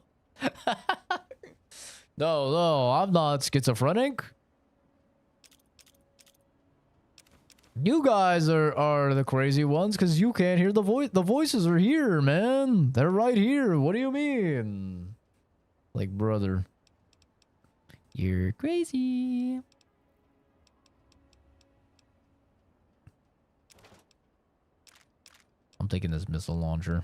No, I'm not schizophrenic. You guys are the crazy ones because you can't hear the voice. The voices are here, man. They're right here. What do you mean? Like, brother, you're crazy. I'm taking this missile launcher.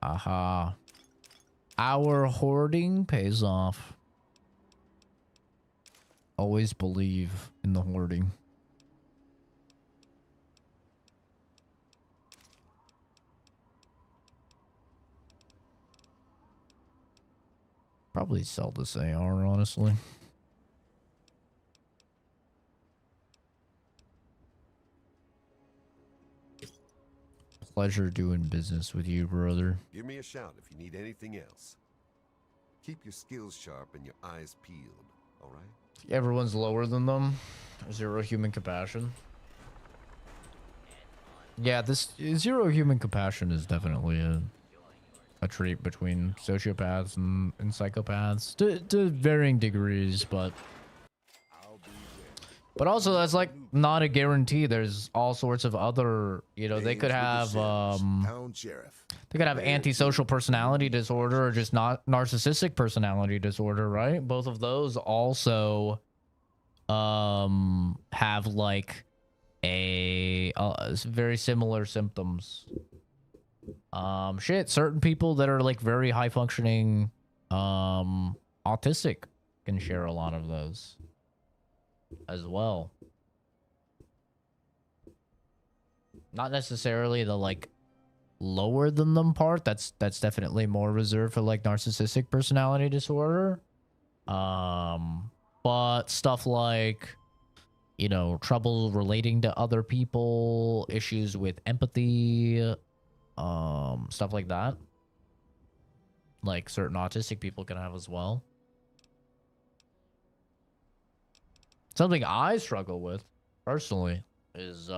Aha. Our hoarding pays off. Always believe in the hoarding. Probably sell this AR, honestly. Pleasure doing business with you, brother. Give me a shout if you need anything else. Keep your skills sharp and your eyes peeled, all right? Everyone's lower than them. Zero human compassion. Yeah, this zero human compassion is definitely a trait between sociopaths and psychopaths to varying degrees, but also that's like not a guarantee. There's all sorts of other, you know, they could have they could have antisocial personality disorder or just not narcissistic personality disorder, right? Both of those also have like a very similar symptoms. Certain people that are like very high functioning autistic can share a lot of those as well. Not necessarily the like lower than them part. That's definitely more reserved for like narcissistic personality disorder. But stuff like, you know, trouble relating to other people, issues with empathy, stuff like that, like certain autistic people can have as well. Something I struggle with personally is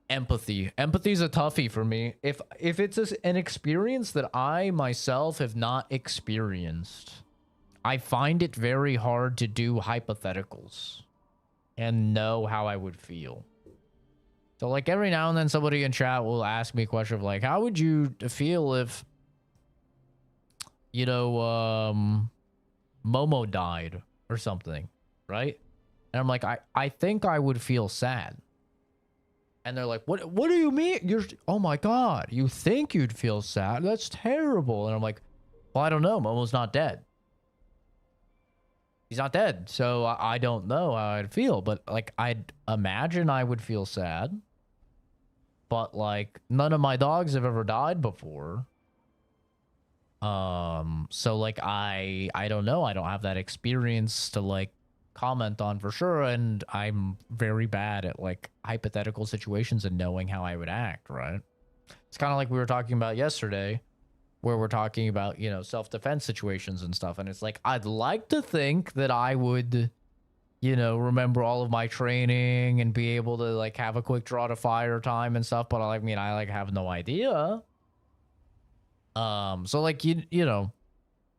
empathy. Empathy is a toughie for me. If it's an experience that I myself have not experienced, I find it very hard to do hypotheticals and know how I would feel. So like every now and then somebody in chat will ask me a question of like, how would you feel if, you know, Momo died or something, right? And I'm like, I think I would feel sad. And they're like, what do you mean? Oh my God, you think you'd feel sad? That's terrible. And I'm like, well, I don't know. Momo's not dead. He's not dead. So I don't know how I'd feel, but like, I'd imagine I would feel sad. But like, none of my dogs have ever died before. So like, I don't know. I don't have that experience to like comment on for sure. And I'm very bad at like hypothetical situations and knowing how I would act, right? It's kind of like we were talking about yesterday, where we're talking about, you know, self-defense situations and stuff. And it's like, I'd like to think that I would, you know, remember all of my training and be able to like have a quick draw to fire time and stuff. But I mean, I like have no idea. So like, you know,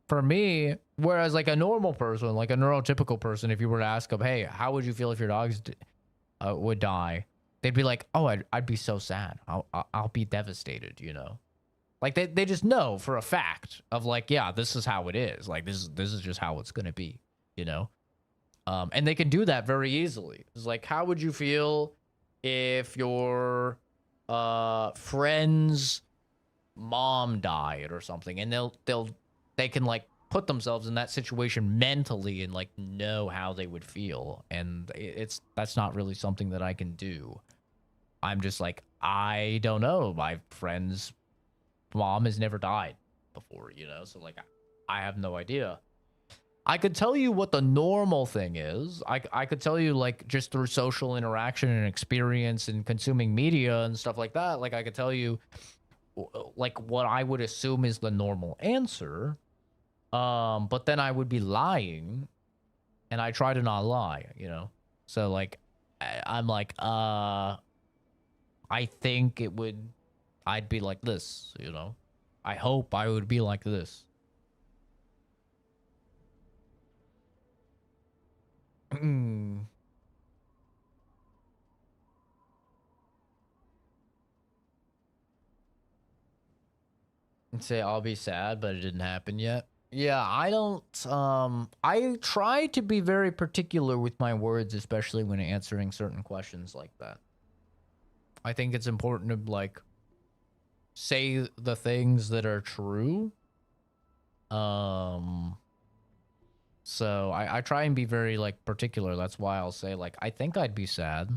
for me, whereas like a normal person, like a neurotypical person, if you were to ask them, hey, how would you feel if your dogs would die? They'd be like, oh, I'd be so sad. I'll be devastated, you know? Like they just know for a fact of like, yeah, this is how it is. Like this is just how it's going to be, you know? And they can do that very easily. It's like, how would you feel if your friend's mom died or something? And they can like put themselves in that situation mentally and like know how they would feel. And that's not really something that I can do. I'm just like, I don't know. My friend's mom has never died before, you know? So like, I have no idea. I could tell you what the normal thing is. I could tell you like just through social interaction and experience and consuming media and stuff like that. Like I could tell you like what I would assume is the normal answer. But then I would be lying, and I try to not lie, you know? So like, I'm like, I think I'd be like this, you know? I hope I would be like this. And say I'll be sad, but it didn't happen yet. Yeah, I don't, I try to be very particular with my words, especially when answering certain questions like that. I think it's important to, like, say the things that are true. So I try and be very, like, particular. That's why I'll say, like, I think I'd be sad.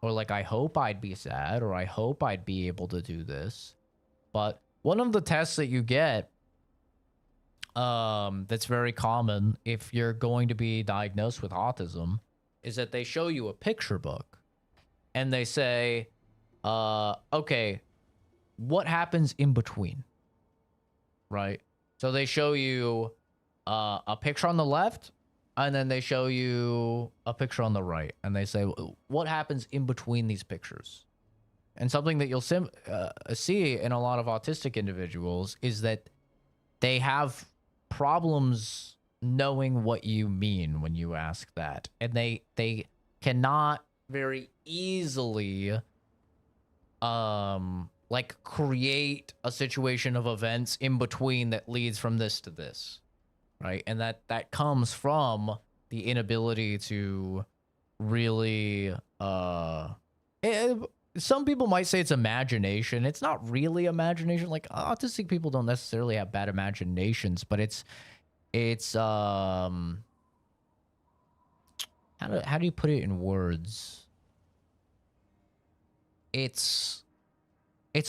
Or, like, I hope I'd be sad. Or I hope I'd be able to do this. But one of the tests that you get, that's very common if you're going to be diagnosed with autism, is that they show you a picture book and they say, okay, what happens in between, right? So they show you a picture on the left, and then they show you a picture on the right, and they say, what happens in between these pictures? And something that you'll see in a lot of autistic individuals is that they have problems knowing what you mean when you ask that. And they cannot very easily like create a situation of events in between that leads from this to this, right? And that comes from the inability to really some people might say it's imagination. It's not really imagination. Like, autistic people don't necessarily have bad imaginations, but it's how do you put it in words? It's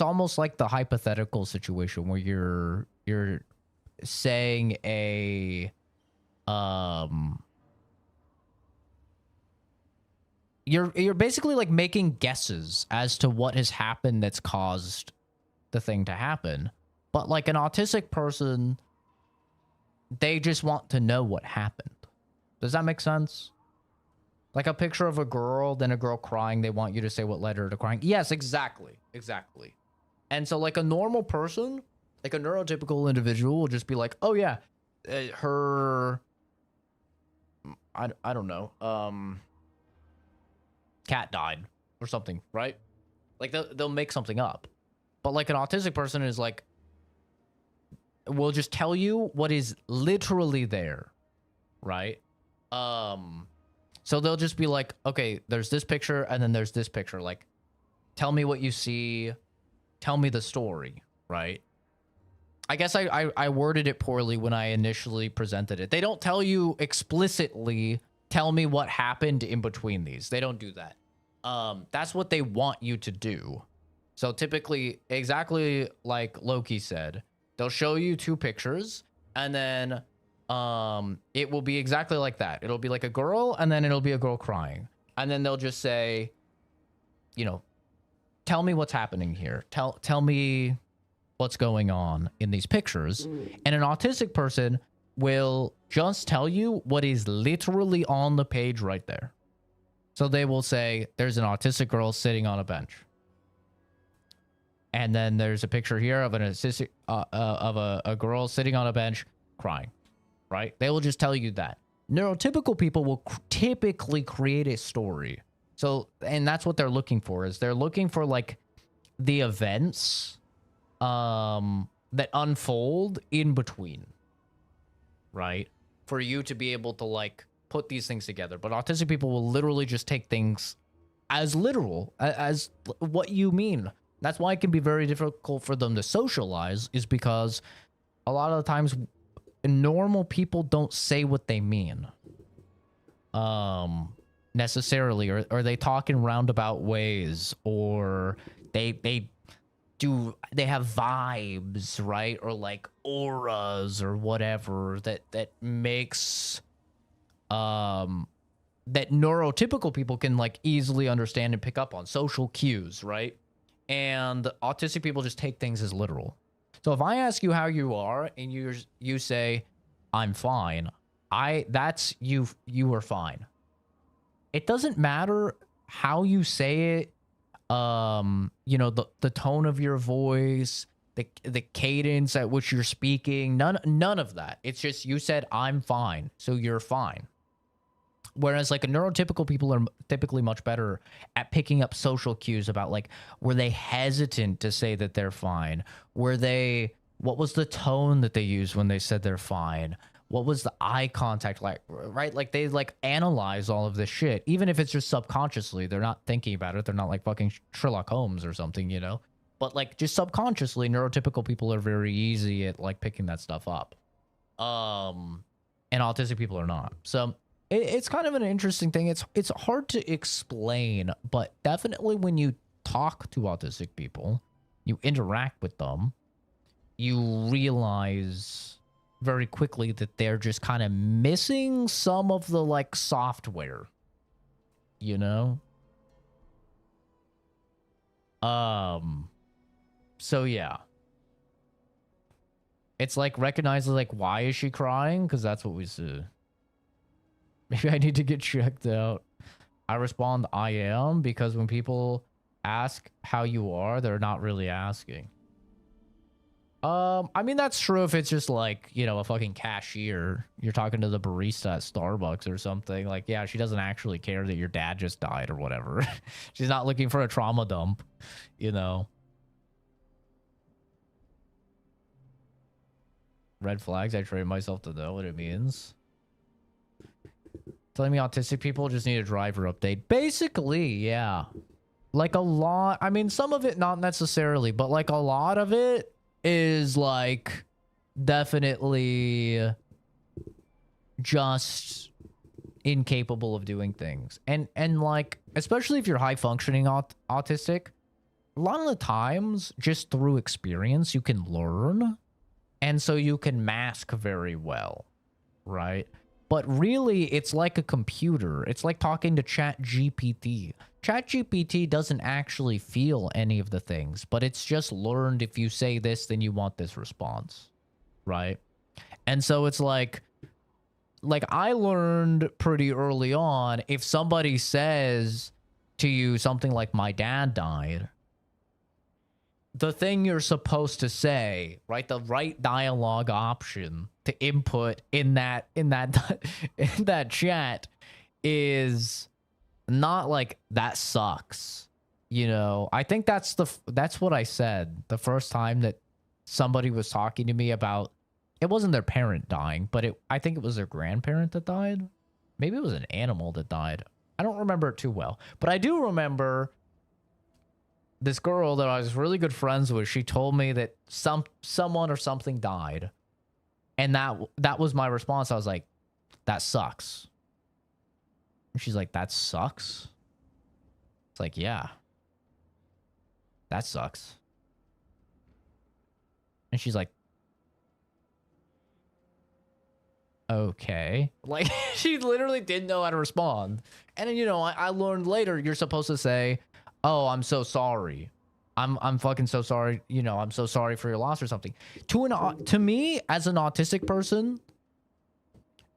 almost like the hypothetical situation where you're saying you're basically like making guesses as to what has happened that's caused the thing to happen. But like an autistic person, they just want to know what happened. Does that make sense? Like a picture of a girl, then a girl crying, they want you to say what led her to crying. Yes, exactly. Exactly. And so like a normal person, like a neurotypical individual will just be like, oh yeah, her, I don't know, cat died or something, right? Like they'll make something up. But like an autistic person is like, will just tell you what is literally there, right? So they'll just be like, okay, there's this picture and then there's this picture. Like, tell me what you see. Tell me the story, right? I guess I worded it poorly when I initially presented it. They don't tell you explicitly, tell me what happened in between these. They don't do that. That's what they want you to do. So typically, exactly like Loki said, they'll show you two pictures and then it will be exactly like that. It'll be like a girl and then it'll be a girl crying. And then they'll just say, you know, tell me what's happening here. Tell me what's going on in these pictures. And an autistic person will just tell you what is literally on the page right there. So they will say, there's an autistic girl sitting on a bench. And then there's a picture here of a girl sitting on a bench crying, right? They will just tell you that. Neurotypical people will typically create a story. So, and that's what they're looking for, is they're looking for like the events that unfold in between, right? For you to be able to like put these things together. But autistic people will literally just take things as literal, as what you mean. That's why it can be very difficult for them to socialize, is because a lot of the times normal people don't say what they mean necessarily, or they talk in roundabout ways, or they have vibes, right? Or like auras or whatever that makes that neurotypical people can like easily understand and pick up on, social cues, right? And autistic people just take things as literal. So if I ask you how you are and you say I'm fine, that's you are fine. It doesn't matter how you say it, you know, the tone of your voice, the cadence at which you're speaking, none of that. It's just you said I'm fine, so you're fine. Whereas like a neurotypical people are typically much better at picking up social cues about like, were they hesitant to say that they're fine? Were they What was the tone that they used when they said they're fine? What was the eye contact like, right? Like they like analyze all of this shit, even if it's just subconsciously. They're not thinking about it. They're not like fucking Sherlock Holmes or something, you know? But like just subconsciously, neurotypical people are very easy at like picking that stuff up. And autistic people are not. So it's kind of an interesting thing. It's hard to explain, but definitely when you talk to autistic people, you interact with them, you realize very quickly that they're just kind of missing some of the like software, you know? So yeah. It's like recognizing like, why is she crying? Because that's what we see. Maybe I need to get checked out. I respond, I am, because when people ask how you are, they're not really asking. I mean, that's true if it's just like, you know, a fucking cashier. You're talking to the barista at Starbucks or something. Like, yeah, she doesn't actually care that your dad just died or whatever. She's not looking for a trauma dump, you know. Red flags, I train myself to know what it means. Telling me autistic people just need a driver update. Basically, yeah. Like a lot, I mean, some of it not necessarily, but like a lot of it is like definitely just incapable of doing things. And like, especially if you're high functioning autistic, a lot of the times just through experience, you can learn. And so you can mask very well, right? But really, it's like a computer. It's like talking to ChatGPT. ChatGPT doesn't actually feel any of the things, but it's just learned if you say this, then you want this response, right? And so it's like I learned pretty early on, if somebody says to you something like, my dad died, the thing you're supposed to say, right? The right dialogue option to input in that in that chat is not like, that sucks. You know, I think that's what I said the first time that somebody was talking to me about, it wasn't their parent dying, but I think it was their grandparent that died. Maybe it was an animal that died. I don't remember it too well, but I do remember this girl that I was really good friends with. She told me that someone or something died. And that was my response. I was like, that sucks. And she's like, that sucks? It's like, yeah. That sucks. And she's like, okay. Like, she literally didn't know how to respond. And then, you know, I learned later, you're supposed to say, oh, I'm so sorry. I'm fucking so sorry. You know, I'm so sorry for your loss or something. To me, as an autistic person,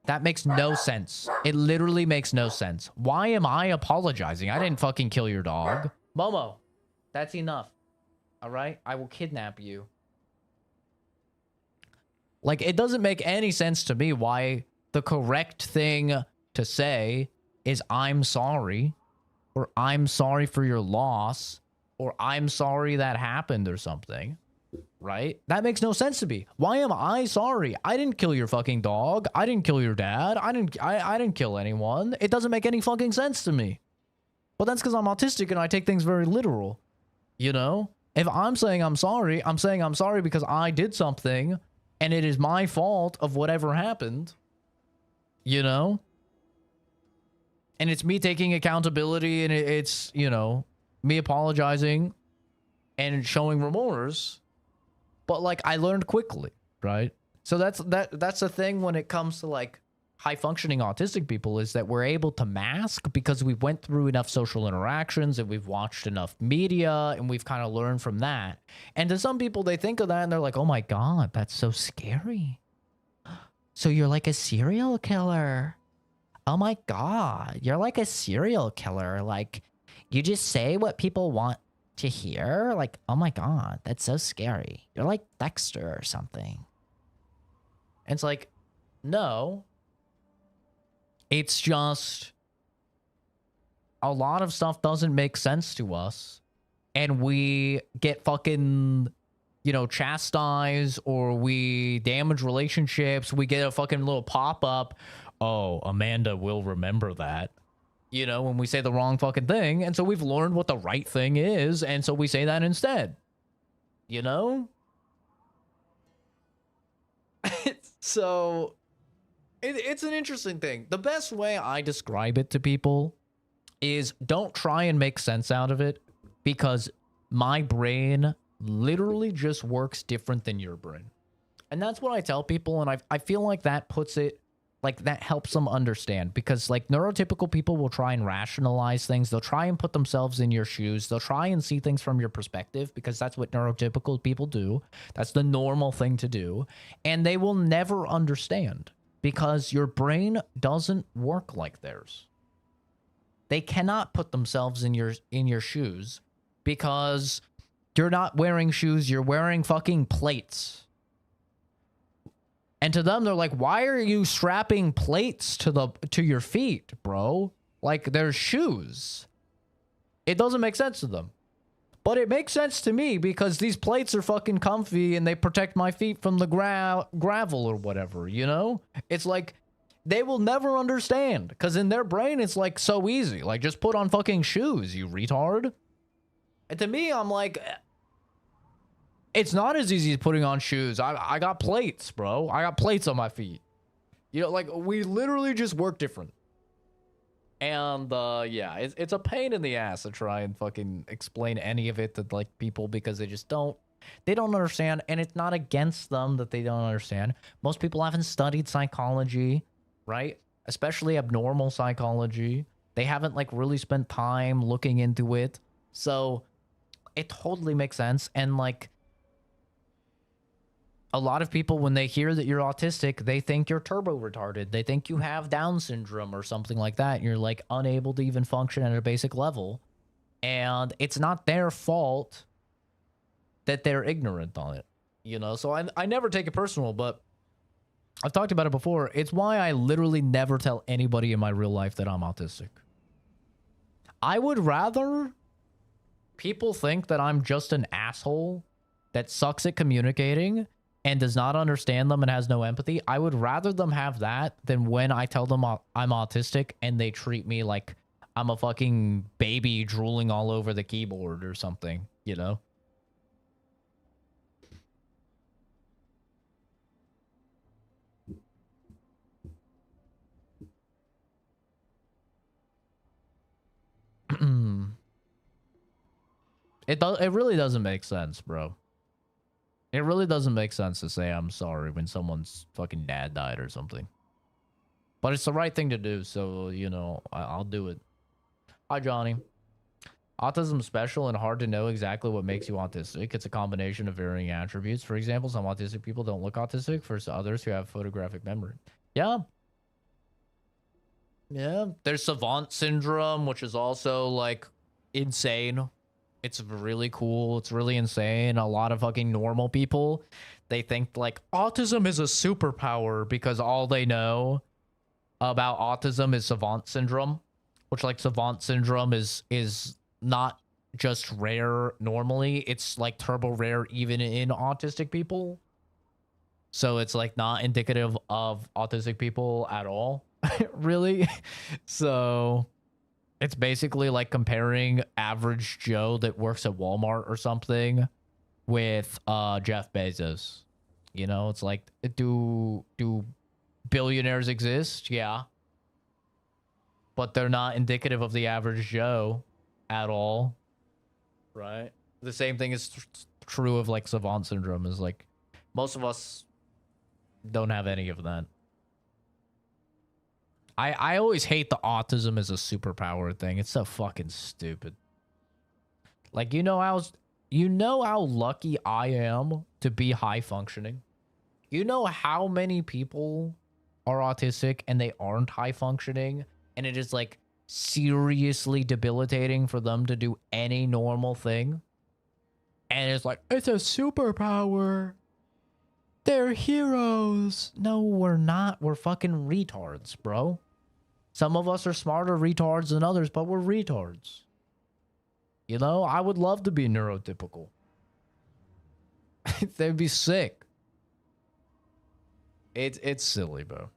that makes no sense. It literally makes no sense. Why am I apologizing? I didn't fucking kill your dog. Momo, that's enough. All right? I will kidnap you. Like, it doesn't make any sense to me why the correct thing to say is, I'm sorry, or I'm sorry for your loss, or I'm sorry that happened or something, right? That makes no sense to me. Why am I sorry? I didn't kill your fucking dog. I didn't kill your dad. I didn't kill anyone. It doesn't make any fucking sense to me. But that's because I'm autistic and I take things very literal, you know? If I'm saying I'm sorry because I did something and it is my fault of whatever happened, you know? And it's me taking accountability, and it's, you know, me apologizing and showing remorse. But like, I learned quickly, right? So that's the thing when it comes to like high functioning autistic people, is that we're able to mask because we went through enough social interactions and we've watched enough media and we've kind of learned from that. And to some people, they think of that and they're like, oh my God, that's so scary. So you're like a serial killer. Oh my God, you're like a serial killer. Like, you just say what people want to hear. Like, oh my God, that's so scary. You're like Dexter or something. And it's like, no. It's just a lot of stuff doesn't make sense to us. And we get fucking you know, chastise or we damage relationships, we get a fucking little pop-up. Oh, Amanda will remember that. You know, when we say the wrong fucking thing. And so we've learned what the right thing is. And so we say that instead. You know? So it's an interesting thing. The best way I describe it to people is don't try and make sense out of it, because my brain literally just works different than your brain. And that's what I tell people, and I feel like that puts it, like that helps them understand, because like neurotypical people will try and rationalize things. They'll try and put themselves in your shoes. They'll try and see things from your perspective, because that's what neurotypical people do. That's the normal thing to do. And they will never understand, because your brain doesn't work like theirs. They cannot put themselves in your shoes, because you're not wearing shoes, you're wearing fucking plates. And to them, they're like, why are you strapping plates to your feet, bro? Like, they're shoes. It doesn't make sense to them. But it makes sense to me, because these plates are fucking comfy and they protect my feet from the gravel or whatever, you know? It's like, they will never understand, because in their brain, it's like so easy. Like, just put on fucking shoes, you retard. And to me, I'm like, it's not as easy as putting on shoes. I got plates, bro. I got plates on my feet. You know, like, we literally just work different. And, yeah, it's a pain in the ass to try and fucking explain any of it to, like, people, because they just don't understand. And it's not against them that they don't understand. Most people haven't studied psychology, right? Especially abnormal psychology. They haven't, like, really spent time looking into it. So it totally makes sense. And, like, a lot of people, when they hear that you're autistic, they think you're turbo retarded. They think you have Down syndrome or something like that. You're like unable to even function at a basic level. And it's not their fault that they're ignorant on it. You know, so I never take it personal, but I've talked about it before. It's why I literally never tell anybody in my real life that I'm autistic. I would rather people think that I'm just an asshole that sucks at communicating and does not understand them and has no empathy. I would rather them have that than when I tell them I'm autistic and they treat me like I'm a fucking baby drooling all over the keyboard or something, you know? It really doesn't make sense, bro. It really doesn't make sense to say I'm sorry when someone's fucking dad died or something. But it's the right thing to do, so, you know, I'll do it. Hi, Johnny. Autism special and hard to know exactly what makes you autistic. It's a combination of varying attributes. For example, some autistic people don't look autistic versus others who have photographic memory. Yeah. Yeah. There's savant syndrome, which is also, like, insane. It's really cool. It's really insane. A lot of fucking normal people, they think like autism is a superpower because all they know about autism is savant syndrome, which like savant syndrome is not just rare normally. It's like turbo rare even in autistic people. So it's like not indicative of autistic people at all, really. So it's basically like comparing average Joe that works at Walmart or something with Jeff Bezos. You know, it's like, do billionaires exist? Yeah. But they're not indicative of the average Joe at all. Right? The same thing is true of like savant syndrome, is like most of us don't have any of that. I always hate the autism as a superpower thing. It's so fucking stupid. Like, you know how lucky I am to be high functioning? You know how many people are autistic and they aren't high functioning, and it is like seriously debilitating for them to do any normal thing? And it's like, it's a superpower. They're heroes. No, we're not. We're fucking retards, bro. Some of us are smarter retards than others, but we're retards. You know, I would love to be neurotypical. They'd be sick. It's silly, bro.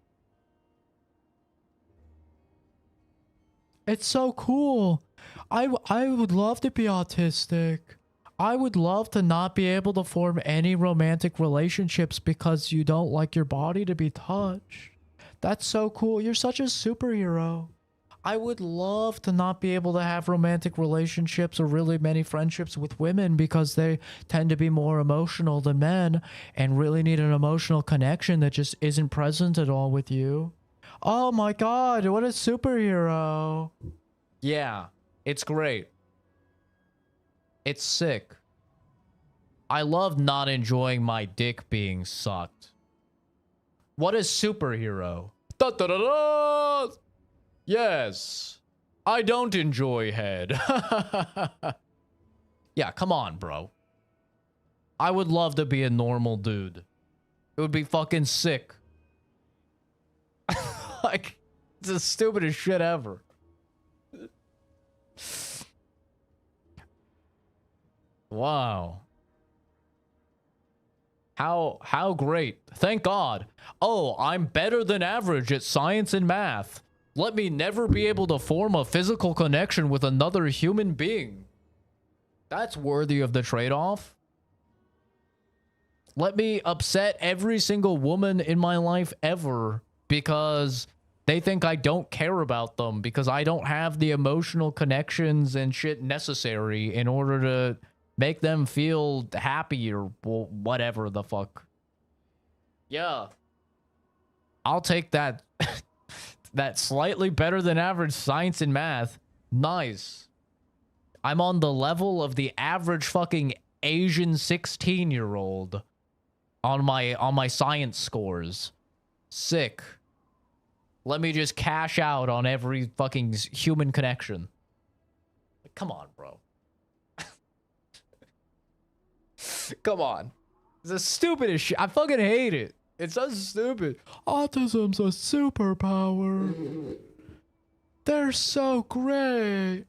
It's so cool. I would love to be autistic. I would love to not be able to form any romantic relationships because you don't like your body to be touched. That's so cool. You're such a superhero. I would love to not be able to have romantic relationships or really many friendships with women because they tend to be more emotional than men and really need an emotional connection that just isn't present at all with you. Oh my god, what a superhero. Yeah, it's great. It's sick. I love not enjoying my dick being sucked. What a superhero. Da, da, da, da. Yes. I don't enjoy head. Yeah, come on, bro. I would love to be a normal dude. It would be fucking sick. Like, it's the stupidest shit ever. Wow. How great. Thank God. Oh, I'm better than average at science and math. Let me never be able to form a physical connection with another human being. That's worthy of the trade-off. Let me upset every single woman in my life ever because they think I don't care about them because I don't have the emotional connections and shit necessary in order to make them feel happy or whatever the fuck. Yeah. I'll take that. That slightly better than average science and math. Nice. I'm on the level of the average fucking Asian 16-year-old on my science scores. Sick. Let me just cash out on every fucking human connection. Come on, bro. Come on. It's the stupidest shit. I fucking hate it. It's so stupid. Autism's a superpower. They're so great.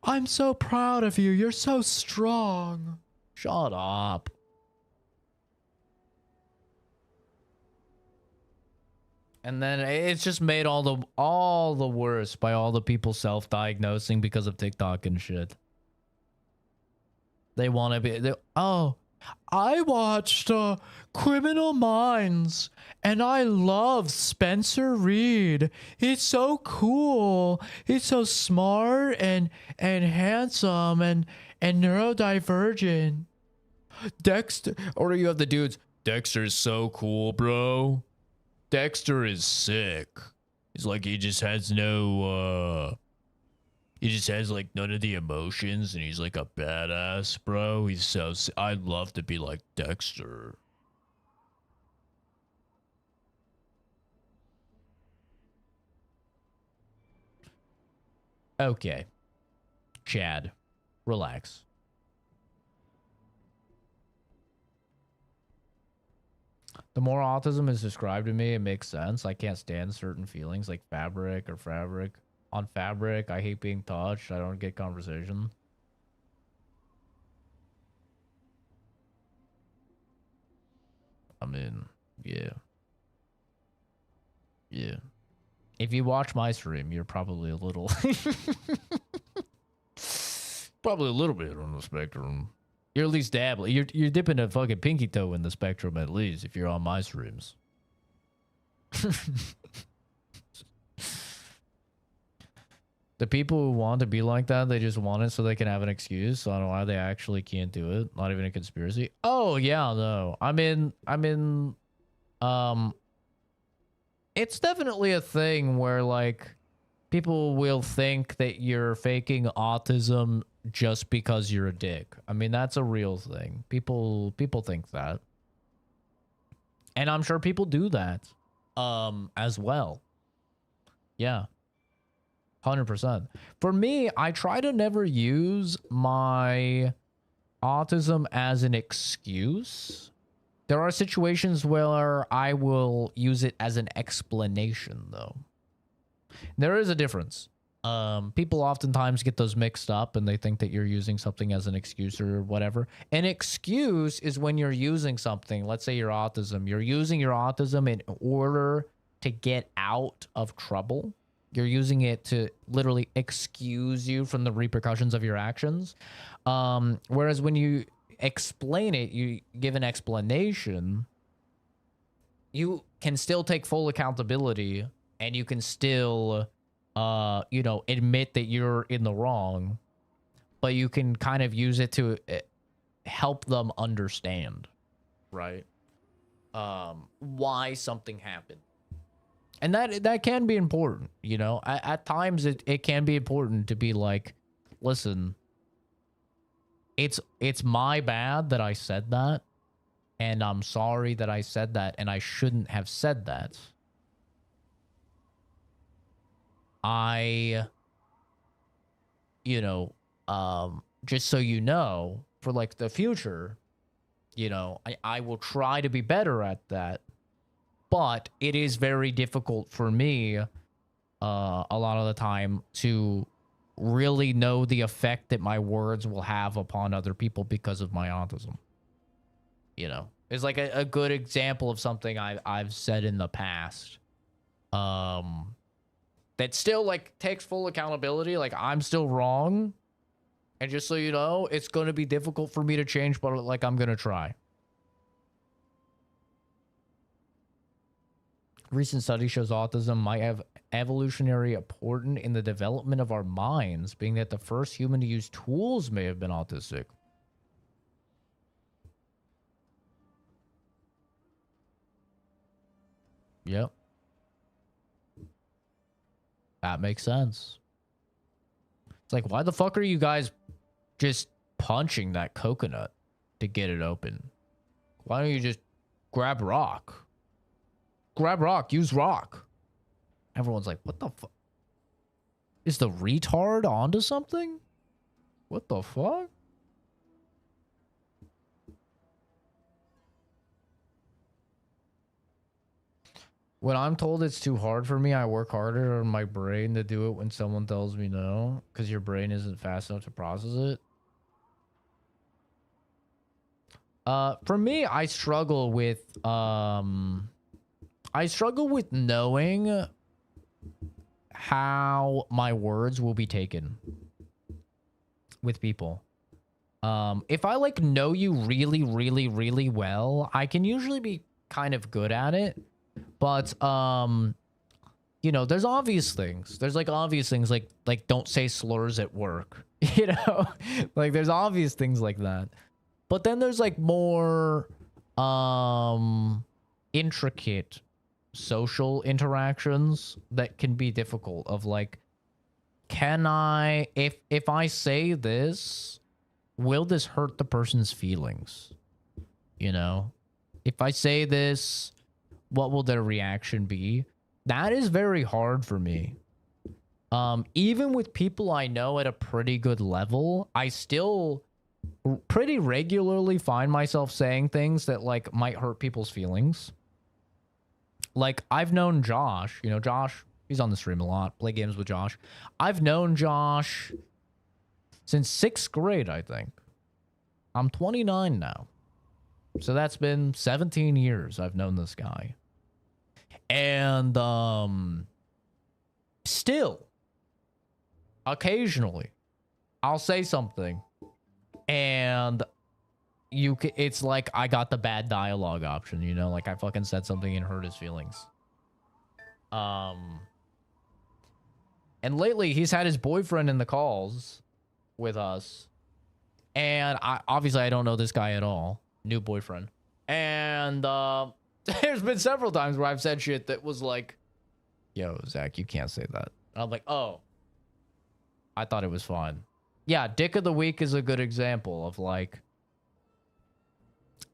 I'm so proud of you. You're so strong. Shut up. And then it's just made all the worse by all the people self-diagnosing because of TikTok and shit. They want to be... Oh, I watched Criminal Minds, and I love Spencer Reed. He's so cool. He's so smart and handsome and neurodivergent. Dexter... Or you have the dudes, Dexter's so cool, bro. Dexter is sick. He's like, he just has no, he just has like none of the emotions and he's like a badass, bro. He's so, I'd love to be like Dexter. Okay. Chad, relax. The more autism is described to me, it makes sense. I can't stand certain feelings like fabric. On fabric, I hate being touched. I don't get conversation. I mean, yeah. Yeah. If you watch my stream, you're probably a little... probably a little bit on the spectrum. You're at least dabbling. You're dipping a fucking pinky toe in the spectrum at least if you're on my streams. The people who want to be like that, they just want it so they can have an excuse. So I don't know why they actually can't do it. Not even a conspiracy. Oh yeah, no. I mean, it's definitely a thing where like people will think that you're faking autism just because you're a dick. I mean, that's a real thing. People think that. And I'm sure people do that as well. Yeah. 100%. For me, I try to never use my autism as an excuse. There are situations where I will use it as an explanation, though. There is a difference. People oftentimes get those mixed up and they think that you're using something as an excuse or whatever. An excuse is when you're using something, let's say your autism, you're using your autism in order to get out of trouble. You're using it to literally excuse you from the repercussions of your actions. Whereas when you explain it, you give an explanation, you can still take full accountability and you can still you know, admit that you're in the wrong, but you can kind of use it to help them understand, right? Why something happened. And that can be important, you know? At times it can be important to be like, listen, it's my bad that I said that, and I'm sorry that I said that, and I shouldn't have said that. You know, just so you know, for like the future, you know, I will try to be better at that, but it is very difficult for me, a lot of the time to really know the effect that my words will have upon other people because of my autism. You know, it's like a good example of something I've said in the past. That still like takes full accountability. Like I'm still wrong. And just so you know, it's going to be difficult for me to change, but like I'm going to try. Recent study shows autism might have evolutionary importance in the development of our minds, being that the first human to use tools may have been autistic. Yep. That makes sense. It's like, why the fuck are you guys just punching that coconut to get it open? Why don't you just grab rock? Grab rock. Use rock. Everyone's like, what the fuck? Is the retard onto something? What the fuck? When I'm told it's too hard for me, I work harder on my brain to do it when someone tells me no, because your brain isn't fast enough to process it. For me, I struggle with knowing how my words will be taken with people. If I like know you really, really, really well, I can usually be kind of good at it. But, you know, there's obvious things. There's like obvious things like don't say slurs at work, you know, like there's obvious things like that. But then there's like more, intricate social interactions that can be difficult of like, can I, if I say this, will this hurt the person's feelings? You know, if I say this, what will their reaction be? That is very hard for me. Even with people I know at a pretty good level, I still pretty regularly find myself saying things that like might hurt people's feelings. Like I've known Josh, you know, Josh, he's on the stream a lot, play games with Josh. I've known Josh since 6th grade, I think. I'm 29 now. So that's been 17 years I've known this guy. And still, occasionally, I'll say something, and it's like I got the bad dialogue option, you know, like I fucking said something and hurt his feelings. And lately, he's had his boyfriend in the calls with us, and obviously I don't know this guy at all, new boyfriend, and there's been several times where I've said shit that was like, yo, Zach, you can't say that. And I'm like, oh, I thought it was fine. Yeah, Dick of the Week is a good example of like,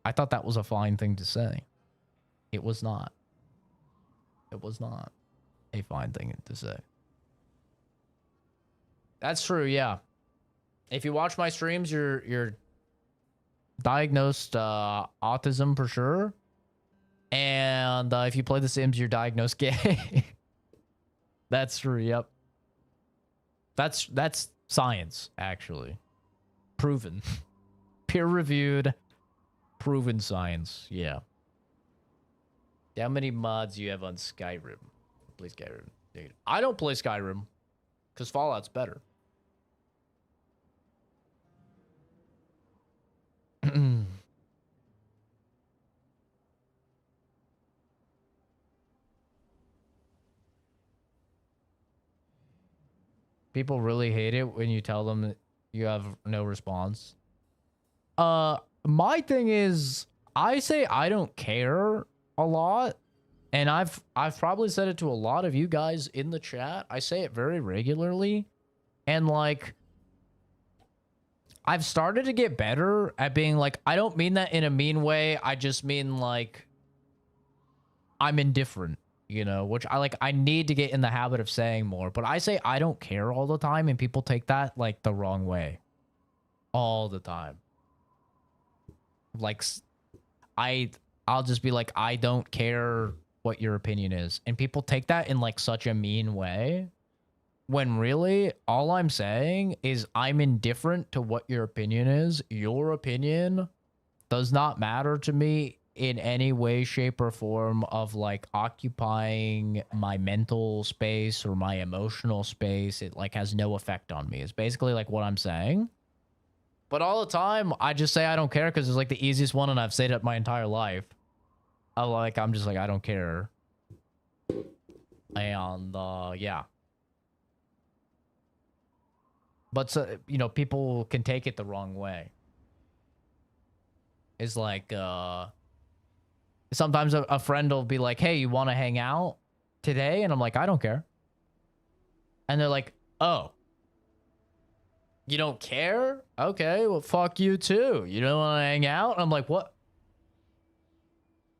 I thought that was a fine thing to say. It was not. It was not a fine thing to say. That's true, yeah. If you watch my streams, you're diagnosed autism for sure. And if you play The Sims, you're diagnosed gay. That's true, yep. That's science, actually. Proven. Peer-reviewed, proven science. Yeah. How many mods you have on Skyrim? Play Skyrim. Dude, I don't play Skyrim because Fallout's better. People really hate it when you tell them that you have no response. My thing is, I say I don't care a lot, and I've probably said it to a lot of you guys in the chat. I say it very regularly, and like, I've started to get better at being like, I don't mean that in a mean way. I just mean like, I'm indifferent. You know, which I need to get in the habit of saying more, but I say I don't care all the time, and people take that like the wrong way all the time. Like, I'll just be like, I don't care what your opinion is, and people take that in like such a mean way, when really all I'm saying is I'm indifferent to what your opinion is. Your opinion does not matter to me in any way, shape, or form of like occupying my mental space or my emotional space. It like has no effect on me. It's basically like what I'm saying. But all the time, I just say I don't care because it's like the easiest one, and I've said it my entire life. I'm just like, I don't care. And yeah. But so, you know, people can take it the wrong way. It's like sometimes a friend will be like, hey, you want to hang out today? And I'm like, I don't care. And they're like, oh, you don't care? Okay, well, fuck you too. You don't want to hang out? I'm like, what?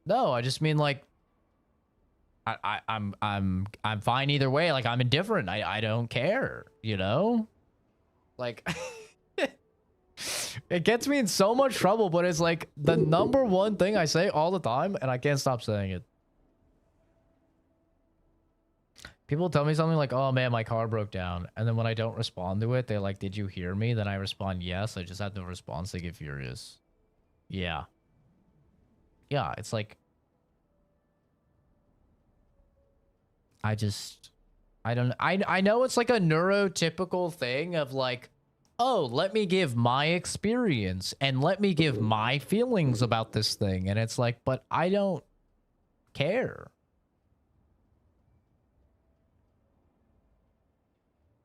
No, I just mean like, I'm fine either way. Like, I'm indifferent. I don't care, you know? Like, it gets me in so much trouble, but it's like the number one thing I say all the time, and I can't stop saying it. People tell me something like, oh man, my car broke down. And then when I don't respond to it, they're like, did you hear me? Then I respond, yes. I just had no response. They get furious. Yeah. Yeah, it's like, I know it's like a neurotypical thing of like, oh, let me give my experience and let me give my feelings about this thing. And it's like, but I don't care.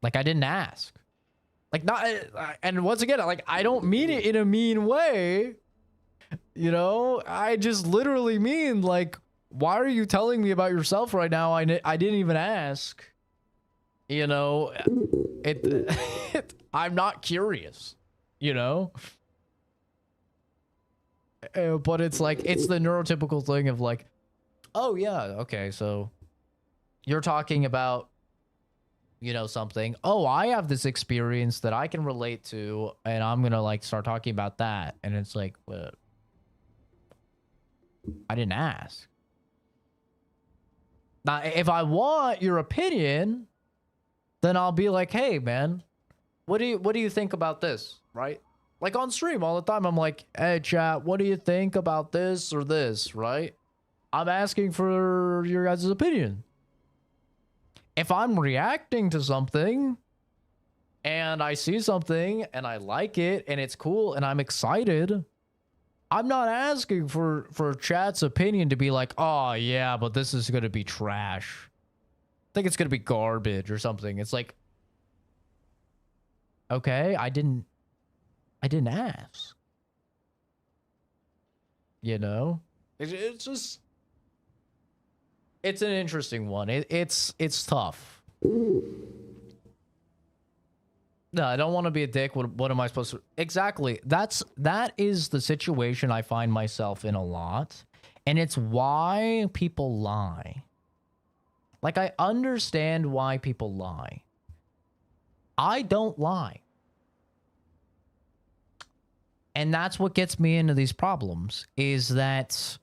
Like, I didn't ask. Like, not, and once again, like, I don't mean it in a mean way. You know, I just literally mean, like, why are you telling me about yourself right now? I didn't even ask. You know, I'm not curious, you know? But it's like, it's the neurotypical thing of like, oh yeah, okay, so you're talking about, you know, something. Oh, I have this experience that I can relate to, and I'm gonna like start talking about that. And it's like, what? I didn't ask. Now, if I want your opinion, then I'll be like, hey man, what do you think about this? Right? Like on stream all the time, I'm like, hey chat, what do you think about this or this? Right? I'm asking for your guys' opinion. If I'm reacting to something and I see something and I like it and it's cool and I'm excited, I'm not asking for chat's opinion to be like, oh yeah, but this is going to be trash. I think it's going to be garbage or something. It's like, okay, I didn't ask. You know? It's just, it's an interesting one. It's tough. No, I don't want to be a dick. What am I supposed to... Exactly. That is the situation I find myself in a lot. And it's why people lie. Like, I understand why people lie. I don't lie. And that's what gets me into these problems, is that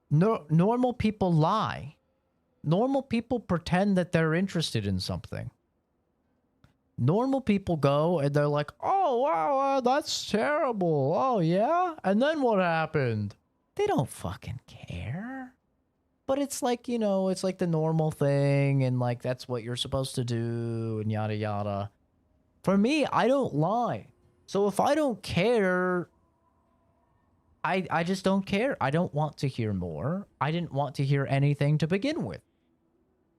normal people lie. Normal people pretend that they're interested in something. Normal people go and they're like, oh, wow, that's terrible. Oh, yeah? And then what happened? They don't fucking care. But it's like, you know, it's like the normal thing and like that's what you're supposed to do and yada yada. For me, I don't lie. So if I don't care, I just don't care. I don't want to hear more. I didn't want to hear anything to begin with.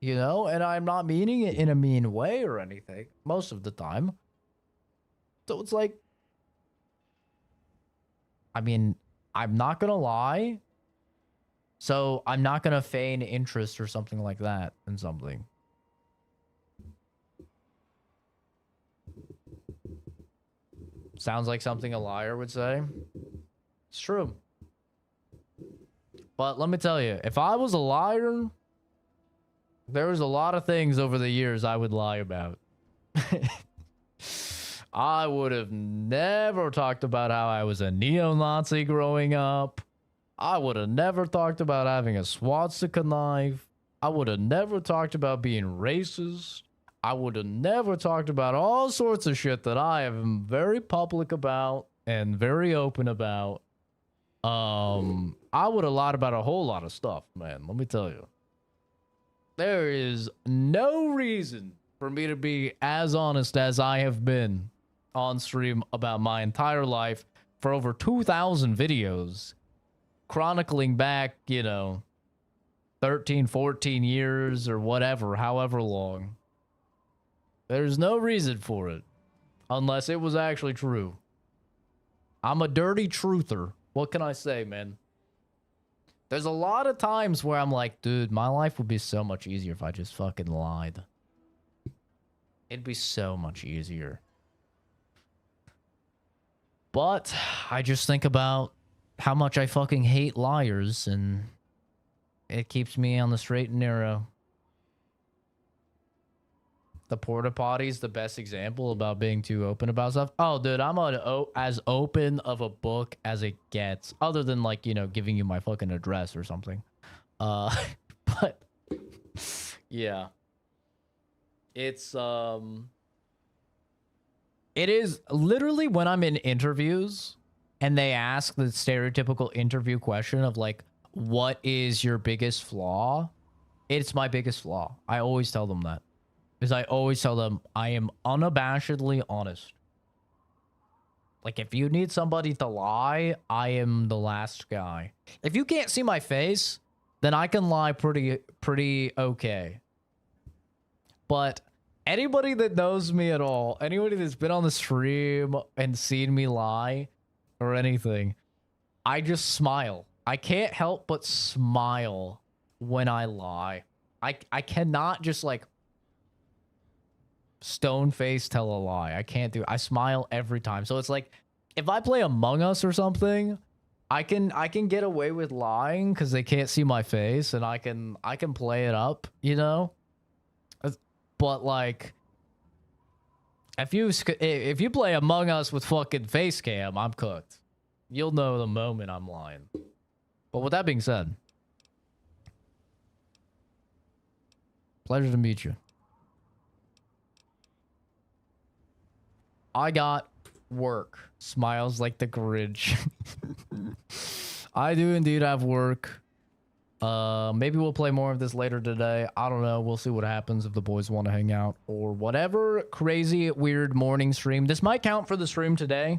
You know, and I'm not meaning it in a mean way or anything most of the time. So it's like, I mean, I'm not going to lie. So I'm not going to feign interest or something like that in something. Sounds like something a liar would say. It's true. But let me tell you, if I was a liar, there was a lot of things over the years I would lie about. I would have never talked about how I was a neo-Nazi growing up. I would have never talked about having a swastika knife. I would have never talked about being racist. I would have never talked about all sorts of shit that I am very public about and very open about. I would have lied about a whole lot of stuff, man. Let me tell you. There is no reason for me to be as honest as I have been on stream about my entire life for over 2,000 videos, chronicling back, you know, 13, 14 years or whatever, however long. There's no reason for it, unless it was actually true. I'm a dirty truther. What can I say, man? There's a lot of times where I'm like, dude, my life would be so much easier if I just fucking lied. It'd be so much easier. But I just think about how much I fucking hate liars, and it keeps me on the straight and narrow. The porta potty's the best example about being too open about stuff. Oh, dude, I'm as open of a book as it gets, other than like, you know, giving you my fucking address or something. But yeah, it's it is literally when I'm in interviews and they ask the stereotypical interview question of like, what is your biggest flaw? It's my biggest flaw. I always tell them that. Because I always tell them, I am unabashedly honest. Like, if you need somebody to lie, I am the last guy. If you can't see my face, then I can lie pretty okay. But anybody that knows me at all, anybody that's been on the stream and seen me lie or anything, I just smile. I can't help but smile when I lie. I cannot just like stone face tell a lie. I can't do. I smile every time. So it's like if I play Among Us or something, I can get away with lying because they can't see my face, and I can play it up, you know. But like, if you play Among Us with fucking face cam, I'm cooked. You'll know the moment I'm lying. But with that being said, pleasure to meet you. I got work. Smiles like the Grinch. I do indeed have work. Maybe we'll play more of this later today. I don't know. We'll see what happens if the boys want to hang out or whatever crazy, weird morning stream. This might count for the stream today.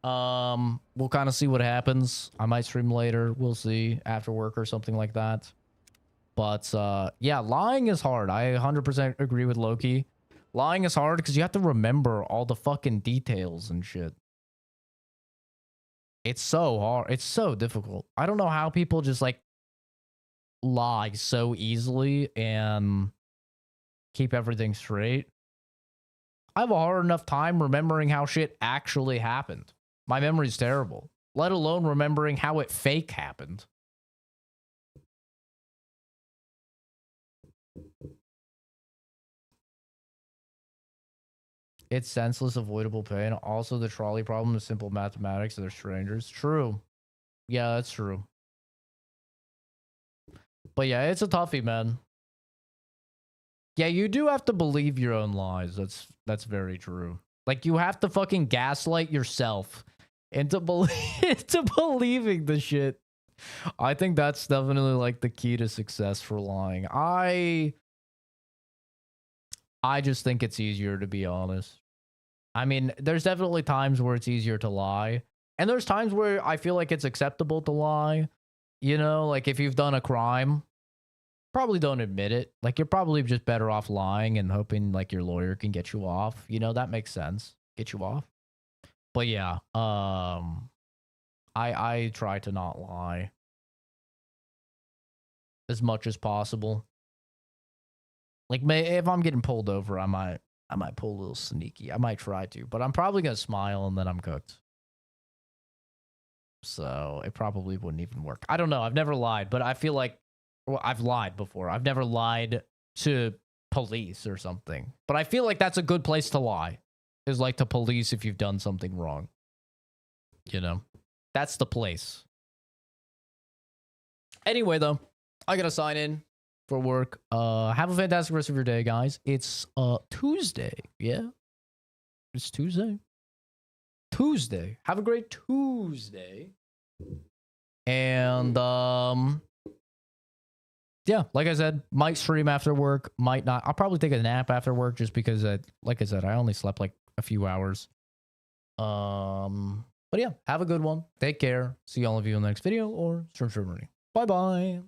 We'll kind of see what happens. I might stream later. We'll see after work or something like that. But, yeah, lying is hard. I 100% agree with Loki. Lying is hard because you have to remember all the fucking details and shit. It's so hard. It's so difficult. I don't know how people just like lie so easily and keep everything straight. I have a hard enough time remembering how shit actually happened. My memory's terrible, let alone remembering how it fake happened. It's senseless, avoidable pain. Also, the trolley problem is simple mathematics. They're strangers. True. Yeah, that's true. But yeah, it's a toughie, man. Yeah, you do have to believe your own lies. That's very true. Like, you have to fucking gaslight yourself into, into believing the shit. I think that's definitely, like, the key to success for lying. I just think it's easier to be honest. I mean, there's definitely times where it's easier to lie. And there's times where I feel like it's acceptable to lie. You know, like if you've done a crime, probably don't admit it. Like, you're probably just better off lying and hoping like your lawyer can get you off. You know, that makes sense. Get you off. But yeah, I try to not lie as much as possible. Like, if I'm getting pulled over, I might pull a little sneaky. I might try to, but I'm probably gonna smile and then I'm cooked. So it probably wouldn't even work. I don't know. I've never lied, but I feel like, well, I've lied before. I've never lied to police or something, but I feel like that's a good place to lie, is like to police if you've done something wrong. You know, that's the place. Anyway, though, I gotta sign in for work. Have a fantastic rest of your day, guys. It's Tuesday. Yeah, it's Tuesday. Have a great Tuesday. And yeah, like I said, might stream after work, might not. I'll probably take a nap after work just because like I said, I only slept like a few hours. But yeah, have a good one. Take care. See all of you in the next video or stream. Bye bye.